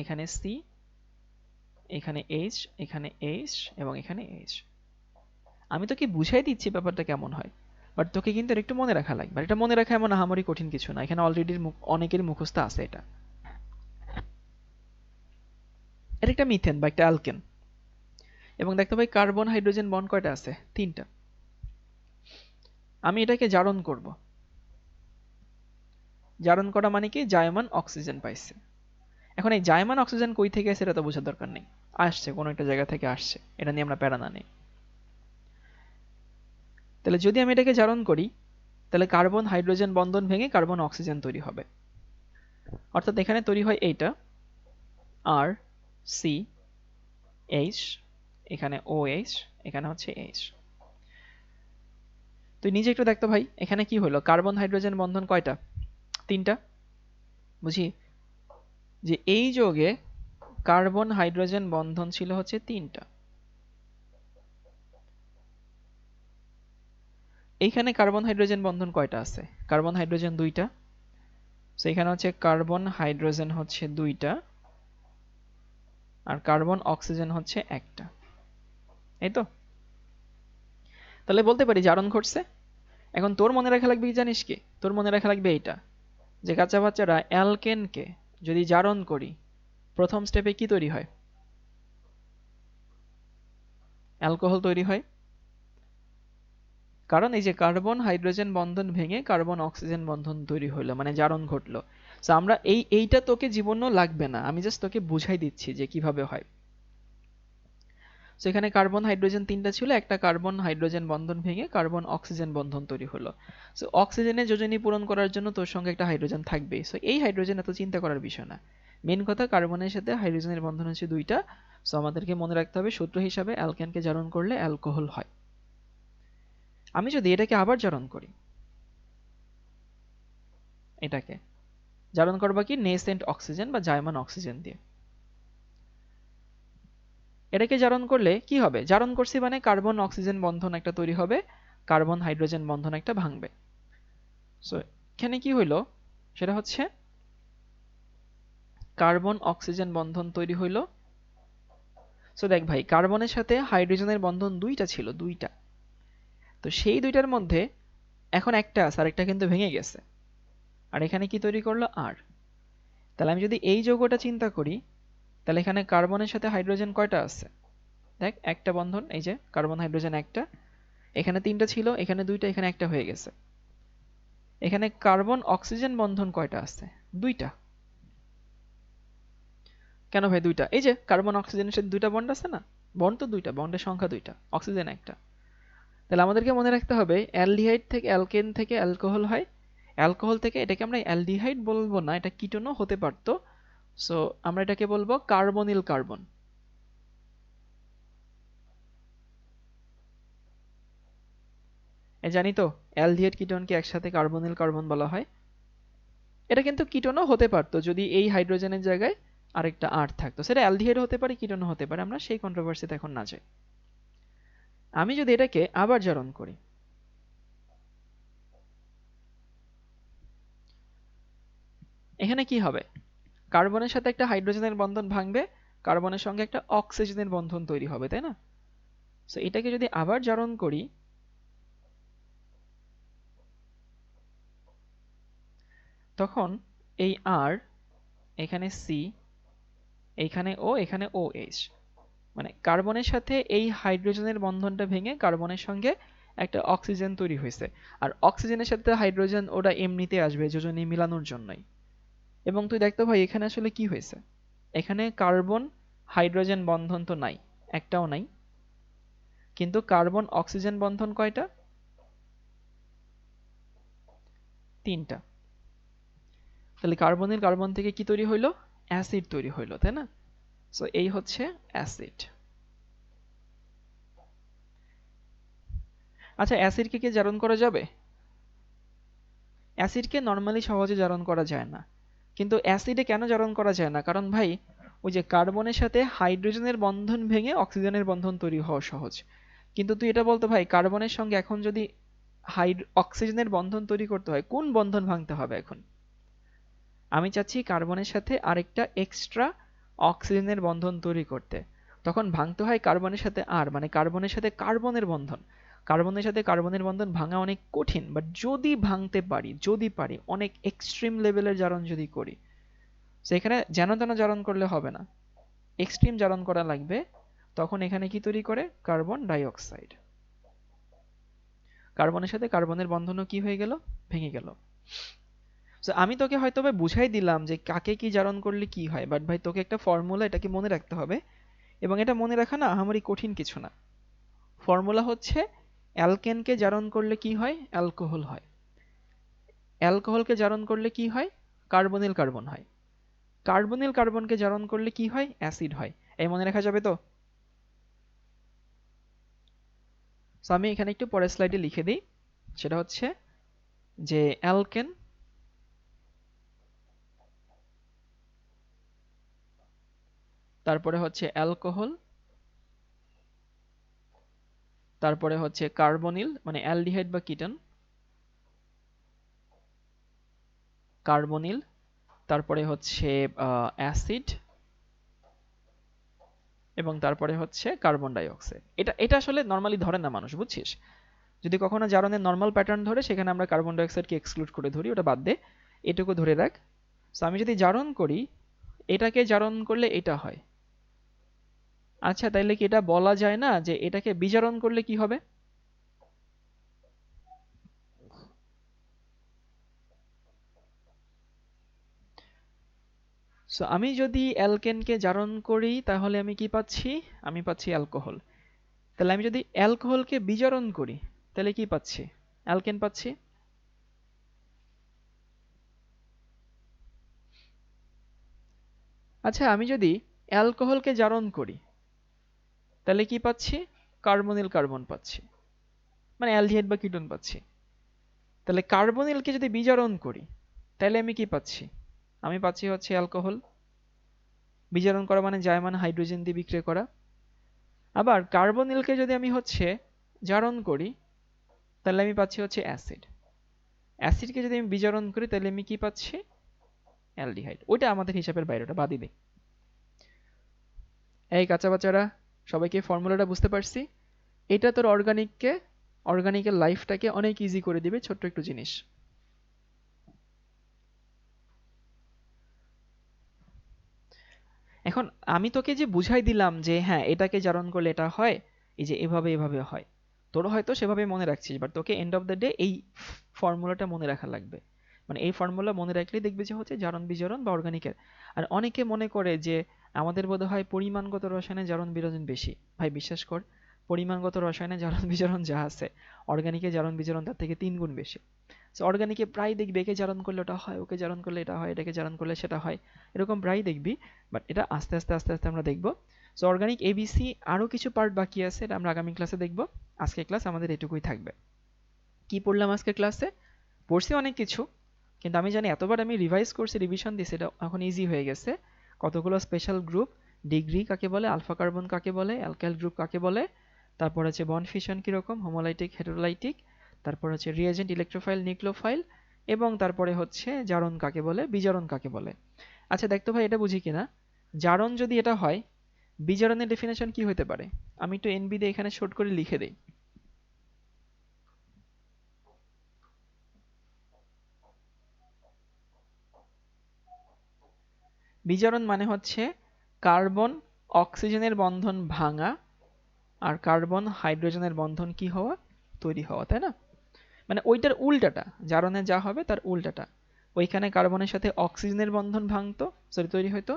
A: এখানে সি, এখানে এইচ, এখানে এইচ এবং এখানে এইচ। আমি তোকে বুঝাই দিচ্ছি ব্যাপারটা কেমন হয়, বাট তোকে কিন্তু একটু মনে রাখা লাগবে। এটা মনে রাখা এমন আহামরি কঠিন কিছু না, এখানে অলরেডি অনেকের মুখস্থ আছে এটা। এটা একটা মিথেন বা একটা অ্যালকেন, এবং দেখতে পাই কার্বন হাইড্রোজেন বন্ড কয়টা আছে? 3টা। আমি এটাকে জারণ করব। জারণ করা মানে কি? জায়মান অক্সিজেন পাইছে। এখন এই জায়মান অক্সিজেন কই থেকে আসছে এটা তো বোঝার দরকার নেই, আসছে কোনো একটা জায়গা থেকে আসছে, এটা নিয়ে আমরা প্যারা না নেই। তাহলে যদি আমি এটাকে জারণ করি, তাহলে কার্বন হাইড্রোজেন বন্ধন ভেঙে কার্বন অক্সিজেন তৈরি হবে। অর্থাৎ এখানে তৈরি হয় এইটা আর সি এইচ, এখানে ও এইচ, এখানে হচ্ছে এইচ। তুই নিজে একটু দেখতো ভাই, এখানে কি হলো, কার্বন হাইড্রোজেন বন্ধন কয়টা? 3টা। বুঝি যে এই যৌগে কার্বন হাইড্রোজেন বন্ধন ছিল হচ্ছে 3টা। এইখানে কার্বন হাইড্রোজেন বন্ধন কয়টা আছে? কার্বন হাইড্রোজেন 2টা। সো এখানে হচ্ছে কার্বন হাইড্রোজেন হচ্ছে 2টা, আর কার্বন অক্সিজেন হচ্ছে 1টা। এই তো, তাহলে বলতে পারি জারণ ঘটছে। এখন তোর মনে রাখা লাগবে কি জানিস কি? তোর মনে রাখা লাগবে এইটা, যে কাঁচা বাচ্চারা অ্যালকেনকে যদি জারণ করি, প্রথম স্টেপে কি তৈরি হয়? অ্যালকোহল তৈরি হয়। কারণ এই যে কার্বন হাইড্রোজেন বন্ধন ভেঙে কার্বন অক্সিজেন বন্ধন তৈরি হলো, মানে জারণ ঘটলো। সো আমরা এইটা তোকে জীবনও লাগবে না, আমি জাস্ট তোকে বুঝাই দিচ্ছি যে কিভাবে হয়। সো এখানে কার্বন হাইড্রোজেন 3টা ছিল, একটা কার্বন হাইড্রোজেন বন্ধন ভেঙে কার্বন অক্সিজেন বন্ধন তৈরি হলো। সো অক্সিজেনের যোজনী পূরণ করার জন্য তোর সঙ্গে একটা হাইড্রোজেন থাকবে। সো এই হাইড্রোজেন এত চিন্তা করার বিষয় না। মেন কথা, কার্বনের সাথে হাইড্রোজেনের বন্ধন হচ্ছে 2টা। সো আমাদেরকে মনে রাখতে হবে সূত্র হিসাবে অ্যালকেনকে জারণ করলে অ্যালকোহল হয়। আমি যদি এটাকে আবার জারণ করি, এটাকে জারণ করবা কি নেসেন্ট অক্সিজেন বা জায়মান অক্সিজেন দিয়ে। এটাকে জারণ করলে কি হবে? জারণ করছি মানে কার্বন অক্সিজেন বন্ধন একটা তৈরি হবে, কার্বন হাইড্রোজেন বন্ধন একটা ভাঙবে। সো এখানে কি হইলো, সেটা হচ্ছে কার্বন অক্সিজেন বন্ধন তৈরি হইলো। সো দেখ ভাই, কার্বনের সাথে হাইড্রোজেনের বন্ধন 2টা ছিল, 2টা। তো সেই 2টার মধ্যে এখন একটা আছে, আর একটা কিন্তু ভেঙে গেছে। আর এখানে কি তৈরি করলো? আর। তাহলে আমি যদি এই যৌগটা চিন্তা করি, তাহলে এখানে কার্বনের সাথে হাইড্রোজেন কয়টা আছে? দেখ, একটা বন্ধন, এই যে কার্বন হাইড্রোজেন একটা, এখানে 3টা ছিল, এখানে 2টা, এখানে একটা হয়ে গেছে। এখানে কার্বন অক্সিজেন বন্ধন কয়টা আছে? 2টা। কেন ভাই 2টা? এই যে কার্বন অক্সিজেনের সাথে 2টা বন্ড আছে না? বন্ড তো 2টা, বন্ডের সংখ্যা 2টা, অক্সিজেন একটা। তাহলে আমাদেরকে মনে রাখতে হবে অ্যালডিহাইড থেকে অ্যালকেন থেকে অ্যালকোহল হয়, অ্যালকোহল থেকে এটাকে আমরা অ্যালডিহাইড বলবো না, এটা কিটোনও হতে পারতো। সো আমরা এটাকে বলবো কার্বনিল কার্বন। জানি তো অ্যালডিহাইড কিটোনকে একসাথে কার্বনিল কার্বন বলা হয়। এটা কিন্তু কিটোনও হতে পারতো যদি এই হাইড্রোজেনের জায়গায় আরেকটা আর থাকতো, সেটা অ্যালডিহাইড হতে পারে, কিটোনও হতে পারে, আমরা সেই কন্ট্রোভার্সিতে এখন না যাই। আমি যদি এটাকে আবার জারণ করি, এখানে কি হবে? কার্বনের সাথে একটা হাইড্রোজেনের বন্ধন ভাঙবে, কার্বনের সঙ্গে একটা অক্সিজেনের বন্ধন তৈরি হবে, তাই না? সো এটাকে যদি আবার জারণ করি, তখন এই আর, এখানে সি, এইখানে ও, এখানে ও এইচ, মানে কার্বনের সাথে এই হাইড্রোজেনের বন্ধনটা ভেঙে কার্বনের সঙ্গে একটা অক্সিজেন তৈরি হয়েছে। আর অক্সিজেনের সাথে হাইড্রোজেন ওটা এমনিতে আসবে যোজনী মিলানোর জন্যই। এবং তুই দেখতো ভাই এখানে আসলে কি হয়েছে, এখানে কার্বন হাইড্রোজেন বন্ধন তো নাই, একটাও নাই, কিন্তু কার্বন অক্সিজেন বন্ধন কয়টা? 3টা। তাহলে কার্বনের কার্বন থেকে কি তৈরি হইলো? অ্যাসিড তৈরি হইলো, তাই না? সো এই হচ্ছে অ্যাসিড। আচ্ছা, অ্যাসিডকে কি জারণ করা যাবে? অ্যাসিডকে নর্মালি সহজে জারণ করা যায় না। কিন্তু অ্যাসিডে কেন জারণ করা যায় না? কারণ ভাই, ওই যে কার্বনের সাথে হাইড্রোজেনের বন্ধন ভেঙে অক্সিজেনের বন্ধন তৈরি হওয়া সহজ। কিন্তু তুই এটা বলতো ভাই, কার্বনের সঙ্গে এখন যদি অক্সিজেনের বন্ধন তৈরি করতে হয়, কোন বন্ধন ভাঙতে হবে এখন? আমি চাচ্ছি কার্বনের সাথে আরেকটা এক্সট্রা অক্সিজেনের বন্ধন তৈরি করতে। তখন ভাঙতে হয় কার্বনের সাথে আর, মানে কার্বনের সাথে কার্বনের বন্ধন। কার্বনের সাথে কার্বনের বন্ধন ভাঙা অনেক কঠিন, বাট যদি ভাঙতে পারি, যদি পারি, অনেক এক্সট্রিম লেভেলের জারণ যদি করি, সেখানে যেন তেন জারণ করলে হবে না, এক্সট্রিম জারণ করা লাগবে। তখন এখানে কি তৈরি করে? Carbon die oxide. কার্বনের সাথে কার্বনের বন্ধনও কি হয়ে গেল? ভেঙে গেল। সো আমি তোকে হয়তো বুঝাই দিলাম যে কাকে কি জারণ করলে কি হয়, বাট ভাই তোকে একটা ফর্মুলা এটাকে মনে রাখতে হবে। এবং এটা মনে রাখা না আহামরি কঠিন কিছু না। ফর্মুলা হচ্ছে অ্যালকেনকে জারণ করলে কি হয়? অ্যালকোহল হয়। অ্যালকোহলকে জারণ করলে কি হয়? কার্বনিল কার্বন হয়। কার্বনিল কার্বনকে জারণ করলে কি হয়? অ্যাসিড হয়। এই মনে রাখা যাবে তো? সো আমি এখানে একটু পরের স্লাইডে লিখে দিই। সেটা হচ্ছে যে অ্যালকেন তারপরে হচ্ছে অ্যালকোহল তারপরে হচ্ছে কার্বনিল মানে অ্যালডিহাইড বা কিটোন কার্বনিল তারপরে হচ্ছে অ্যাসিড এবং তারপরে হচ্ছে কার্বন ডাই অক্সাইড। এটা আসলে নর্মালি ধরে না মানুষ, বুঝছিস? যদি কখনো জারণের নর্মাল প্যাটার্ন ধরে সেখানে আমরা কার্বন ডাই অক্সাইডকে এক্সক্লুড করে ধরি, ওটা বাদ দে, এটুকু ধরে রাখ। সো আমি যদি জারণ করি, এটাকে জারণ করলে এটা হয়। আচ্ছা, তাইলে কি এটা বলা যায় না যে এটাকে বিজারণ করলে কি হবে? সো আমি যদি অ্যালকেনকে জারণ করি তাহলে আমি কি পাচ্ছি? আমি পাচ্ছি অ্যালকোহল। তাহলে আমি যদি অ্যালকোহলকে বিজারণ করি তাহলে কি পাচ্ছি? অ্যালকেন পাচ্ছি। আচ্ছা, আমি যদি অ্যালকোহলকে জারণ করি তাহলে কি পাচ্ছি? কার্বনিল কার্বন পাচ্ছি, মানে অ্যালডিহাইড বা কিটোন পাচ্ছি। তাহলে কার্বনিলকে যদি বিজারণ করি তাহলে আমি কি পাচ্ছি? আমি পাচ্ছি হচ্ছে অ্যালকোহল। বিজারণ করা মানে জায়মান হাইড্রোজেন দিয়ে বিক্রিয়া করা। আবার কার্বনিলকে যদি আমি হচ্ছে জারণ করি তাহলে আমি পাচ্ছি হচ্ছে অ্যাসিড। অ্যাসিডকে যদি আমি বিজারণ করি তাহলে আমি কি পাচ্ছি? অ্যালডিহাইড। ওইটা আমাদের হিসাবের বাইরে, ওটা বাদই দিই। এই কাঁচা বাচ্চারা, সবাইকে ফর্মুলাটা বুঝতে পারছি? এটা তোর অর্গানিকের লাইফটাকে অনেক ইজি করে দিবে, ছোট্ট একটু জিনিস। এখন আমি তোকে যে বুঝাই দিলাম যে হ্যাঁ এটাকে জারণ করলে এটা হয়, এই যে এভাবে এভাবে হয়, তোর হয়তো সেভাবে মনে রাখছিস, বাট তোকে এন্ড অফ দ্য ডে এই ফর্মুলাটা মনে রাখা লাগবে। মানে এই ফর্মুলা মনে রাখলেই দেখবি যে হচ্ছে জারণ বিজারণ বা অর্গানিকের। আর অনেকে মনে করে যে আমাদের বোধহয় পরিমাণগত রসায়নে জারণ বিজারণ বেশি। ভাই বিশ্বাস কর, পরিমাণগত রসায়নে জারণ বিজারণ যা আছে, অর্গানিকে জারণ বিজারণ তার থেকে 3 গুণ বেশি। অর্গানিকে প্রায় দেখবি একে জারণ করলে ওটা হয়, ওকে জারণ করলে এটা হয়, এটাকে জারণ করলে সেটা হয়, এরকম প্রায় দেখবি। বাট এটা আস্তে আস্তে আস্তে আস্তে আমরা দেখব। সো অর্গানিক এবিসি আরো কিছু পার্ট বাকি আছে, এটা আমরা আগামী ক্লাসে দেখব। আজকের ক্লাস আমাদের এটুকুই থাকবে। কি পড়লাম আজকের ক্লাসে? পড়ছি অনেক কিছু, কিন্তু আমি জানি এতবার আমি রিভাইজ করছি, রিভিশন দিছি, এটা এখন ইজি হয়ে গেছে। কতগুলো স্পেশাল গ্রুপ, ডিগ্রি কাকে বলে, আলফা কার্বন কাকে বলে, অ্যালকাইল গ্রুপ কাকে বলে, তারপর হচ্ছে বন্ড ফিশন কিরকম, হোমোলাইটিক হেটেরোলাইটিক, তারপর হচ্ছে রিএজেন্ট ইলেকট্রোফাইল নিউক্লিওফাইল, এবং তারপরে হচ্ছে জারণ কাকে বলে, বিজারণ কাকে বলে। আচ্ছা দেখতো ভাই, এটা বুঝি কিনা, জারণ যদি এটা হয়, বিজারণের ডেফিনেশন কি হতে পারে? আমি একটু এনবি দিয়ে এখানে শর্ট করে লিখে দেই। বিজারণ মানে হচ্ছে কার্বন অক্সিজেনের বন্ধন ভাঙা আর কার্বন হাইড্রোজেনের বন্ধন কি হওয়া? তৈরি হওয়া, তাই না? মানে ওইটার উল্টাটা, জারণে যা হবে তার উল্টাটা। ওইখানে কার্বনের সাথে অক্সিজেনের বন্ধন ভাঙতো, সরি তৈরি হতো,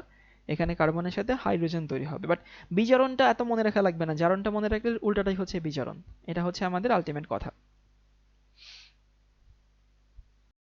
A: এখানে কার্বনের সাথে হাইড্রোজেন তৈরি হবে। বাট বিজারণটা এত মনে রাখা লাগবে না, জারণটা মনে রাখলে উল্টাটাই হচ্ছে বিজারণ। এটা হচ্ছে আমাদের আলটিমেট কথা।